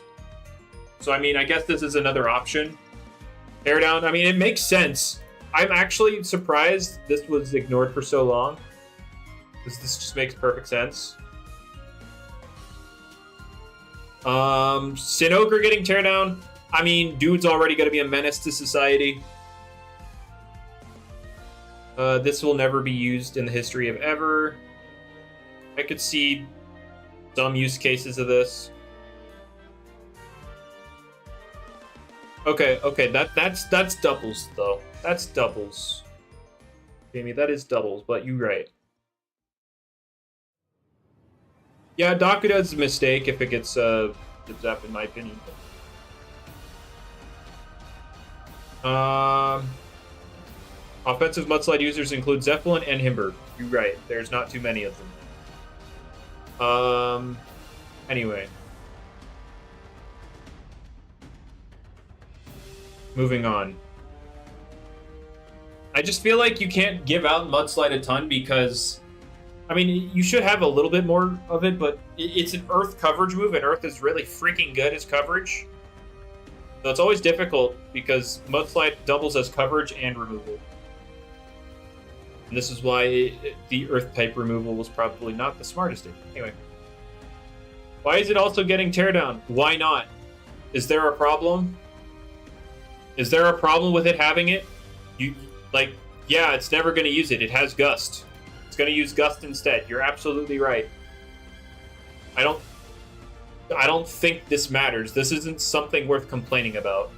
So, I mean, I guess this is another option. Teardown, I mean, it makes sense. I'm actually surprised this was ignored for so long. Because this just makes perfect sense. Sin Ogre getting teardown. I mean, dude's already going to be a menace to society. This will never be used in the history of ever. I could see some use cases of this. Okay, that's doubles though. That's doubles. Jamie, that is doubles, but you're right. Yeah, Dakuda is a mistake if it gets zipped up, in my opinion. Offensive mudslide users include Zeppelin and Himberg. You're right. There's not too many of them. Anyway. Moving on. I just feel like you can't give out mudslide a ton because, I mean, you should have a little bit more of it, but it's an earth coverage move, and earth is really freaking good as coverage. So it's always difficult because mudslide doubles as coverage and removal. And this is why the earth type removal was probably not the smartest thing. Anyway. Why is it also getting teardown? Why not? Is there a problem? Is there a problem with it having it? Yeah, it's never going to use it. It has Gust. It's going to use Gust instead. You're absolutely right. I don't think this matters. This isn't something worth complaining about.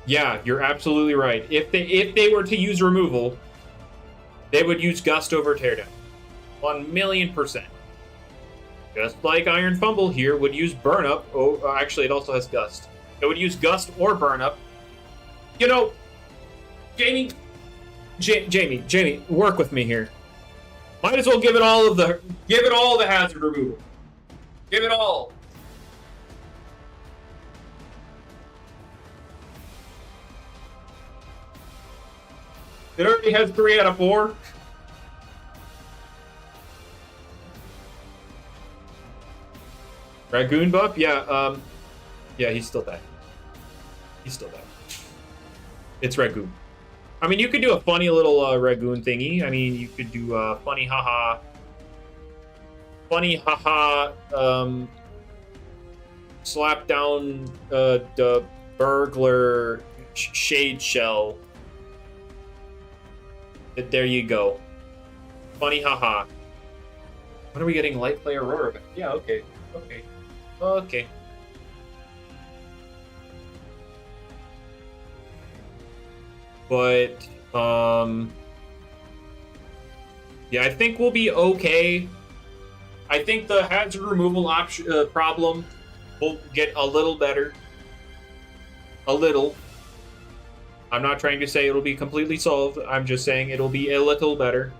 Yeah, you're absolutely right. If they were to use removal, they would use Gust over teardown. 1,000,000%. Just like Iron Fumble here would use Burn Up. Oh, actually, it also has Gust. It would use Gust or Burn Up. You know, Jamie, work with me here. Might as well give it all the hazard removal. Give it all. It already has 3 out of 4. Ragoon buff? Yeah, yeah, he's still back. He's still back. It's Ragoon. I mean, you could do a funny little Ragoon thingy. I mean, you could do a funny haha, slap down the burglar shade shell. There you go. Funny haha. When are we getting light play Aurora back? Yeah, okay. Okay. But, yeah, I think we'll be okay. I think the hazard removal option problem will get a little better. A little. I'm not trying to say it'll be completely solved. I'm just saying it'll be a little better.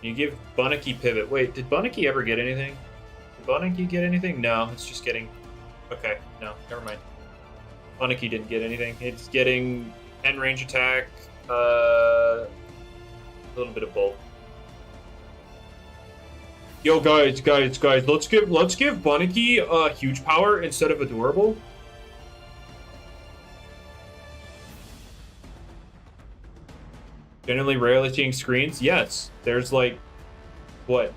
You give Bunnicky pivot. Wait, did Bunnicky ever get anything? Did Bunnicky get anything? No, it's just getting... Okay, no, never mind. Bunnicky didn't get anything. It's getting end range attack, a little bit of both. Yo, guys, let's give Bunnicky huge power instead of adorable. Generally rarely seeing screens. Yes, there's like, what?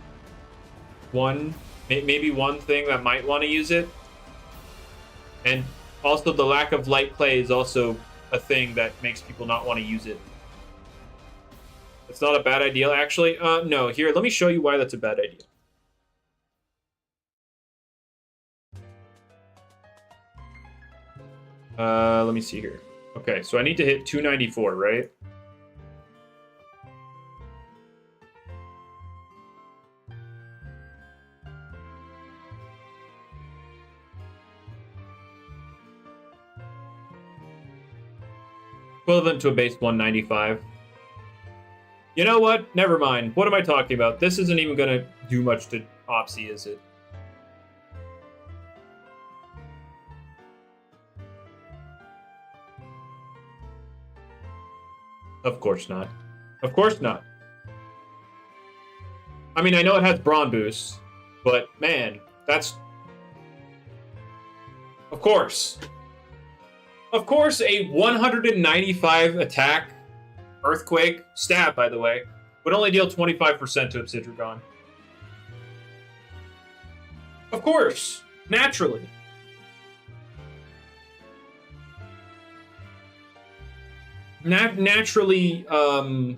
Maybe one thing that might want to use it. And also the lack of light play is also a thing that makes people not want to use it. It's not a bad idea, actually. No, here, let me show you why that's a bad idea. Let me see here. Okay, so I need to hit 294, right? Equivalent to a base 195. You know what? Never mind. What am I talking about? This isn't even going to do much to Opsy, is it? Of course not. Of course not. I mean, I know it has Brawn boost, but man, that's Of course. Of course, a 195 attack Earthquake, stab, by the way, would only deal 25% to Obsidragon. Of course, naturally. Naturally, and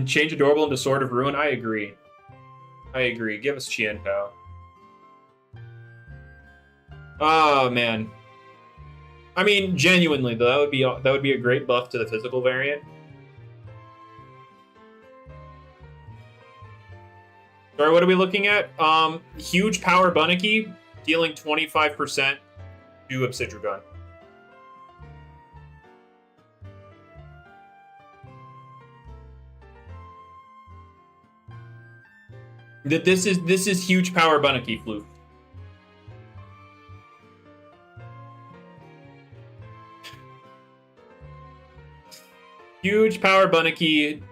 change Adorable into Sword of Ruin. I agree. Give us Chien Pao. Oh man. I mean, genuinely though, that would be a great buff to the physical variant. Sorry, what are we looking at? Huge Power Bunnicky, dealing 25% to Obsidragon. This is Huge Power Bunnicky, Floof. Huge Power Bunnicky.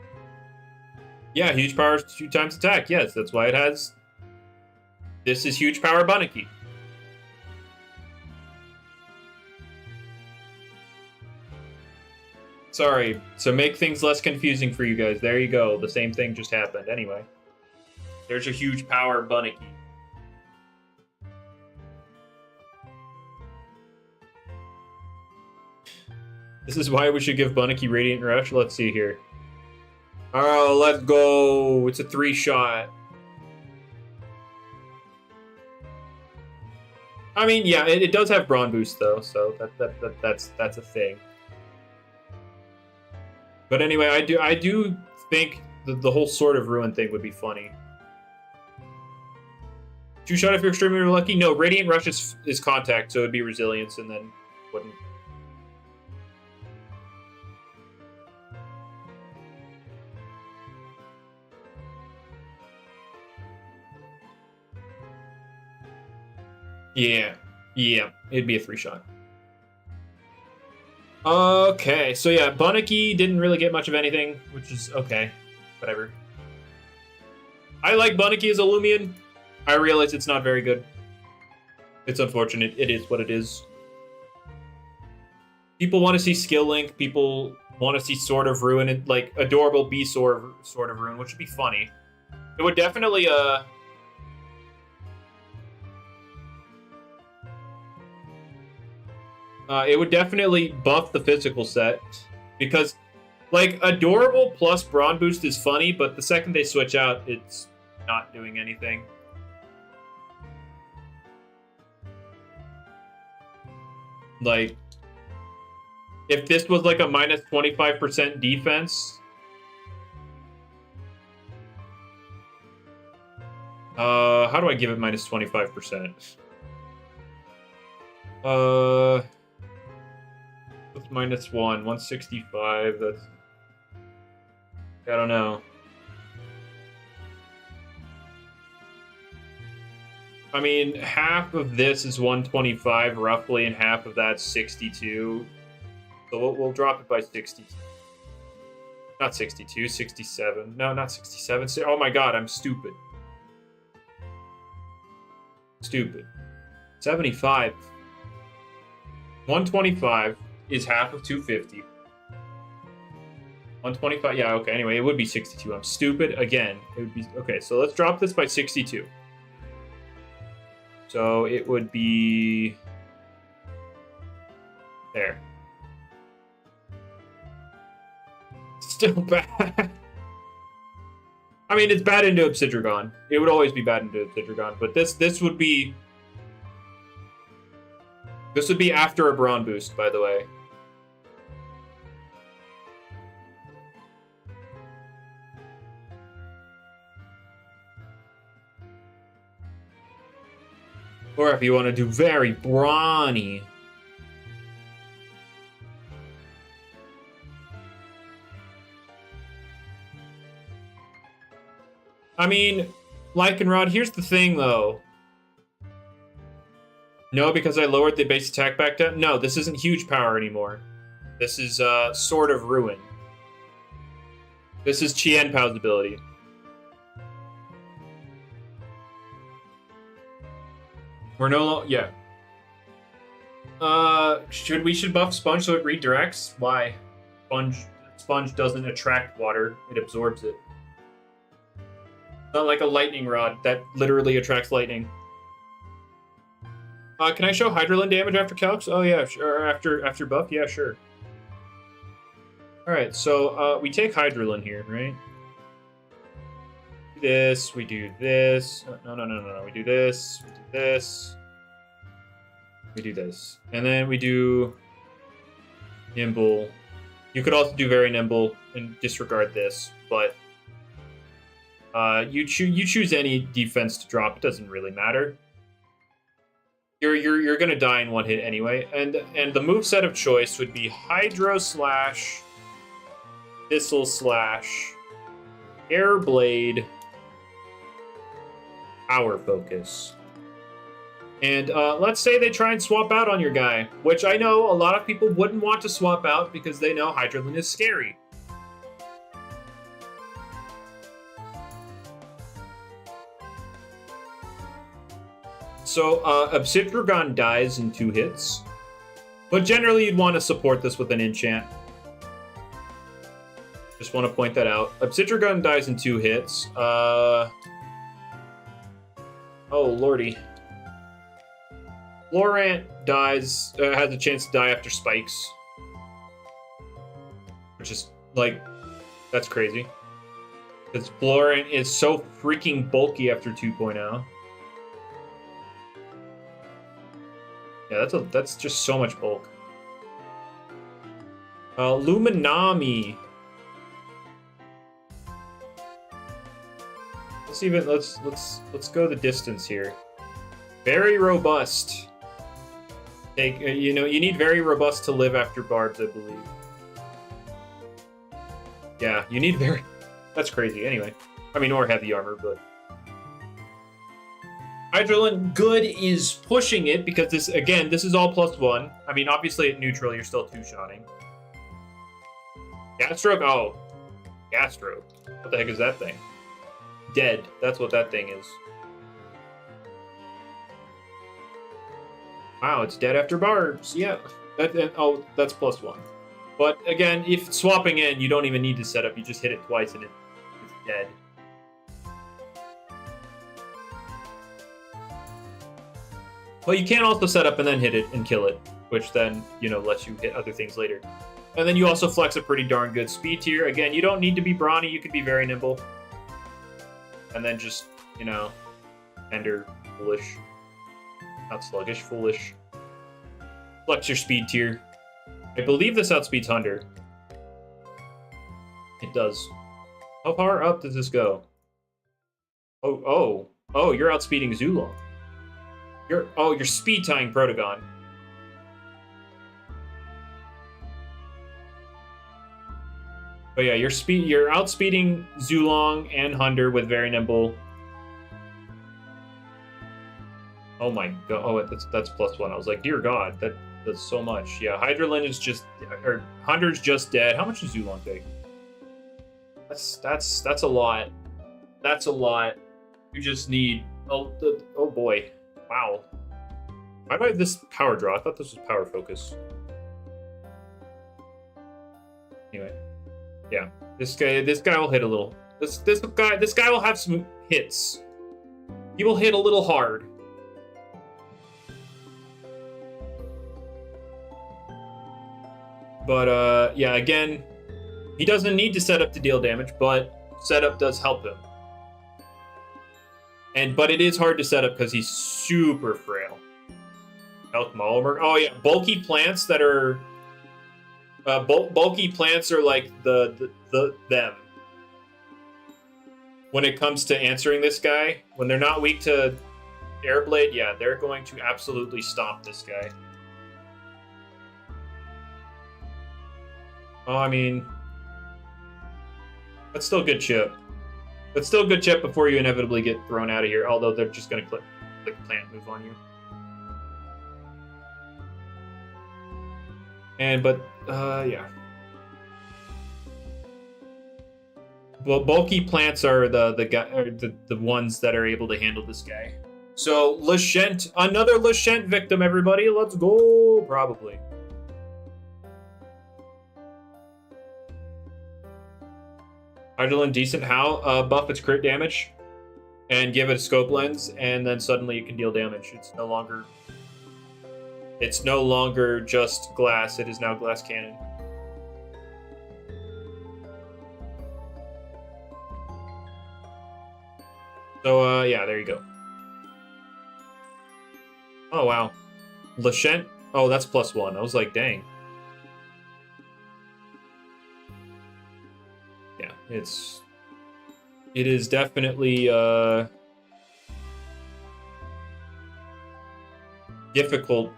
Yeah, huge power 2 times attack. Yes, that's why it has. This is Huge Power Bunnicky. Sorry. So make things less confusing for you guys. There you go. The same thing just happened. Anyway. There's a Huge Power Bunnicky. This is why we should give Bunnicky Radiant Rush. Let's see here. Oh, let's go. It's a 3-shot. I mean, yeah, it does have Brawn Boost though, so that's a thing. But anyway, I do think the whole Sword of Ruin thing would be funny. 2-shot if you're extremely lucky. No, Radiant Rush is contact, so it'd be Resilience, and then wouldn't. Yeah, it'd be a 3-shot. Okay, so yeah, Bunnicky didn't really get much of anything, which is okay, whatever. I like Bunnicky as a Lumian. I realize it's not very good. It's unfortunate. It is what it is. People want to see Skill Link. People want to see Sword of Ruin, and like Adorable B Sword of Ruin, which would be funny. It would definitely it would definitely buff the physical set, because, like, Adorable plus Brawn Boost is funny, but the second they switch out, it's not doing anything. Like, if this was like a minus 25% defense, how do I give it minus 25%? What's minus 165, that's, I don't know. I mean, half of this is 125 roughly, and half of that's 62. So we'll drop it by 60. Not 62, 67. No, not 67. Oh my god, I'm stupid. 75. 125 is half of 250. 125, yeah, okay. Anyway, it would be 62. I'm stupid again. It would be okay. So let's drop this by 62. So it would be there. Still bad. I mean, it's bad into Obsidragon. It would always be bad into Obsidragon, but this would be after a Brawn Boost, by the way. Or if you want to do very brawny. I mean, Lycanrod, here's the thing, though. No, because I lowered the base attack back down? No, this isn't Huge Power anymore. This is Sword of Ruin. This is Chien Pao's ability. We're yeah. Should buff Sponge so it redirects? Why? Sponge doesn't attract water, it absorbs it. It's not like a lightning rod that literally attracts lightning. Can I show Hydrolan damage after calcs? Oh yeah, sure. After buff? Yeah, sure. Alright, so we take Hydrolan here, right? This, we do this. No. We do this, we do this. We do this. And then we do nimble. You could also do very nimble and disregard this, but you choose any defense to drop. It doesn't really matter. You're gonna die in one hit anyway. And the moveset of choice would be Hydro slash Thistle slash Airblade Power Focus. And let's say they try and swap out on your guy, which I know a lot of people wouldn't want to swap out because they know Hydrolan is scary. So Obsidragon dies in 2 hits, but generally you'd want to support this with an enchant. Just want to point that out. Obsidragon dies in 2 hits. Oh lordy. Florant dies, has a chance to die after spikes. Which is, like, that's crazy. Because Florant is so freaking bulky after 2.0. Yeah, that's just so much bulk. Luminami. Let's go the distance here. Very robust. You need very robust to live after barbs, I believe. Yeah, you need very... That's crazy. Anyway. I mean, or heavy armor, but... Hydrolan good is pushing it because this is all +1. I mean, obviously at neutral, you're still 2-shotting. Gasstroke? Oh. Gasstroke. What the heck is that thing? Dead. That's what that thing is. Wow, it's dead after barbs. Yeah. That's +1. But again, if swapping in, you don't even need to set up. You just hit it twice and it's dead. But you can also set up and then hit it and kill it, which then, lets you hit other things later. And then you also flex a pretty darn good speed tier. Again, you don't need to be brawny. You could be very nimble. And then just, tender, foolish. Not sluggish, foolish. Flex your speed tier. I believe this outspeeds Thunder. It does. How far up does this go? Oh, you're outspeeding Zulong. You're speed tying Protagon. Oh yeah, you're outspeeding Zulong and Hunter with very nimble. Oh my god! Oh, that's +1. I was like, dear God, that's so much. Yeah, Hydrolan is or Hunter's just dead. How much does Zulong take? That's a lot. That's a lot. You just need. Oh boy. Wow. Why do I have this power draw? I thought this was power focus. Anyway. Yeah. This guy will hit a little. This guy will have some hits. He will hit a little hard. But yeah, again, he doesn't need to set up to deal damage, but setup does help him. But it is hard to set up because he's super frail. Elk Malmer. Oh yeah, bulky plants that are bulky plants are like them. When it comes to answering this guy, when they're not weak to Airblade, yeah, they're going to absolutely stomp this guy. Oh, I mean, that's still good chip. That's still good chip before you inevitably get thrown out of here, although they're just going to click plant move on you. Yeah. Well, bulky plants are the ones that are able to handle this guy. So, Lashent, another Lashent victim, everybody. Let's go. Probably. Hydrolan, decent. How? Buff its crit damage and give it a scope lens, and then suddenly it can deal damage. It's no longer just glass. It is now glass cannon. So, yeah, there you go. Oh, wow. Lashent? Oh, that's +1. I was like, dang. Yeah, it is definitely, difficult.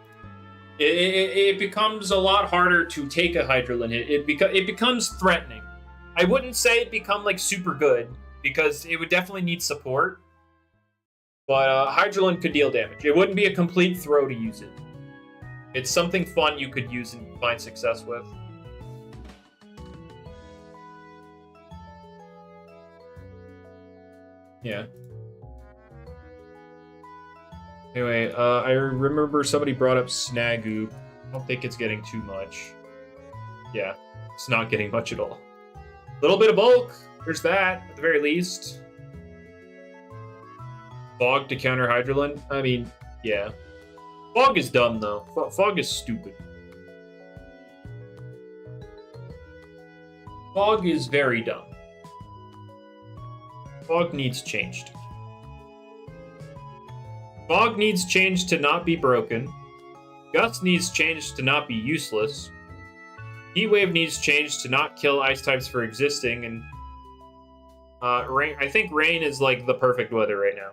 It becomes a lot harder to take a Hydrolan hit. It becomes threatening. I wouldn't say it become, like, super good, because it would definitely need support. But Hydrolan could deal damage. It wouldn't be a complete throw to use it. It's something fun you could use and find success with. Yeah. Anyway, I remember somebody brought up Snagoop. I don't think it's getting too much. Yeah, it's not getting much at all. A little bit of bulk. There's that, at the very least. Fog to counter Hydrolan? I mean, yeah. Fog is dumb, though. Fog is stupid. Fog is very dumb. Fog needs changed. Fog needs changed to not be broken. Gust needs changed to not be useless. Heatwave needs changed to not kill ice types for existing, and rain. I think rain is like the perfect weather right now.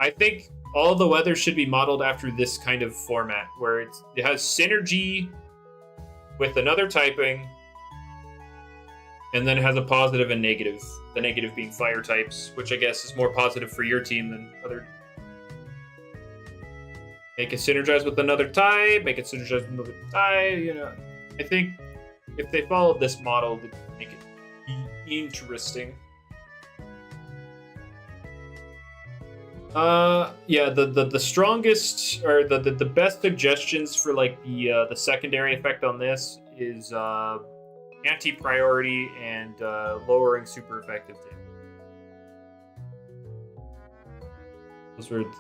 I think all the weather should be modeled after this kind of format, where it has synergy with another typing, and then it has a positive and negative. The negative being fire types, which I guess is more positive for your team than other. Make it synergize with another type, make it synergize with another type, you know. I think if they followed this model, they would make it interesting. Yeah, the strongest or the best suggestions for like the secondary effect on this is anti-priority and lowering super effective damage.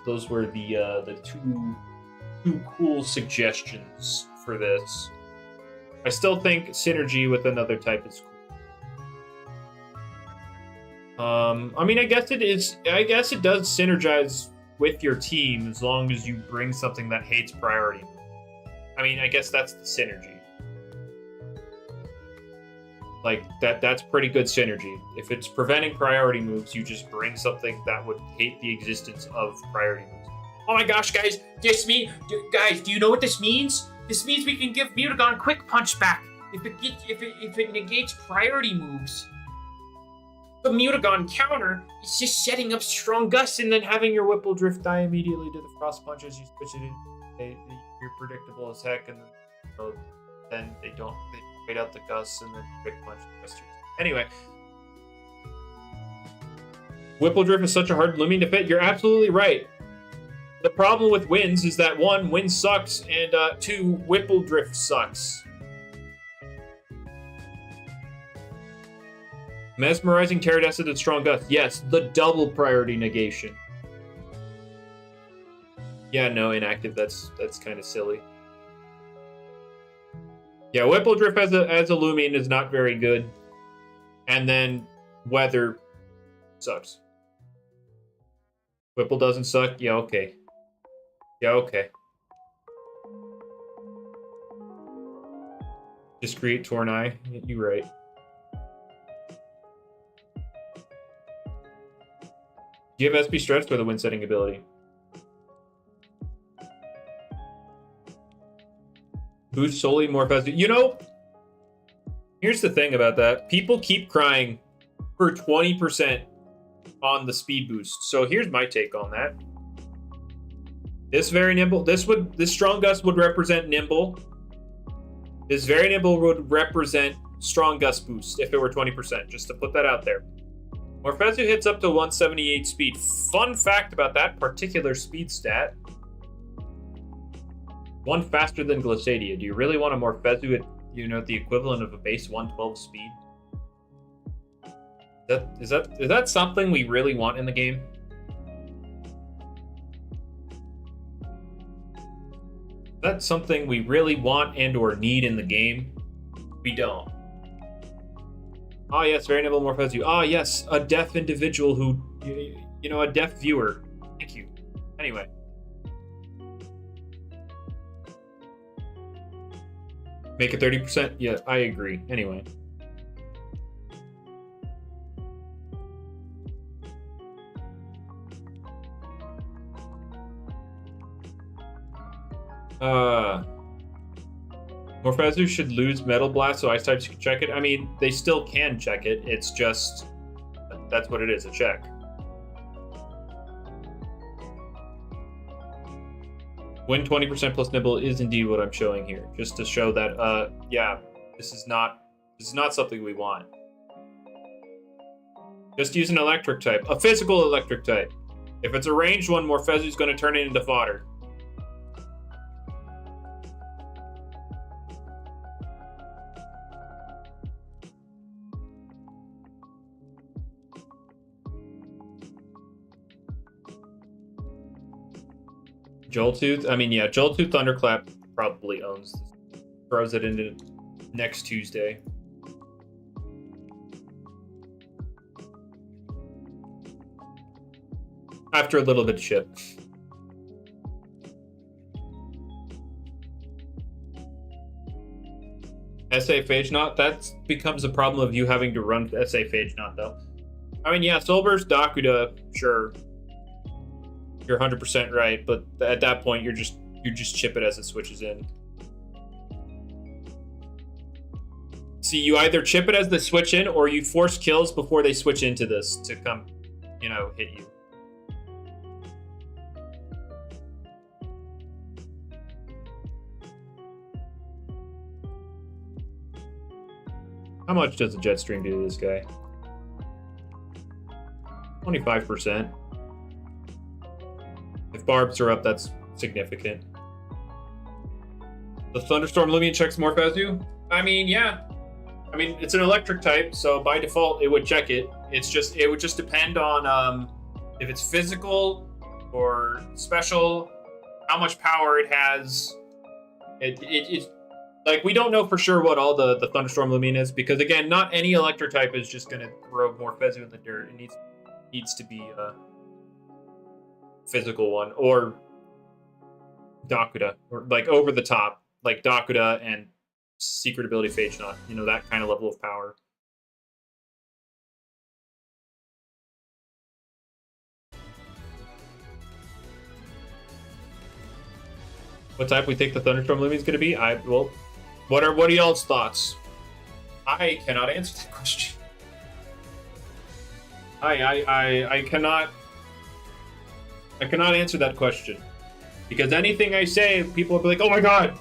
Those were the two cool suggestions for this. I still think synergy with another type is cool. I mean, I guess it is. I guess it does synergize with your team as long as you bring something that hates priority. I mean, I guess that's the synergy. Like that's pretty good synergy. If it's preventing priority moves, you just bring something that would hate the existence of priority moves. Oh my gosh, guys! Guys, do you know what this means? This means we can give Mutagon quick punch back if it negates priority moves. The Mutagon counter is just setting up strong gusts and then having your Whipple Drift die immediately to the Frost Punch as you switch it in. You're predictable as heck, and then they wait out the gusts and then quick punch the rest of your team. Anyway, Whipple Drift is such a hard Lumian to fit. You're absolutely right. The problem with Winds is that 1, Wind sucks, and 2, Whipple Drift sucks. Mesmerizing, Terradacid, and Strong Gust. Yes, the double priority negation. Yeah, no, inactive. That's kind of silly. Yeah, Whipple Drift as a Lumian is not very good. And then Weather sucks. Whipple doesn't suck? Yeah, okay. Yeah, okay. Just create Tornai. You're right. Do you have SP Stretch for the wind setting ability? Boost solely more fast. You know, here's the thing about that. People keep crying for 20% on the speed boost. So here's my take on that. This very nimble, this Strong Gust would represent nimble. This very nimble would represent Strong Gust boost if it were 20%, just to put that out there. Morphezu hits up to 178 speed. Fun fact about that particular speed stat. One faster than GlitchxCity. Do you really want a Morphezu at, you know, the equivalent of a base 112 speed? Is that something we really want in the game? Is that something we really want and or need in the game? We don't. Oh yes, very nimble Morphezu. Oh yes, a deaf individual who, you know, a deaf viewer. Thank you. Anyway. Make it 30%? Yeah, I agree. Anyway. Morphezu should lose Metal Blast so ice types can check it. I mean, they still can check it. It's just, that's what it is, a check. Win 20% plus nibble is indeed what I'm showing here, just to show that, yeah, this is not something we want. Just use an electric type, a physical electric type. If it's a ranged one, Morphezu's going to turn it into fodder. Joltooth, I mean, yeah, Joltooth Thunderclap probably owns this. Throws it into next Tuesday. After a little bit of ship. SA Phage Knot, that becomes a problem of you having to run SA Phage Knot, though. I mean, yeah, Soulburst, Dakuda, sure. You're 100% right, but at that point, you just chip it as it switches in. See, you either chip it as they switch in, or you force kills before they switch into this to come, you know, hit you. How much does a Jetstream do to this guy? 25%. If barbs are up, that's significant. The Thunderstorm Lumian checks Morphezu? I mean, yeah. I mean, it's an electric type, so by default, it would check it. It would just depend on if it's physical or special, how much power it has. It's like, we don't know for sure what all the Thunderstorm Lumian is, because again, not any electric type is just going to throw Morphezu in the dirt. It needs to be physical one, or Dakuda, or like over the top, like Dakuda and secret ability Phage Knot, you know, that kind of level of power. What type we think the Thunderstorm Lumian is going to be? Well, what are y'all's thoughts? I cannot answer that question. I cannot answer that question, because anything I say, people will be like, "Oh my god!"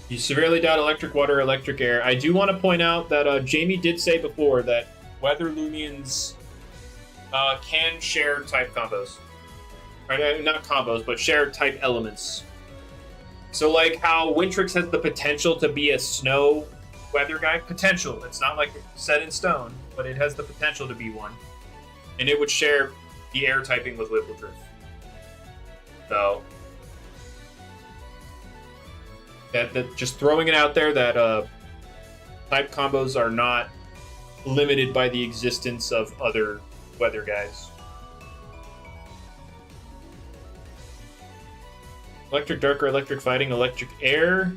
You severely doubt electric water, electric air. I do want to point out that Jamie did say before that Weather Lumians can share type combos, or not combos, but share type elements. So, like how Wintrix has the potential to be a snow weather guy, potential. It's not like set in stone, but it has the potential to be one, and it would share the air typing with Whipple So that just throwing it out there that type combos are not limited by the existence of other weather guys. Electric dark or electric fighting, electric air.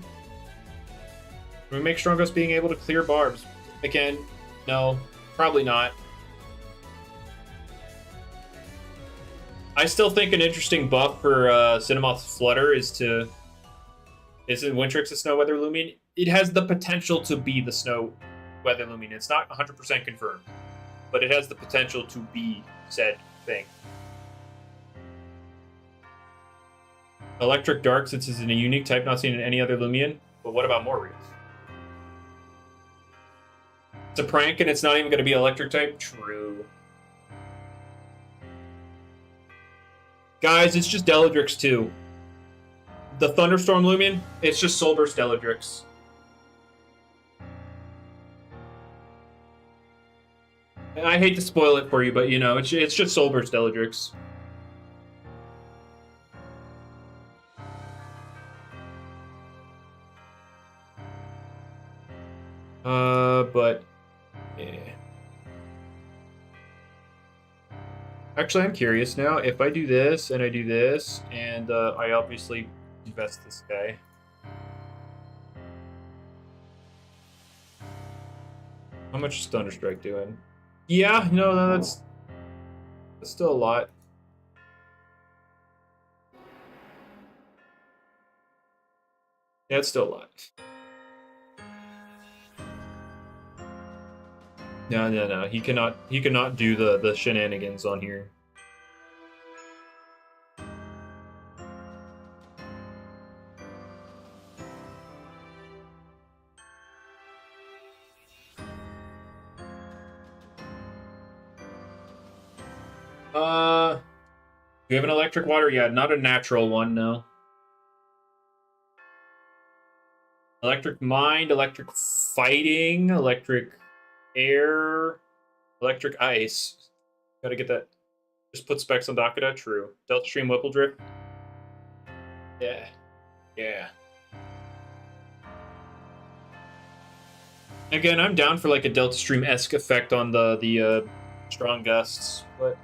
We make Strongest being able to clear barbs. Again, no, probably not. I still think an interesting buff for Cinnamoth's Flutter is in Wintrix a Snow Weather Lumian. It has the potential to be the Snow Weather Lumian. It's not 100% confirmed, but it has the potential to be said thing. Electric Dark, since it's in a unique type not seen in any other Lumian. But what about Morrius? It's a prank and it's not even going to be electric type? True. Guys, it's just Deladrix 2. The Thunderstorm Lumian, it's just Soul Burst Deladrix. And I hate to spoil it for you, but you know, it's just Soul Burst Deladrix. But yeah. Actually, I'm curious now. If I do this and I do this, and I obviously invest this guy. How much is Thunderstrike doing? Yeah, no, that's still a lot. Yeah, it's still a lot. No. He cannot do the shenanigans on here. Do we have an electric water? Yeah, not a natural one, no. Electric mind, electric fighting, electric air, electric ice. Gotta get that. Just put specs on Dakota. True. Delta Stream Whipple Drift. Yeah. Again, I'm down for like a Delta Stream-esque effect on the strong gusts, but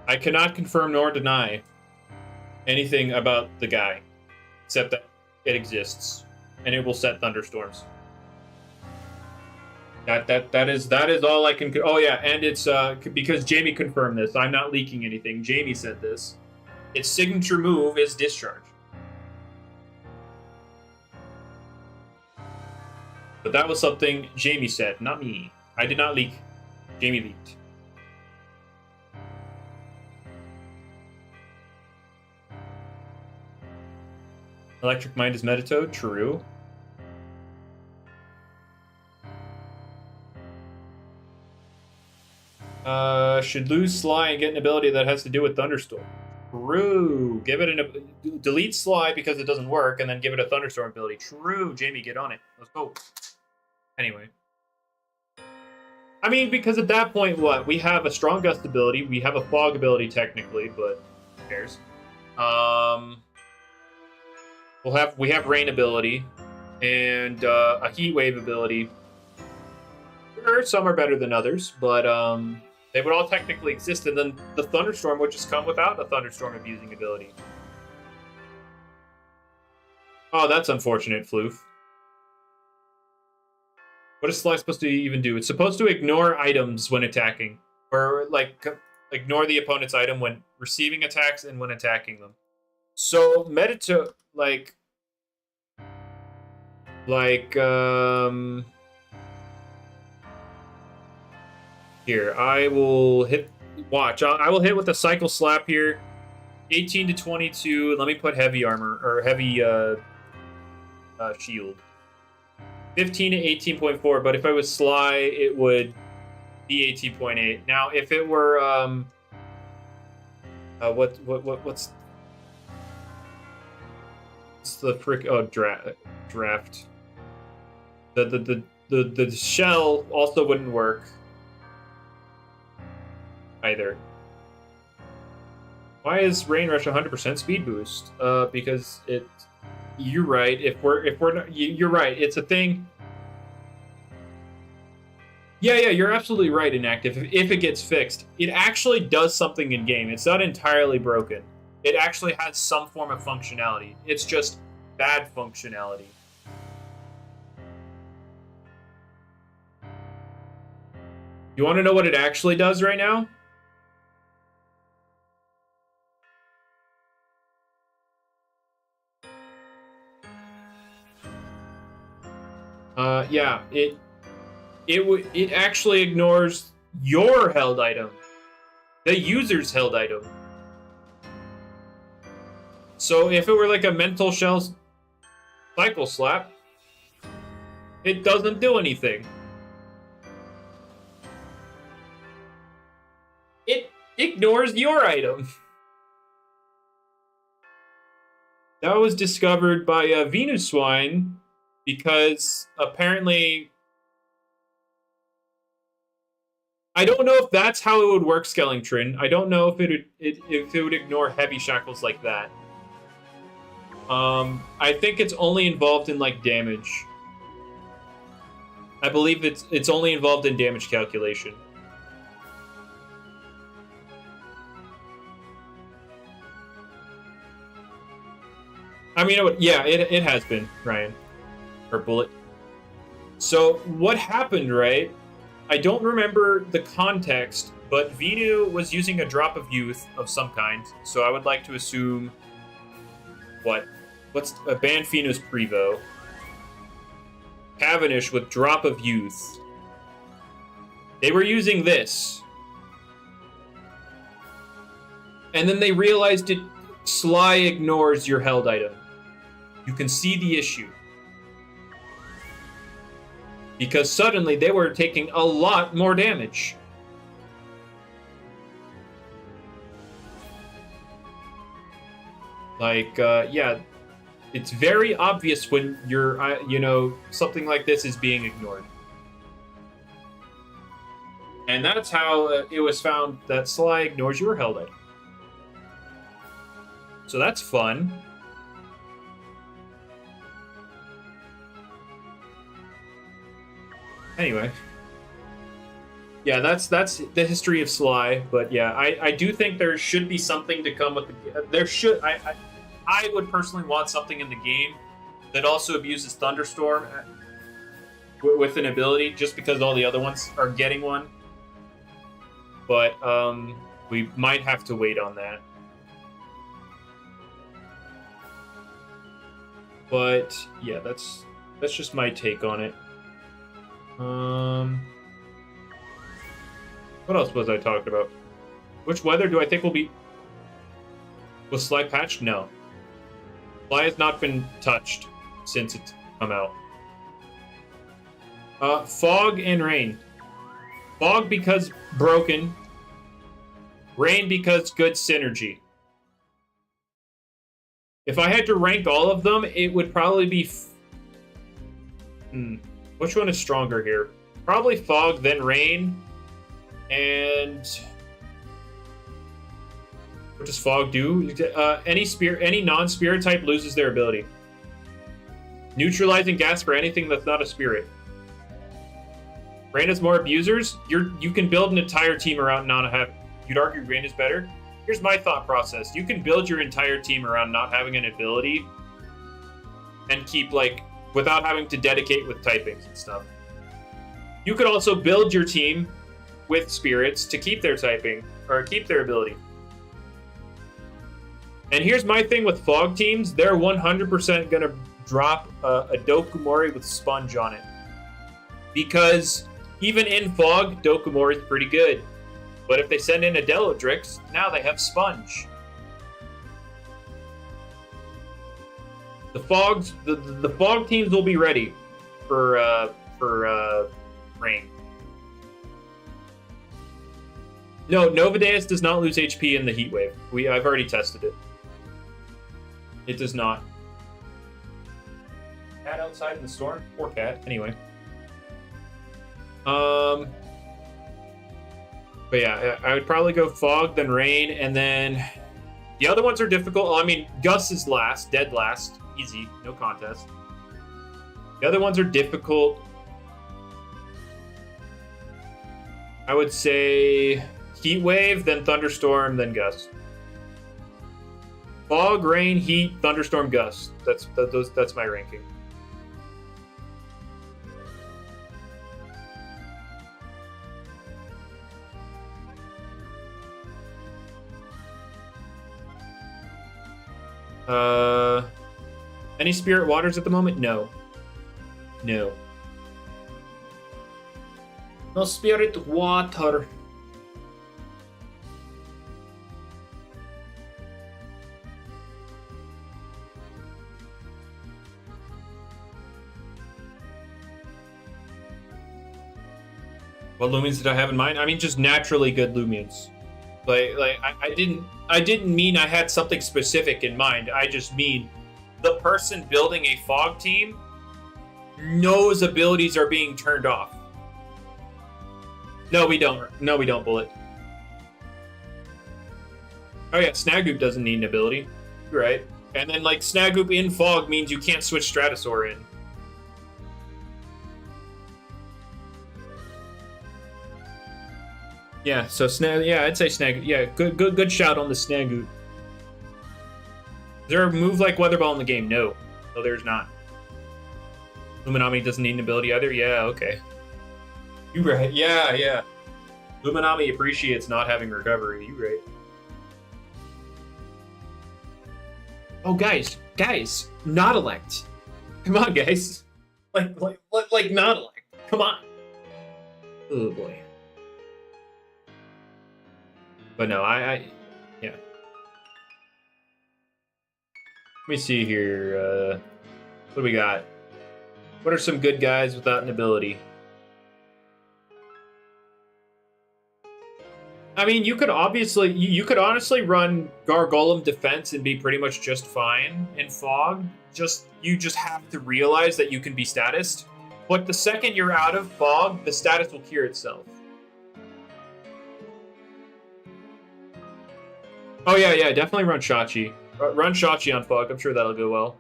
I cannot confirm nor deny anything about the guy, except that it exists, and it will set thunderstorms. That is all I can. Oh yeah, and it's because Jamie confirmed this. I'm not leaking anything. Jamie said this. Its signature move is discharge. But that was something Jamie said, not me. I did not leak. Jamie leaked. Electric Mind is Metatoad? True. Should lose Sly and get an ability that has to do with Thunderstorm. True. Give it delete Sly because it doesn't work, and then give it a Thunderstorm ability. True. Jamie, get on it. Let's go. Anyway. I mean, because at that point, what? We have a Strong Gust ability. We have a Fog ability, technically, but who cares? We have Rain ability and a Heat Wave ability. Sure, some are better than others, but they would all technically exist, and then the Thunderstorm would just come without a Thunderstorm abusing ability. Oh, that's unfortunate, Floof. What is Sly supposed to even do? It's supposed to ignore items when attacking, or like ignore the opponent's item when receiving attacks and when attacking them. So Metatoad, here, I will hit. Watch, I will hit with a Cycle Slap here. 18 to 22. Let me put heavy armor or heavy shield. 15 to 18.4. But if I was Sly, it would be 18.8. Now, if it were what's the frick? Oh, draft. The shell also wouldn't work either. Why is Rain Rush 100% speed boost? Because it. You're right. If we're not, you're right. It's a thing. Yeah, you're absolutely right, Inactive. If it gets fixed, it actually does something in game. It's not entirely broken. It actually has some form of functionality. It's just bad functionality. You want to know what it actually does right now? Yeah, it actually ignores your held item, the user's held item. So if it were like a mental shell, Cycle Slap. It doesn't do anything. It ignores your item. That was discovered by Venuswine because apparently... I don't know if that's how it would work, Skellingtron. I don't know if it would ignore heavy shackles like that. I think it's only involved in like damage. I believe it's only involved in damage calculation. I mean, yeah, it has been, Ryan. Or Bullet. So, what happened, right? I don't remember the context, but Venu was using a drop of youth of some kind, so I would like to assume... What's a Banfinu's Prevo? Cavendish with drop of youth. They were using this. And then they realized Sly ignores your held item. You can see the issue. Because suddenly they were taking a lot more damage. Like, yeah, it's very obvious when you're, you know, something like this is being ignored. And that's how it was found that Sly ignores your held item. So that's fun. Anyway. Yeah, that's the history of Sly, but yeah, I do think there should be something to come with the... There should... I would personally want something in the game that also abuses Thunderstorm with an ability, just because all the other ones are getting one. But we might have to wait on that. But yeah, that's just my take on it. What else was I talking about? Which weather do I think will be... Was Sly patched? No. Sly has not been touched since it's come out. Fog and rain. Fog because broken. Rain because good synergy. If I had to rank all of them, it would probably be... Which one is stronger here? Probably Fog, then Rain, and... What does Fog do? Any non-spirit type loses their ability. Neutralizing gas for anything that's not a spirit. Rain has more abusers. You can build an entire team around not having... You'd argue Rain is better? Here's my thought process. You can build your entire team around not having an ability and keep, like, without having to dedicate with typings and stuff. You could also build your team with spirits to keep their typing, or keep their ability. And here's my thing with Fog teams. They're 100% going to drop a Dokumori with Sponge on it. Because even in Fog, Dokumori is pretty good. But if they send in a Delodrix, now they have Sponge. The Fog teams will be ready for Rain. No, Novadeus does not lose HP in the Heat Wave. I've already tested it. It does not. Cat outside in the storm? Poor cat. Anyway. But yeah, I would probably go Fog, then Rain, and then... The other ones are difficult. I mean, Gus is last. Dead last. Easy. No contest. The other ones are difficult. I would say Heat Wave, then Thunderstorm, then Gus. Fog, Rain, Heat, Thunderstorm, Gus. That's my ranking. Any Spirit Waters at the moment? No. No. No Spirit Water. What Lumians did I have in mind? I mean, just naturally good Lumians. I didn't mean I had something specific in mind. I just mean the person building a fog team knows abilities are being turned off. No, we don't. No, we don't, Bullet. Oh yeah, Snagoop doesn't need an ability. You're right. And then like Snagoop in fog means you can't switch Stratosaur in. Yeah, so I'd say Snagoop. Yeah, good shout on the Snagoop. Is there a move like Weather Ball in the game? No, there's not. Luminami doesn't need an ability either. Yeah, okay. You right. Yeah. Luminami appreciates not having recovery. You right. Oh, guys, not elect. Come on, guys. Like not elect. Come on. Oh boy. But no, yeah. Let me see here. What do we got? What are some good guys without an ability? I mean, you could honestly run Gargolem defense and be pretty much just fine in fog. You just have to realize that you can be statused. But the second you're out of fog, the status will cure itself. Oh yeah, definitely run Shachi. Run Shachi on fog. I'm sure that'll go well.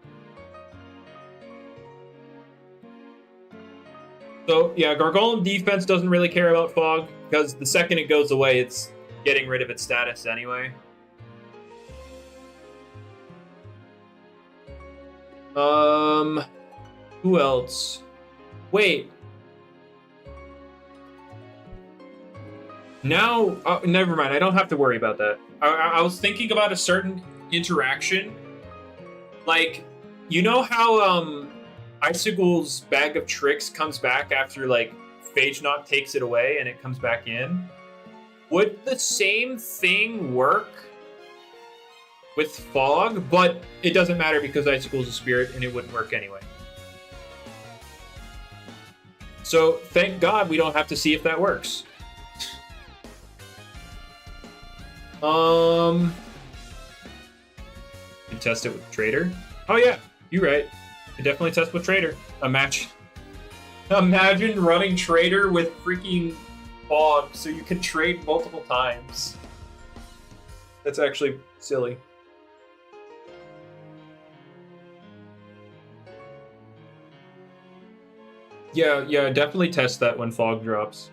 So yeah, Gargolem defense doesn't really care about fog because the second it goes away, it's getting rid of its status anyway. Who else? Wait. Now, never mind. I don't have to worry about that. I was thinking about a certain interaction. Like, you know how Icicle's Bag of Tricks comes back after, like, Phage Knot takes it away and it comes back in? Would the same thing work with Fog? But it doesn't matter because Icicle's a spirit and it wouldn't work anyway. So, thank God we don't have to see if that works. You can test it with Trader. Oh yeah, you're right. You can definitely test with Trader. Imagine running Trader with freaking Fog so you can trade multiple times. That's actually silly. Yeah, definitely test that when Fog drops.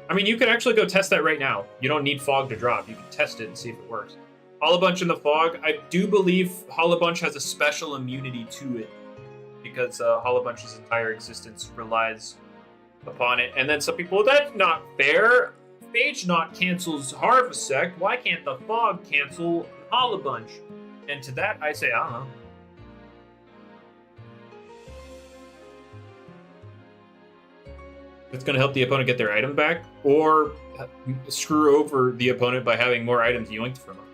I mean, you could actually go test that right now. You don't need Fog to drop. You can test it and see if it works. Holobunch in the Fog, I do believe Holobunch has a special immunity to it because Holobunch's entire existence relies upon it. And then some people, that's not fair. Phage Knot cancels Harvesect. Why can't the Fog cancel Holobunch? And to that, I say, I don't know. It's going to help the opponent get their item back, or screw over the opponent by having more items yoinked from them.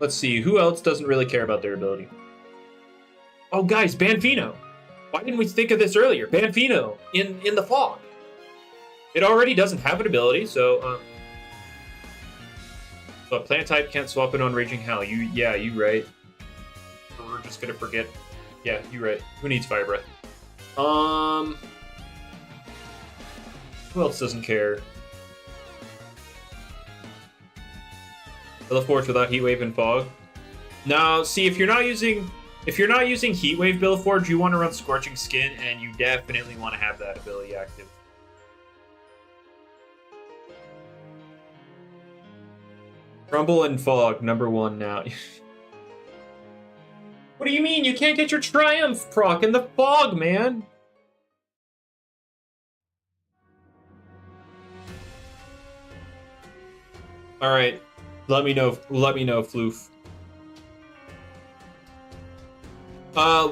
Let's see. Who else doesn't really care about their ability? Oh, guys, Banfino. Why didn't we think of this earlier? Banfino in the Fog. It already doesn't have an ability, so... But plant type can't swap it on Raging Hell. You right. We're just gonna forget. Yeah, you right. Who needs Fire Breath? Who else doesn't care? Bellaforge without Heat Wave and Fog. Now, see if you're not using Heat Wave Bellaforge, you want to run Scorching Skin, and you definitely want to have that ability active. Rumble and Fog, #1 now. What do you mean? You can't get your Triumph proc in the Fog, man! Alright. Let me know, Floof.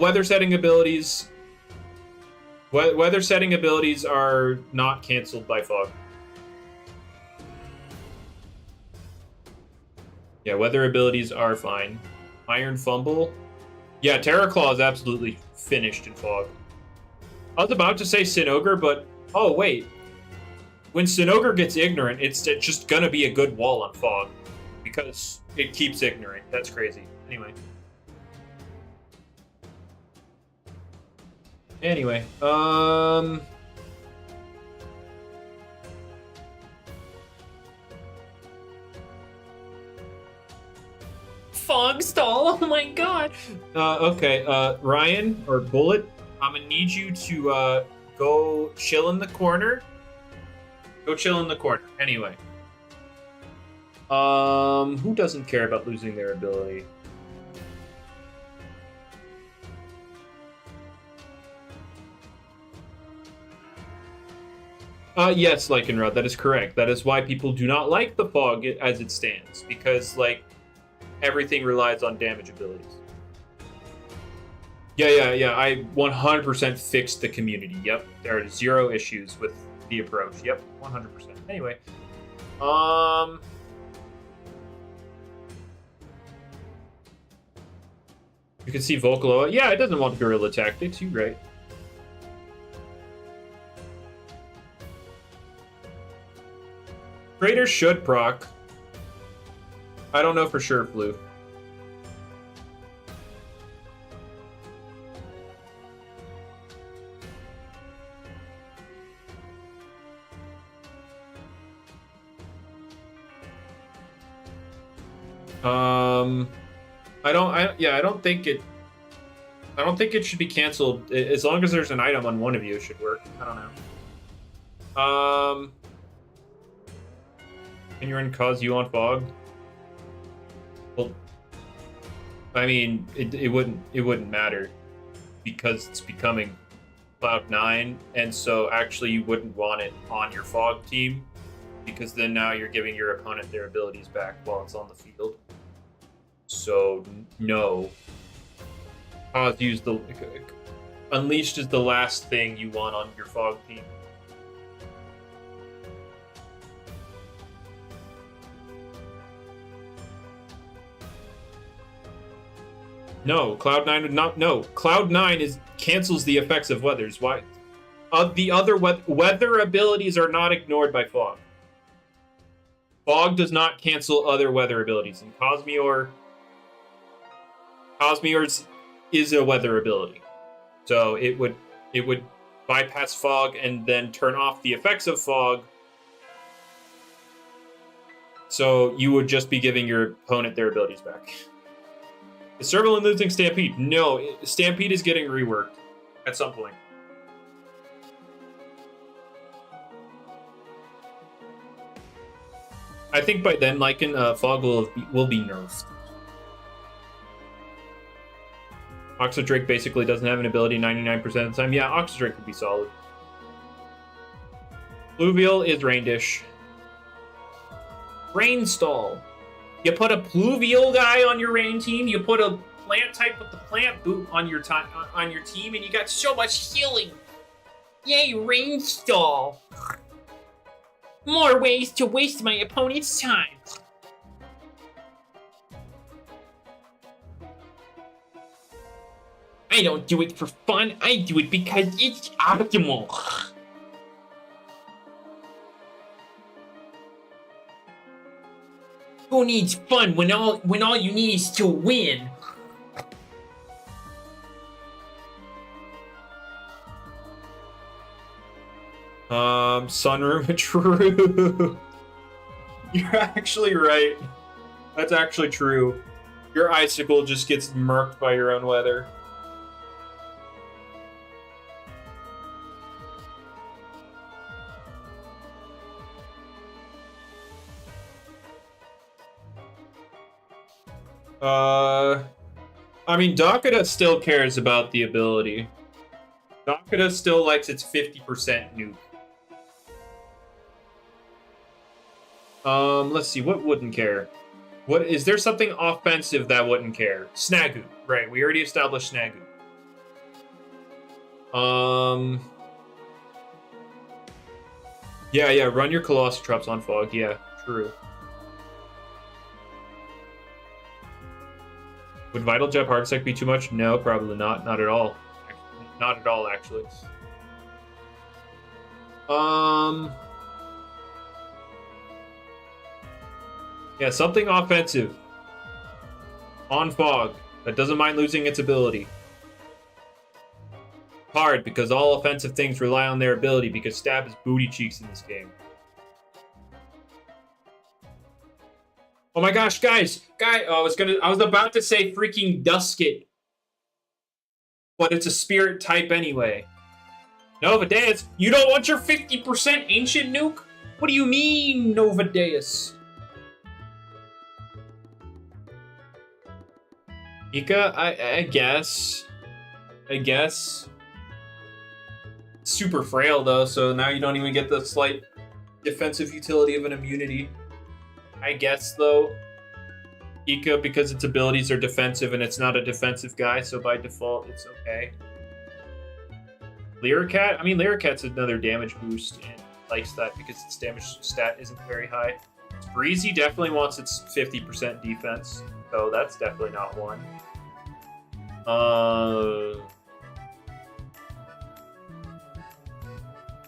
Weather setting abilities. Weather setting abilities are not cancelled by Fog. Yeah, weather abilities are fine. Iron Fumble. Yeah, Terra Claw is absolutely finished in Fog. I was about to say Sin Ogre, but oh wait. When Sin Ogre gets ignorant, it's just gonna be a good wall on Fog. Because it keeps ignorant. That's crazy. Anyway, Fog stall. Oh my god. Okay, Ryan or Bullet, I'm gonna need you to go chill in the corner. Go chill in the corner. Anyway. Who doesn't care about losing their ability? Yes, Lycanrod, that is correct. That is why people do not like the Fog as it stands, because, like, everything relies on damage abilities. Yeah, I 100% fixed the community. Yep, there are 0 issues with the approach. Yep, 100%. Anyway, you can see Vocaloa. Yeah, it doesn't want guerrilla tactics. You're right. Crater should proc. I don't know for sure, Flu. I don't think it should be canceled. As long as there's an item on one of you, it should work. I don't know. Can you cause you on Fog? Well, I mean, it wouldn't matter because it's becoming Cloud9, and so actually you wouldn't want it on your Fog team because then now you're giving your opponent their abilities back while it's on the field. So no. Unleashed is the last thing you want on your Fog team. No, Cloud9 would not. No, Cloud9 cancels the effects of weathers. Why? The other weather abilities are not ignored by Fog. Fog does not cancel other weather abilities, and Cosmeor's is a weather ability, so it would bypass Fog and then turn off the effects of Fog. So you would just be giving your opponent their abilities back. Is Servalin losing Stampede? No, Stampede is getting reworked at some point. I think by then, Lycan, Fog will be nerfed. Oxydrake basically doesn't have an ability 99% of the time. Yeah, Oxydrake could be solid. Pluvial is Raindish. Rainstall. You put a Pluvial guy on your rain team, you put a plant type with the plant boot on your team, and you got so much healing. Yay, Rainstall. More ways to waste my opponent's time. I don't do it for fun, I do it because it's optimal. Who needs fun when all you need is to win? Sunroom, true. You're actually right. That's actually true. Your icicle just gets murked by your own weather. I mean, Dakota still cares about the ability. Dakota still likes its 50% nuke. Let's see, what wouldn't care? What is there something offensive that wouldn't care? Snagu, right? We already established Snagu. Yeah, run your Colostrops on Fog. Yeah, true. Would Vital Jab Harvesect be too much? No, probably not. Not at all. Not at all, actually. Yeah, something offensive. On Fog. That doesn't mind losing its ability. Hard, because all offensive things rely on their ability, because Stab is booty cheeks in this game. Oh my gosh, guys! I was about to say freaking Dusket. But it's a spirit type anyway. Novadeus, you don't want your 50% ancient nuke? What do you mean, Novadeus? Ika, I guess. Super frail though, so now you don't even get the slight defensive utility of an immunity. I guess though. Ika, because its abilities are defensive and it's not a defensive guy, so by default it's okay. Lyricat? I mean, Lyricat's another damage boost and likes that because its damage stat isn't very high. Breezy definitely wants its 50% defense, so that's definitely not one.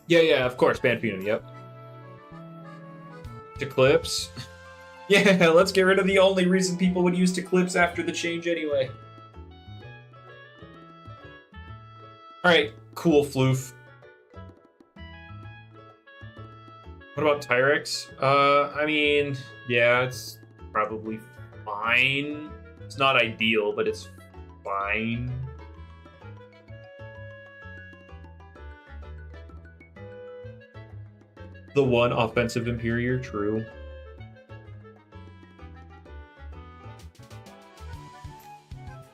Yeah, of course, Banpino, yep. Tiklipse. Yeah, let's get rid of the only reason people would use Tiklipse after the change anyway. Alright, cool, Floof. What about Tyrex? I mean, yeah, it's probably fine. It's not ideal, but it's fine. The one offensive Imperior, true.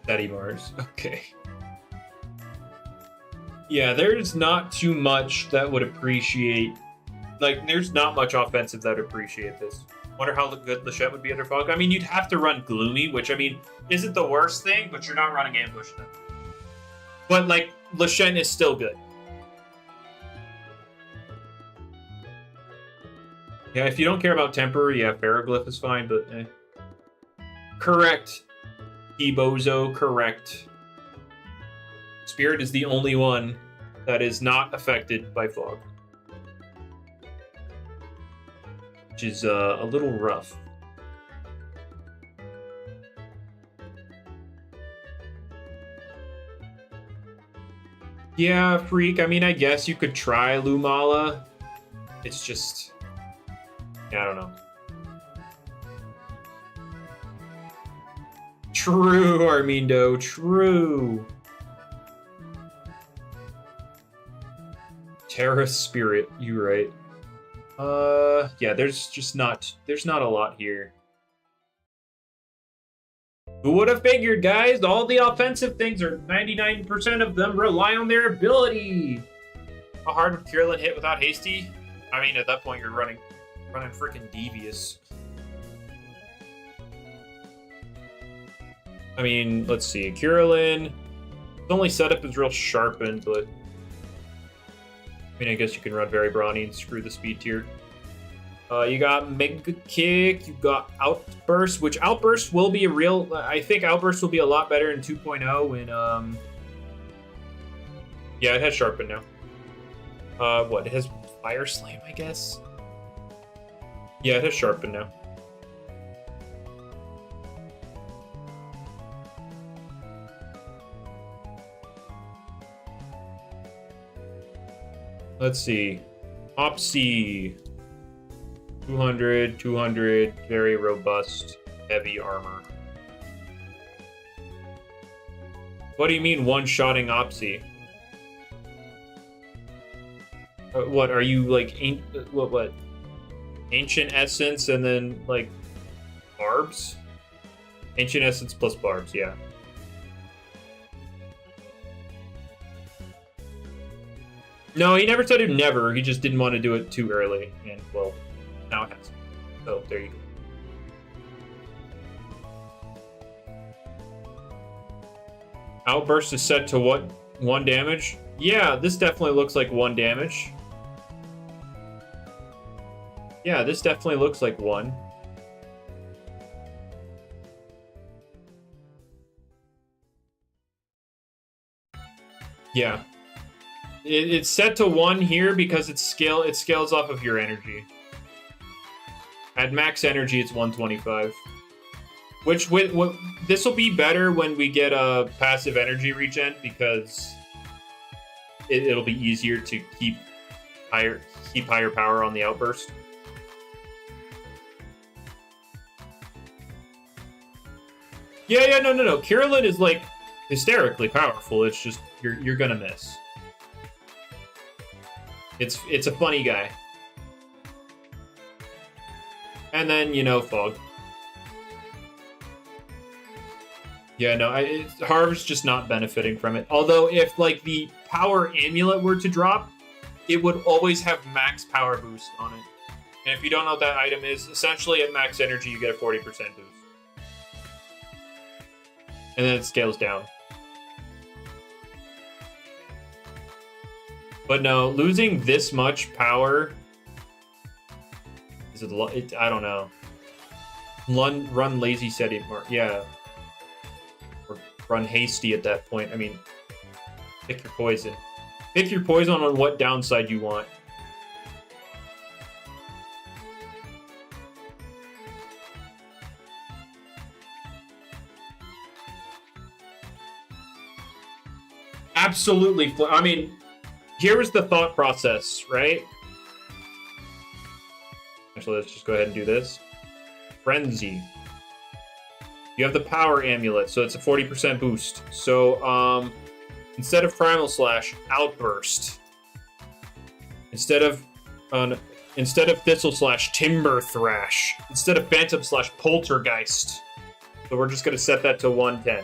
Daddy Mars, okay. Yeah, there's not too much that would appreciate... Like, there's not much offensive that would appreciate this. Wonder how good Lachette would be under Fog. I mean, you'd have to run Gloomy, which, I mean, isn't the worst thing, but you're not running Ambush then. But, like, Lachette is still good. Yeah, if you don't care about Temporary, yeah, Ferroglyph is fine, but eh. Correct. Ebozo, correct. Spirit is the only one that is not affected by Fog. Which is a little rough. Yeah, Freak, I mean, I guess you could try Lumala. It's just... Yeah, I don't know. True, Armindo, true. Terra Spirit, you're right. Yeah, there's not a lot here. Who would have figured, guys? All the offensive things are 99% of them rely on their ability. How hard would Kirillin hit without Hasty? I mean, at that point, you're running freaking Devious. I mean, let's see. Kirillin, its only setup is real sharpened, but I mean, I guess you can run very brawny and screw the speed tier. You got Mega Kick, you got Outburst, which Outburst will be a real... I think Outburst will be a lot better in 2.0 when, yeah, it has Sharpen now. What, it has Fire Slam, I guess? Yeah, it has Sharpen now. Let's see. Opsy. 200, 200, very robust, heavy armor. What do you mean one-shotting Opsy? What, are you like, what? Ancient Essence and then, like, Barbs? Ancient Essence plus Barbs, yeah. No, he never said it never. He just didn't want to do it too early. And, well, now it has. So, there you go. Outburst is set to what? 1 damage? Yeah, this definitely looks like 1 damage. Yeah, this definitely looks like 1. Yeah. It's set to 1 here because it scales off of your energy. At max energy, it's 125. Which this will be better when we get a passive energy regen because it'll be easier to keep higher power on the outburst. Yeah, no. Kirillin is like hysterically powerful. It's just you're gonna miss. It's a funny guy. And then, you know, Fog. Yeah, no, Harv's just not benefiting from it. Although, if, like, the power amulet were to drop, it would always have max power boost on it. And if you don't know what that item is, essentially at max energy, you get a 40% boost. And then it scales down. But no, losing this much power... Is it, I don't know. Run lazy steady, or yeah. Or run hasty at that point. I mean, pick your poison. Pick your poison on what downside you want. Absolutely. I mean, here was the thought process, right? Actually, let's just go ahead and do this. Frenzy. You have the power amulet, so it's a 40% boost. So, instead of Primal Slash, Outburst. Instead of Thistle Slash, Timber Thrash. Instead of Phantom Slash, Poltergeist. So we're just gonna set that to 110.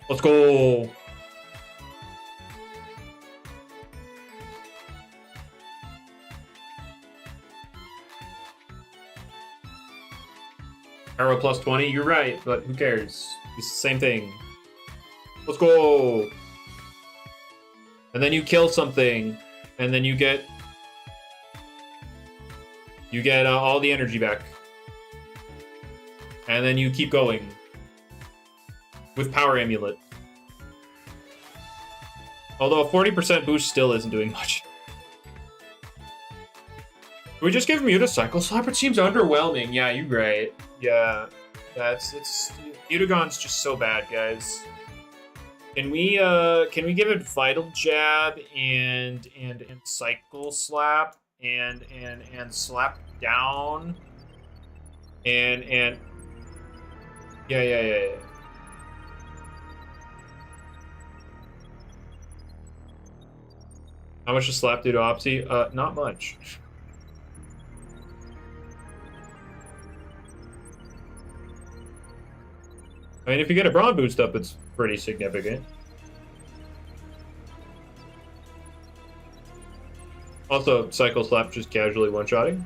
Let's go. Arrow plus 20, you're right, but who cares? It's the same thing. Let's go! And then you kill something, and then you get all the energy back. And then you keep going. With Power Amulet. Although a 40% boost still isn't doing much. Can we just give Muta Cycle Slap? It seems underwhelming. Yeah, you're right. Yeah, Mutagon's just so bad, guys. Can we give it Vital Jab and Cycle Slap and Slap Down and yeah. How much does Slap do to Opsy? Not much. I mean, if you get a Brawn boost up, it's pretty significant. Also, Cycle Slap just casually one-shotting.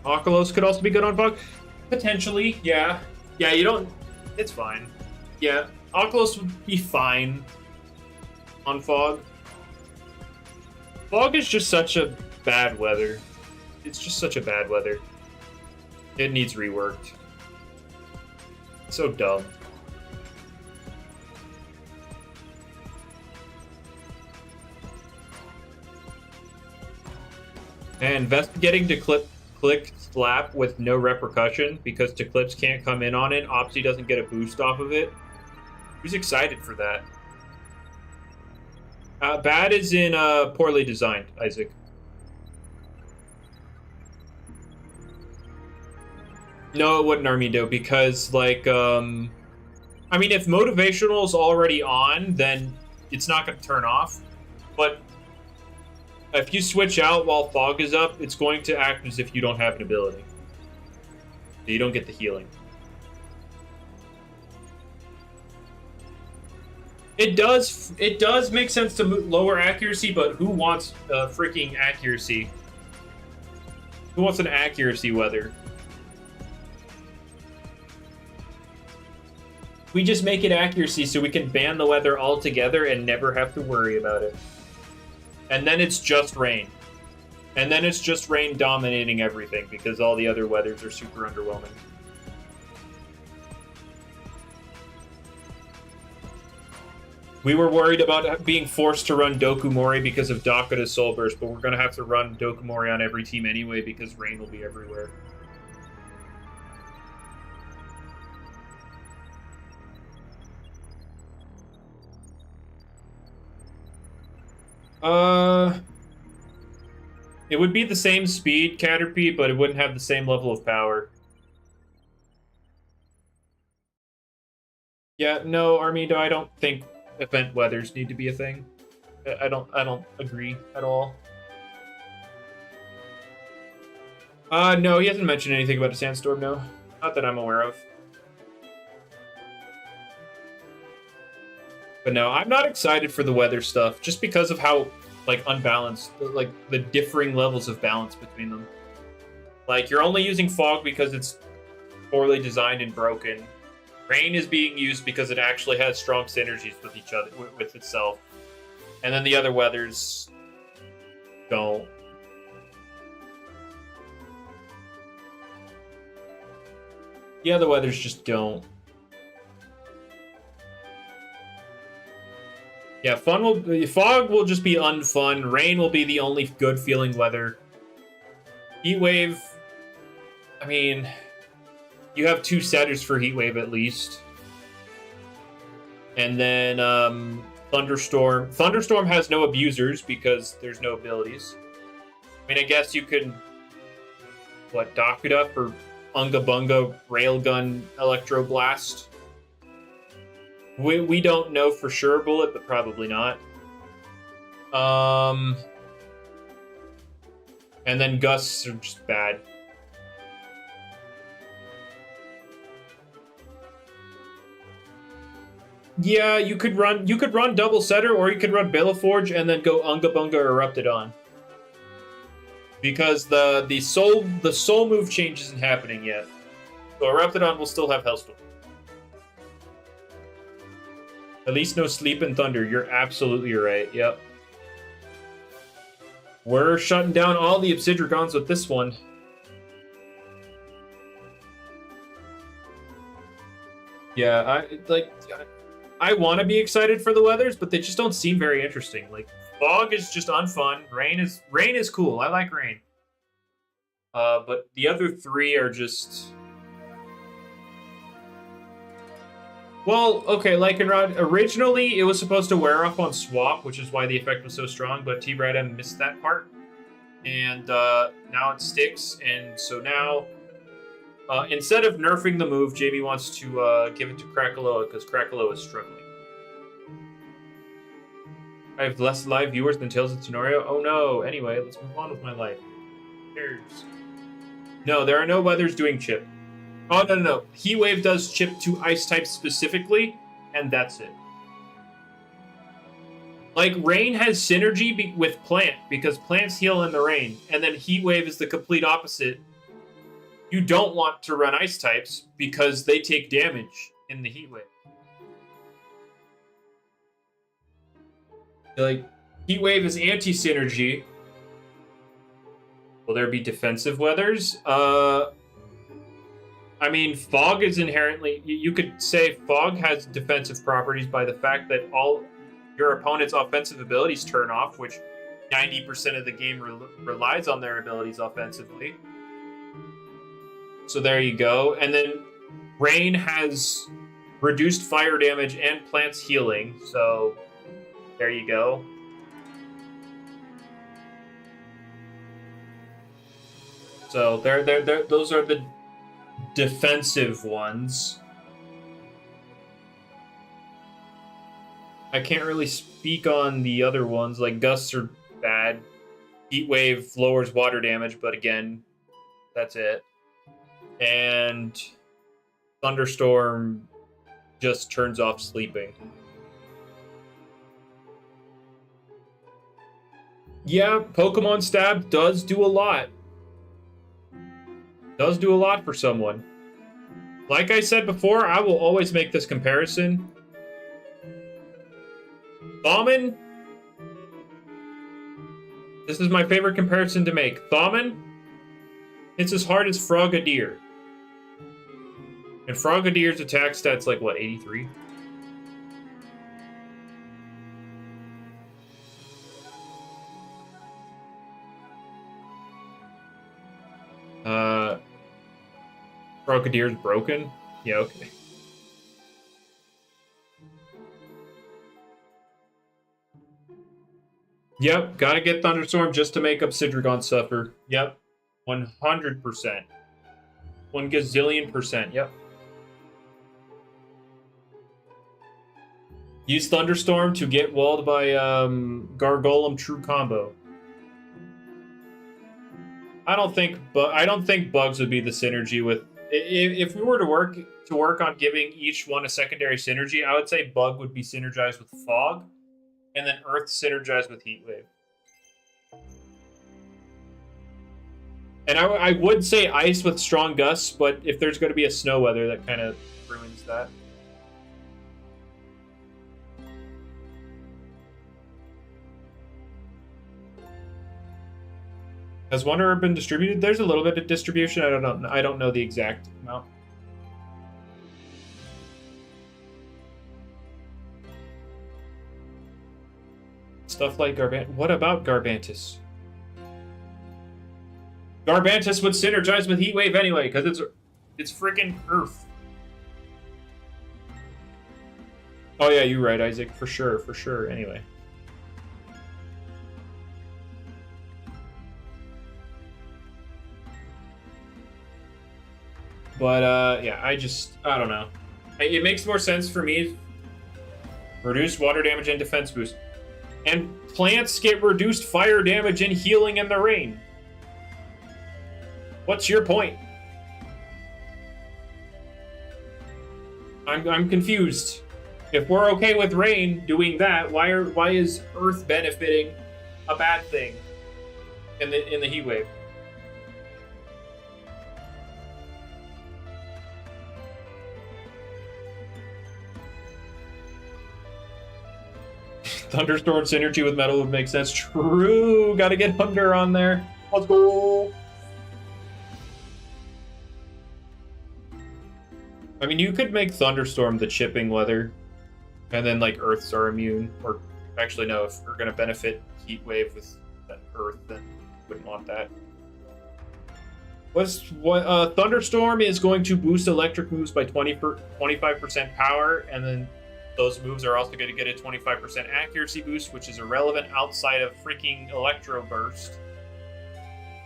Oculos could also be good on Fog. Potentially, yeah. Yeah, you don't... It's fine. Yeah, Oculos would be fine on Fog. Fog is just such a bad weather. It's just such a bad weather. It needs reworked. It's so dumb. And investigating to click slap with no repercussion because Tiklipse can't come in on it. Opsy doesn't get a boost off of it. Who's excited for that? Bad is in poorly designed, Isaac. No, it wouldn't Armido because, like, I mean, if motivational is already on, then it's not going to turn off. But if you switch out while Fog is up, it's going to act as if you don't have an ability. So you don't get the healing. It does make sense to lower accuracy, but who wants freaking accuracy? Who wants an accuracy weather? We just make it accuracy so we can ban the weather altogether and never have to worry about it. And then it's just rain. And then it's just rain dominating everything because all the other weathers are super underwhelming. We were worried about being forced to run Dokumori because of Dakuta's Soul Burst, but we're going to have to run Dokumori on every team anyway because rain will be everywhere. It would be the same speed, Caterpie, but it wouldn't have the same level of power. Yeah, no, Armido, I don't think event weathers need to be a thing. I don't agree at all. No, he hasn't mentioned anything about a sandstorm, no. Not that I'm aware of. But no, I'm not excited for the weather stuff, just because of how, like, unbalanced, like, the differing levels of balance between them. Like, you're only using fog because it's poorly designed and broken. Rain is being used because it actually has strong synergies with each other, with itself. And then the other weathers don't. The other weathers just don't. Yeah, fog will just be unfun. Rain will be the only good feeling weather. Heatwave, I mean, you have 2 setters for Heatwave at least. And then Thunderstorm. Thunderstorm has no abusers because there's no abilities. I mean, I guess you could, what, Dakuda for Unga Bunga Railgun Electro Blast. We don't know for sure, Bullet, but probably not. And then gusts are just bad. Yeah, you could run double setter, or you could run Baleforge and then go Unga Bunga Eruptidon. Because the soul move change isn't happening yet. So Eruptidon will still have Hellstorm. At least no Sleep and Thunder. You're absolutely right. Yep. We're shutting down all the Obsidragons with this one. Yeah, I want to be excited for the weathers, but they just don't seem very interesting. Like, fog is just unfun. Rain is cool. I like rain. But the other 3 are just... Well, okay, Lycanrod, originally it was supposed to wear off on swap, which is why the effect was so strong, but T-Brad M missed that part. And now it sticks, and so now, instead of nerfing the move, Jamie wants to give it to Krakaloa, because Krakaloa is struggling. I have less live viewers than Tales of Tenorio? Oh no, anyway, let's move on with my life. Cheers. No, there are no weathers doing chip. Oh, no. Heatwave does chip to ice types specifically, and that's it. Like, rain has synergy with plant, because plants heal in the rain, and then Heatwave is the complete opposite. You don't want to run ice types, because they take damage in the Heatwave. Like, Heatwave is anti-synergy. Will there be defensive weathers? I mean, fog is inherently... You could say fog has defensive properties by the fact that all your opponent's offensive abilities turn off, which 90% of the game relies on their abilities offensively. So there you go. And then rain has reduced fire damage and plants healing, so there you go. So those are the defensive ones. I can't really speak on the other ones. Like, gusts are bad. Heatwave lowers water damage, but again, that's it. And Thunderstorm just turns off sleeping. Yeah, Pokemon Stab does do a lot. Does do a lot for someone. Like I said before, I will always make this comparison. Bauman This is my favorite comparison to make. Thawmin hits as hard as Frogadier. And Frogadier's attack stat's like, what, 83? Frogadier's broken? Yeah, okay. Yep, gotta get Thunderstorm just to make Obsidragon suffer. Yep, 100%. 1 gazillion percent, yep. Use Thunderstorm to get walled by Gargolem True Combo. I don't think bugs would be the synergy with. If we were to work on giving each one a secondary synergy, I would say Bug would be synergized with Fog, and then Earth synergized with Heatwave. And I would say Ice with Strong Gusts, but if there's going to be a Snow Weather, that kind of ruins that. Has Wonder been distributed? There's a little bit of distribution. I don't know the exact amount. Stuff like Garbantus. What about Garbantus? Garbantus would synergize with Heatwave anyway, because it's freaking Earth. Oh yeah, you're right, Isaac. For sure. Anyway. But, yeah, I don't know. It makes more sense for me. Reduce water damage and defense boost. And plants get reduced fire damage and healing in the rain. What's your point? I'm confused. If we're okay with rain doing that, why is Earth benefiting a bad thing in the heat wave? Thunderstorm synergy with metal would make sense. True. Gotta get Thunder on there. Let's go. I mean, you could make Thunderstorm the chipping weather, and then like Earths are immune. Or actually, no. If we're gonna benefit Heat Wave with Earth, then wouldn't want that. Thunderstorm is going to boost electric moves by 25% power, and then those moves are also going to get a 25% accuracy boost, which is irrelevant outside of freaking Electro Burst.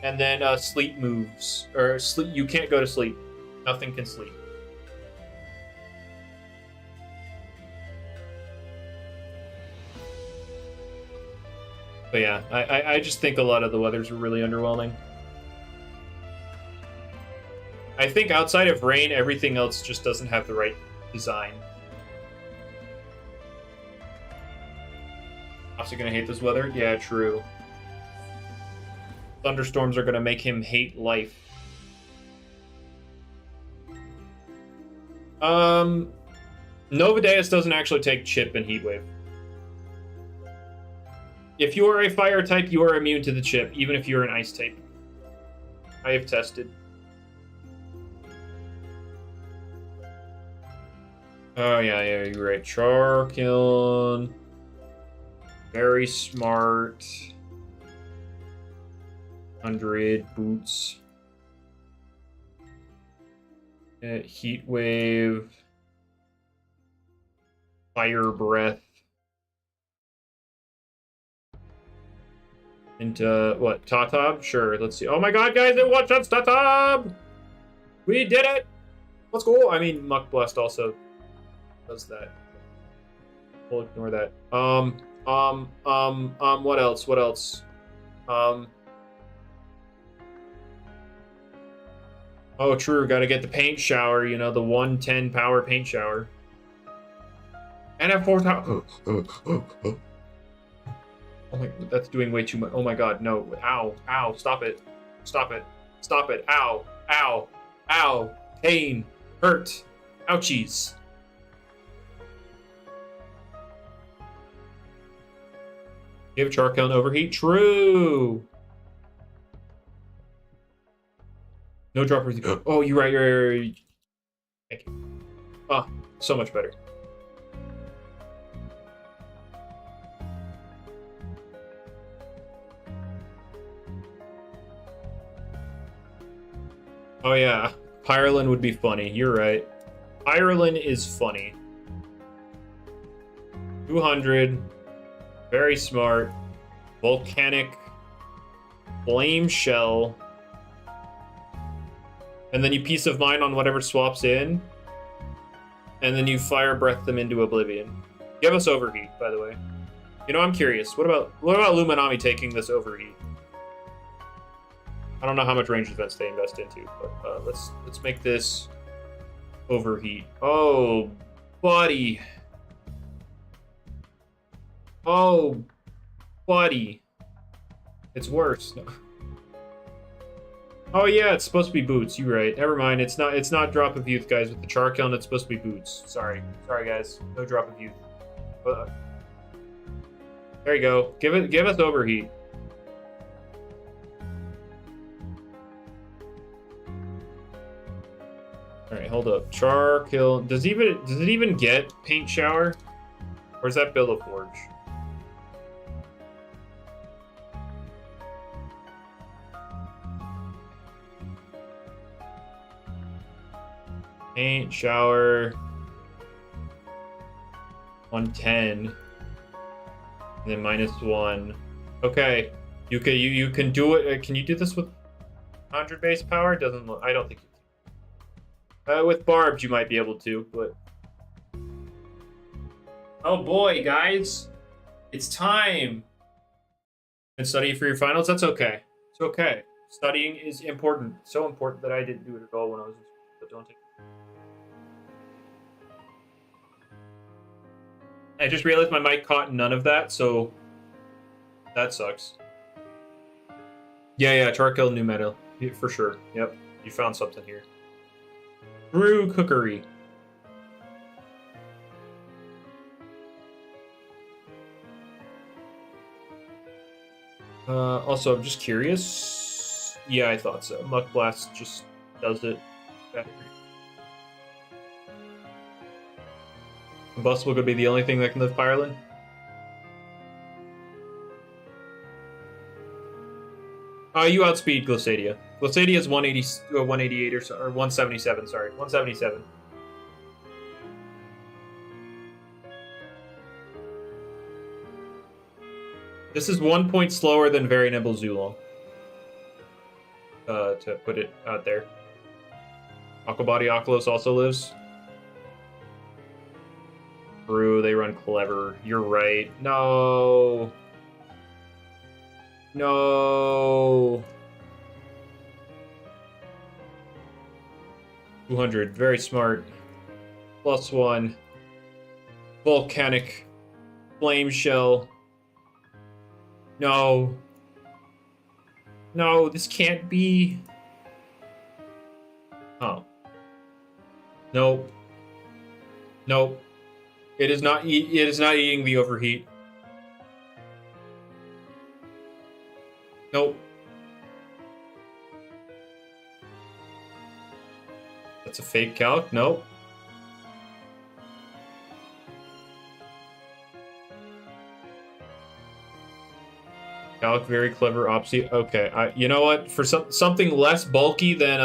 And then sleep moves. Or sleep. You can't go to sleep. Nothing can sleep. But yeah, I just think a lot of the weathers are really underwhelming. I think outside of rain, everything else just doesn't have the right design. Also gonna hate this weather? Yeah, true. Thunderstorms are gonna make him hate life. Novadeus doesn't actually take chip and heatwave. If you are a fire type, you are immune to the chip, even if you're an ice type. I have tested. Oh yeah, you're right. Charkiln. Very smart. 100 boots. Heat wave. Fire breath. Into what? Tatab? Sure. Let's see. Oh my god, guys! It one-shots Tatab! We did it! Let's go! I mean, Muck Blast also does that. We'll ignore that. What else? What else? Oh, true. Gotta get the paint shower, you know, the 110 power paint shower. And have 4 tower. Oh my, that's doing way too much. Oh my god, no. Ow. Ow. Stop it. Stop it. Stop it. Ow. Ow. Ow. Pain. Hurt. Ouchies. Give char kill and overheat. True. No droppers. Oh, you're right. You're right. Thank you. Ah, so much better. Oh yeah, Pyrolan would be funny. You're right. Pyrolan is funny. 200. Very smart. Volcanic. Flame shell. And then you peace of mind on whatever swaps in. And then you fire breath them into oblivion. Give us overheat, by the way. You know, I'm curious. What about Luminami taking this overheat? I don't know how much range defense they invest into, but let's make this overheat. Oh, buddy. Oh, buddy. It's worse. No. Oh yeah, it's supposed to be boots. You're right. Never mind. It's not drop of youth, guys. With the char kill, it's supposed to be boots. Sorry, guys. No drop of youth. There you go. Give us overheat. All right, hold up. Char kill. Does it even get paint shower, or is that Billow Forge? Paint shower. 110. And then -1. Okay, you can do it. Can you do this with 100 base power? Doesn't look. I don't think. With barbs, you might be able to, but... Oh boy, guys. It's time. And study for your finals? That's okay. It's okay. Studying is important. So important that I didn't do it at all when I was in school, but don't take it. I just realized my mic caught none of that, so... That sucks. Yeah, Charkill new metal. Yeah, for sure. Yep. You found something here. Brew cookery. Also, I'm just curious. Yeah, I thought so. Muck Blast just does it better. Combustible could be the only thing that can lift Pyrolan. You outspeed Glissadia. Glissadia is 188 or so, or 177. Sorry, 177. This is 1 point slower than Very Nimble Zulong. To put it out there. Aquabody Oculos also lives. Brew, they run clever. You're right. No. No. 200. Very smart. +1. Volcanic. Flame shell. No. No, this can't be. Oh. Nope. Nope. It is not eating the overheat. Nope. That's a fake calc? Nope. Calc, very clever. Opsy. Okay, you know what? For something less bulky than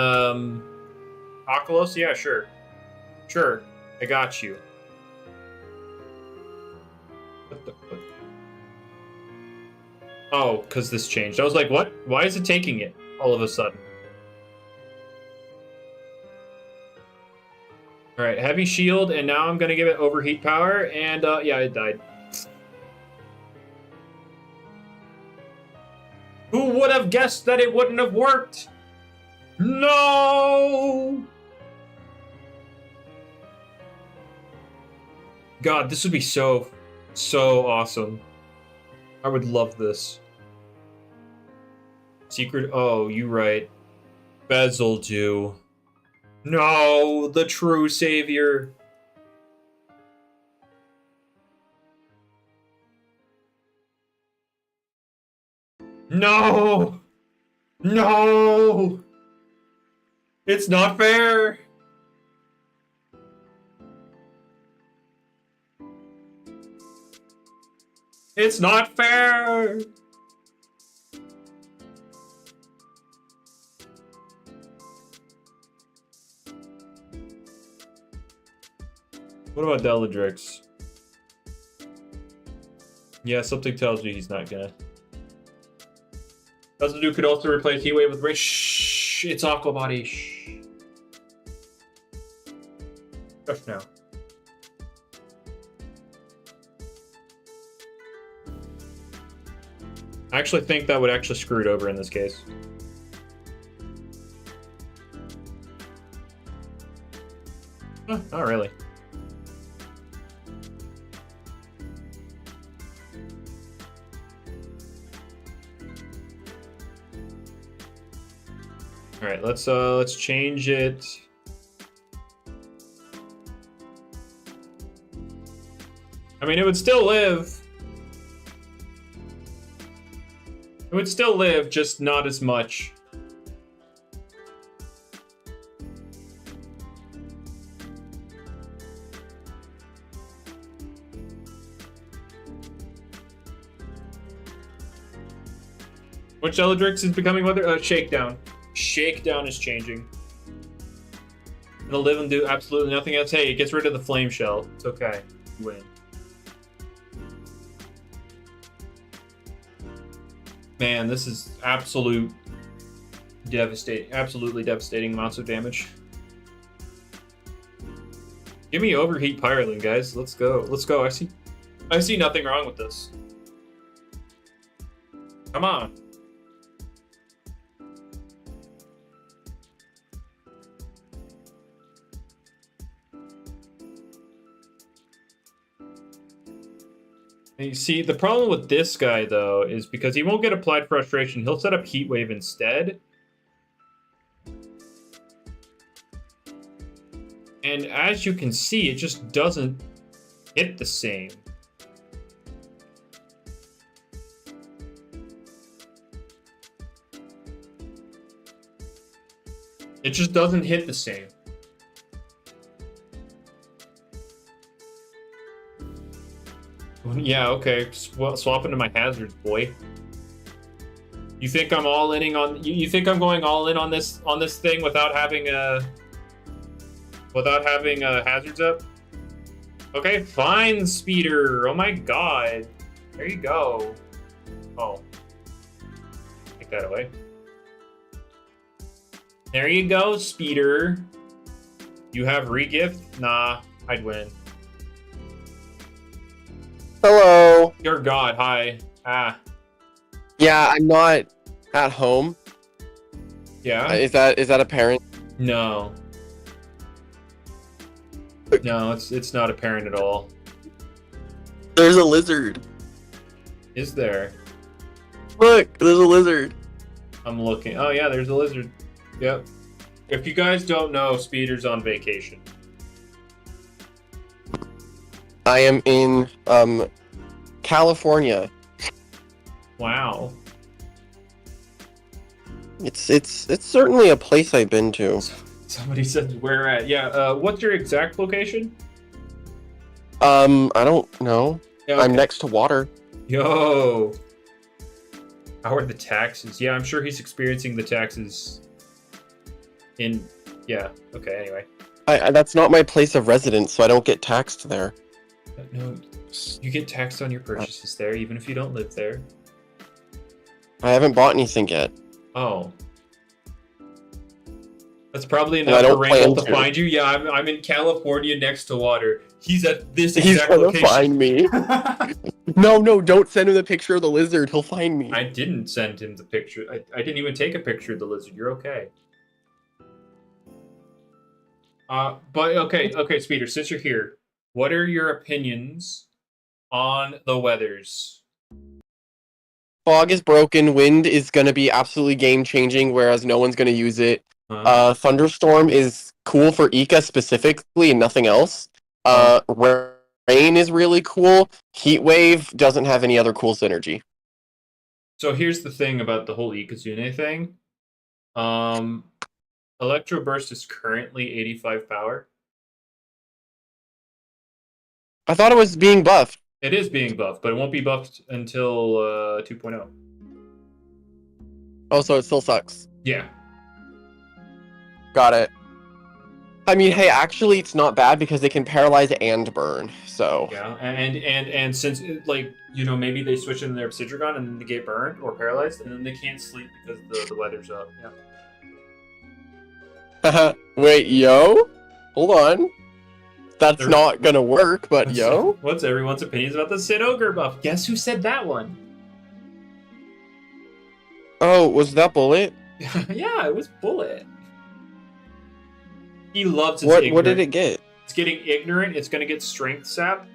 Oculos, yeah, sure. Sure, I got you. What? Oh, because this changed. I was like, what? Why is it taking it all of a sudden? Alright, heavy shield, and now I'm going to give it overheat power, and yeah, it died. Who would have guessed that it wouldn't have worked? No! God, this would be so awesome. I would love this. Secret. Oh, you right. Bezel do. No, the true savior. No! No! It's not fair! It's not fair! What about Deladrix? Yeah, something tells me he's not gonna. Dude could also replace Heatwave with Rage. Shh, it's Aqua Body. Shh. Just now. I actually think that would actually screw it over in this case. Huh, not really. All right, let's change it. I mean, it would still live. It would still live, just not as much. Which Eldrix is becoming mother? Shakedown. Shakedown is changing. It'll live and do absolutely nothing else. Hey, it gets rid of the flame shell. It's okay. You win. Man, this is absolutely devastating amounts of damage. Give me Overheat Pyroling, guys. Let's go. Let's go. I see nothing wrong with this. Come on. You see, the problem with this guy, though, is because he won't get Applied Frustration, he'll set up Heat Wave instead. And as you can see, it just doesn't hit the same. It just doesn't hit the same. Yeah, okay. Swap into my hazards, boy. You think I'm all in on? You think I'm going all in on this thing without having hazards up? Okay, fine, Speeder. Oh my god. There you go. Oh, take that away. There you go, Speeder. You have regift? Nah, I'd win. Hello. Your god, hi. Ah. Yeah, I'm not at home. Yeah? Is that apparent? No. No, it's not apparent at all. There's a lizard. Is there? Look, there's a lizard. I'm looking. Oh yeah, there's a lizard. Yep. If you guys don't know, Speeder's on vacation. I am in California. Wow. It's certainly a place I've been to. Somebody said where at. Yeah, what's your exact location? I don't know. Yeah, okay. I'm next to water. Yo. How are the taxes? Yeah, I'm sure he's experiencing the taxes in... Yeah, okay, anyway. That's not my place of residence, so I don't get taxed there. No, you get taxed on your purchases there, even if you don't live there. I haven't bought anything yet. Oh. That's probably enough for Randall to find you. Yeah, I'm in California next to water. He's at this exact location. He's gonna find me. No, don't send him the picture of the lizard. He'll find me. I didn't send him the picture. I didn't even take a picture of the lizard. You're okay. But okay, Speeder, since you're here, what are your opinions on the weathers? Fog is broken. Wind is going to be absolutely game-changing, whereas no one's going to use it. Thunderstorm is cool for Ika specifically and nothing else. Rain is really cool. Heat Wave doesn't have any other cool synergy. So here's the thing about the whole Ikazune thing. Electro Burst is currently 85 power. I thought it was being buffed. It is being buffed, but it won't be buffed until 2.0. Oh, so it still sucks. Yeah. Got it. I mean, hey, actually, it's not bad because they can paralyze and burn. So Yeah, and since like maybe they switch in their Obsidragon and then they get burned or paralyzed and then they can't sleep because the weather's up. Yeah. wait, yo, hold on. That's There- not gonna work, but yo. What's everyone's opinions about the Sid Ogre buff? Guess who said that one? Oh, was that Bullet? Yeah, it was Bullet. He loves his What ignorant. did it get? It's getting ignorant. It's gonna get strength sap.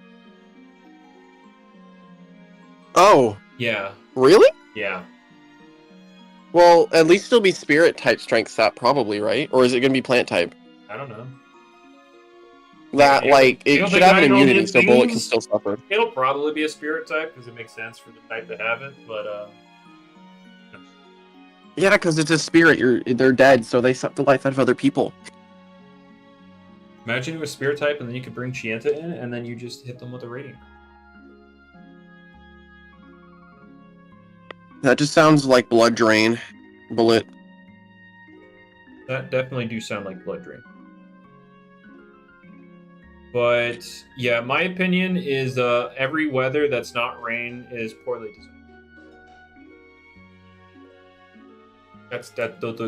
Oh, Yeah, really? yeah. Well, at least it'll be spirit type strength sap, probably, right? Or is it gonna be plant type? I don't know. That Yeah, like you it don't should think have an I know immunity, these so Bullet can things? still suffer. It'll probably be a spirit type because it makes sense for the type to have it. But Yeah, because it's a spirit. They're dead, so they suck the life out of other people. imagine it was spirit type, and then you could bring Chienta in, and then you just hit them with a rating. That just sounds like blood drain. Bullet. That definitely do sound like blood drain. But yeah, my opinion is every weather that's not rain is poorly designed.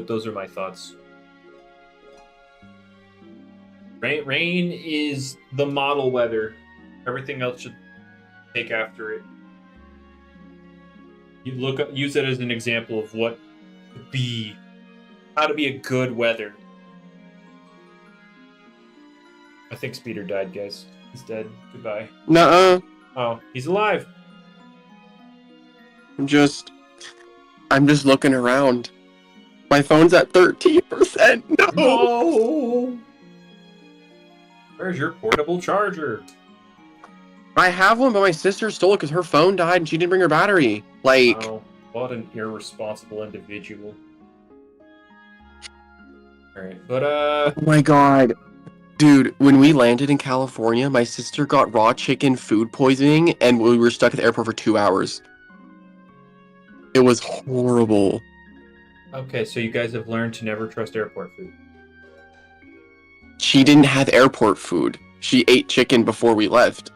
Those are my thoughts. Rain is the model weather. Everything else should take after it. You use it as an example of how to be a good weather. I think Speeder died, guys. He's dead. Goodbye. Nuh-uh. Oh, he's alive. I'm just looking around. My phone's at 13%. No. No. Where's your portable charger? I have one, but my sister stole it because her phone died and she didn't bring her battery. Like, Oh, what an irresponsible individual. Alright, but oh my god. Dude, when we landed in California, my sister got raw chicken food poisoning and we were stuck at the airport for 2 hours. It was horrible. okay, so you guys have learned to never trust airport food. She didn't have airport food. She ate chicken before we left.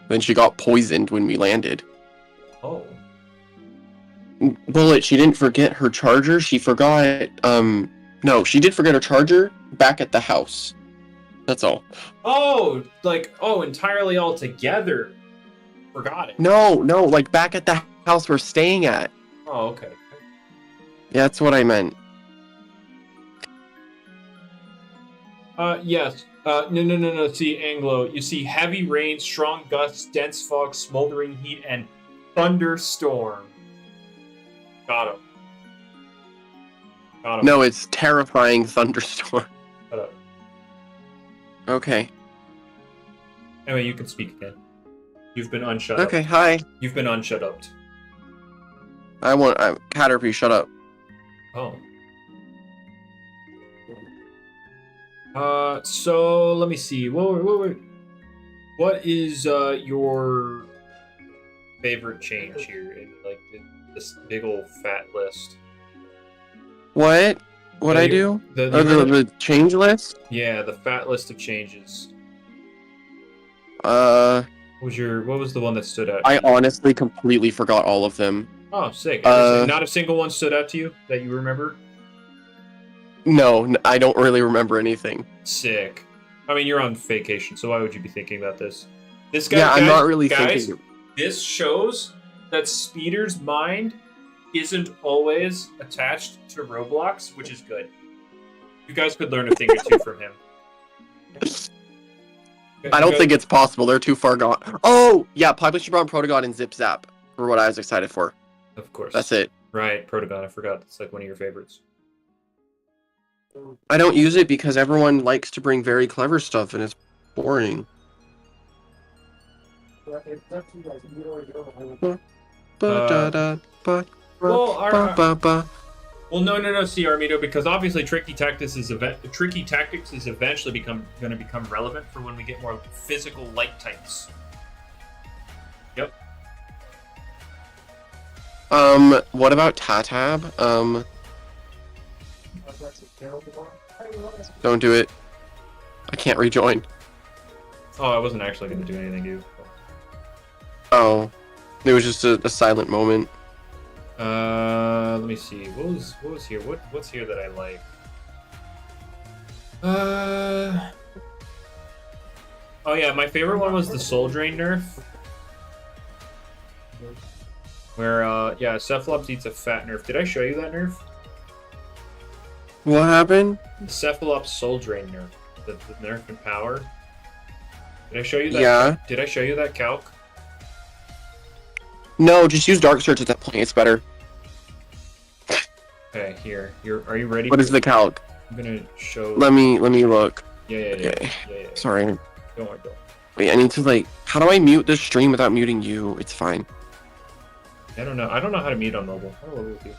Then she got poisoned when we landed. Oh. Bullet, she didn't forget her charger. She forgot, no, she did forget her charger back at the house. That's all. Oh, entirely all together. Forgot it. No, like back at the house we're staying at. Oh, okay. Yeah, that's what I meant. Yes. No. See, Anglo, you see heavy rain, strong gusts, dense fog, smoldering heat, and thunderstorm. Got him. No, it's terrifying thunderstorm. Shut up. Okay. Anyway, you can speak again. You've been unshut up. Okay, hi. You've been unshut up. Caterpie, shut up. Oh. So let me see. What is your favorite change here in this big old fat list? What? What'd I do? The change list? Yeah, the fat list of changes. Uh, What was the one that stood out? I honestly completely forgot all of them. Oh, sick. Not a single one stood out to you that you remember? No, I don't really remember anything. Sick. I mean, you're on vacation, so why would you be thinking about this? This guy, Yeah, I'm not really guys, thinking. This shows that Speeder's mind isn't always attached to Roblox, which is good. You guys could learn a thing or two from him. I don't think it's possible. They're too far gone. Oh, yeah, Population Brown, Protagon, and Zip Zap were what I was excited for. Of course. That's it. Right, Protagon. I forgot. It's like one of your favorites. I don't use it because everyone likes to bring very clever stuff and it's boring. Well, Ba, ba, ba. well, no, see, Armito, because obviously tricky tactics is eventually going to become relevant for when we get more physical light types. Yep. What about Tatab? Don't do it. I can't rejoin. Oh, I wasn't actually going to do anything to you. Oh, it was just a silent moment. Let me see. What was here? What's here that I like? Oh yeah, my favorite one was the Soul Drain nerf. Where yeah, Cephalops eats a fat nerf. Did I show you that nerf? What happened? The Cephalops Soul Drain nerf. The nerf in power. Did I show you that? Yeah. Did I show you that calc? No, just use Dark Search at that point. It's better. Okay, here. Are you ready? What is the calc? I'm gonna show. Let me look. Yeah. Okay. Yeah. Sorry. Don't worry. Wait, I need to like. How do I mute this stream without muting you? It's fine. I don't know. I don't know how to mute on mobile. I'll level with you.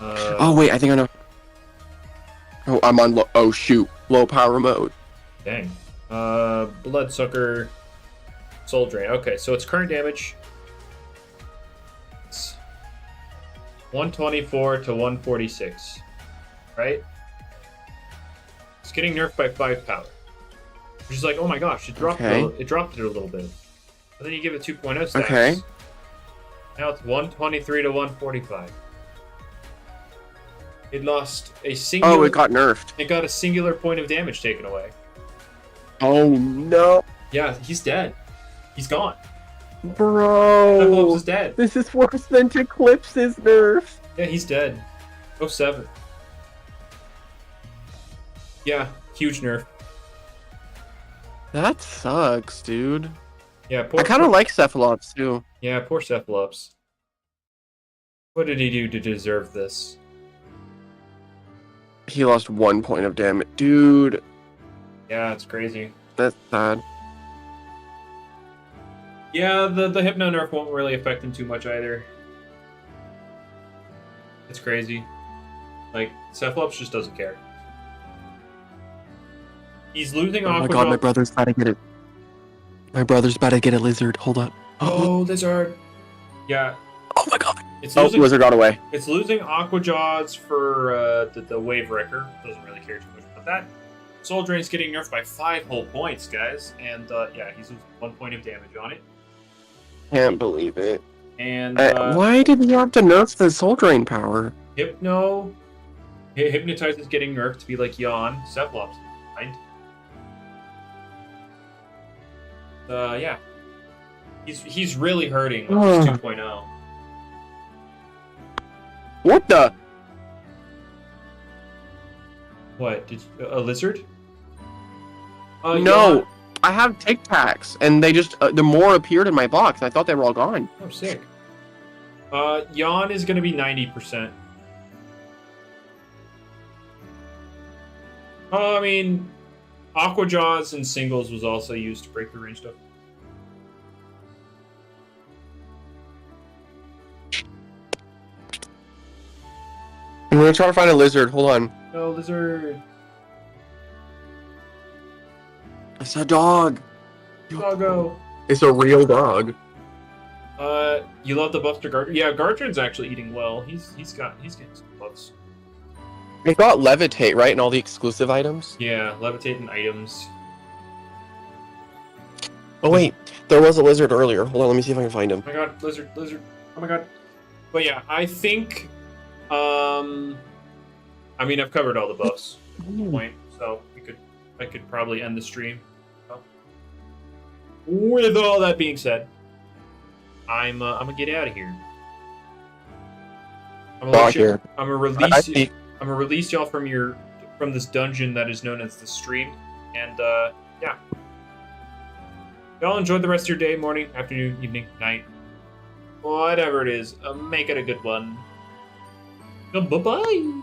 Oh wait, I think I know. Oh, I'm on low. Oh shoot, low power mode. Dang. Bloodsucker. Soul Drain. Okay, so its current damage. It's 124 to 146. Right? It's getting nerfed by 5 power. Which is like, oh my gosh, it dropped it dropped it a little bit. But then you give it 2.0 stacks. Okay. Now it's 123 to 145. It lost a singular. Oh, it got nerfed. It got a singular point of damage taken away. Oh no, Yeah, he's dead. He's gone. Cyclops bro. is dead. This is worse than Tiklipse's nerf. Yeah, he's dead. 07. Yeah, huge nerf. That sucks, dude. Yeah, poor. I kind of like Cephalops too. Yeah, poor Cephalops. What did he do to deserve this? He lost 1 point of damage, dude. Yeah, it's crazy. That's sad. Yeah, the Hypno nerf won't really affect him too much either. It's crazy. Like, Cephalops just doesn't care. He's losing Oh my Aqua god, my Jaw- brother's about to get it. My brother's about to get a lizard. Hold up. Oh, Lizard. Yeah, Oh my god. it's Oh, losing. lizard got away. It's losing Aqua Jaws for the Wave Wrecker. Doesn't really care too much about that. Soul Drain's getting nerfed by 5 whole points, guys. And yeah, he's losing 1 point of damage on it. Can't believe it. And Why did you have to nerf the soul drain power? Hypnotize is getting nerfed to be like Yawn. Cephalops, right? Yeah. He's really hurting with this 2.0. What the? What? Did a lizard? No, Yawn. I have Tic Tacs, and they just the more appeared in my box. I thought they were all gone. Oh, sick. Yawn is going to be 90%. I mean, Aqua Jaws and singles was also used to break the range stuff. I'm gonna try to find a lizard. Hold on. No, lizard. It's a dog. Doggo. It's a real dog. You love the buff to Garchard? Yeah, Garchard's actually eating well. He's getting some buffs. It got levitate, right, and all the exclusive items. Yeah, levitating items. Oh wait, there was a lizard earlier. Hold on, let me see if I can find him. Oh my god, lizard. Oh my god. But yeah, I think, I mean, I've covered all the buffs at this point, so I could probably end the stream. So, with all that being said, I'm gonna get out of here. I'm gonna release y'all from this dungeon that is known as the stream, and yeah. Y'all enjoy the rest of your day, morning, afternoon, evening, night, whatever it is. Make it a good one. Bye-bye.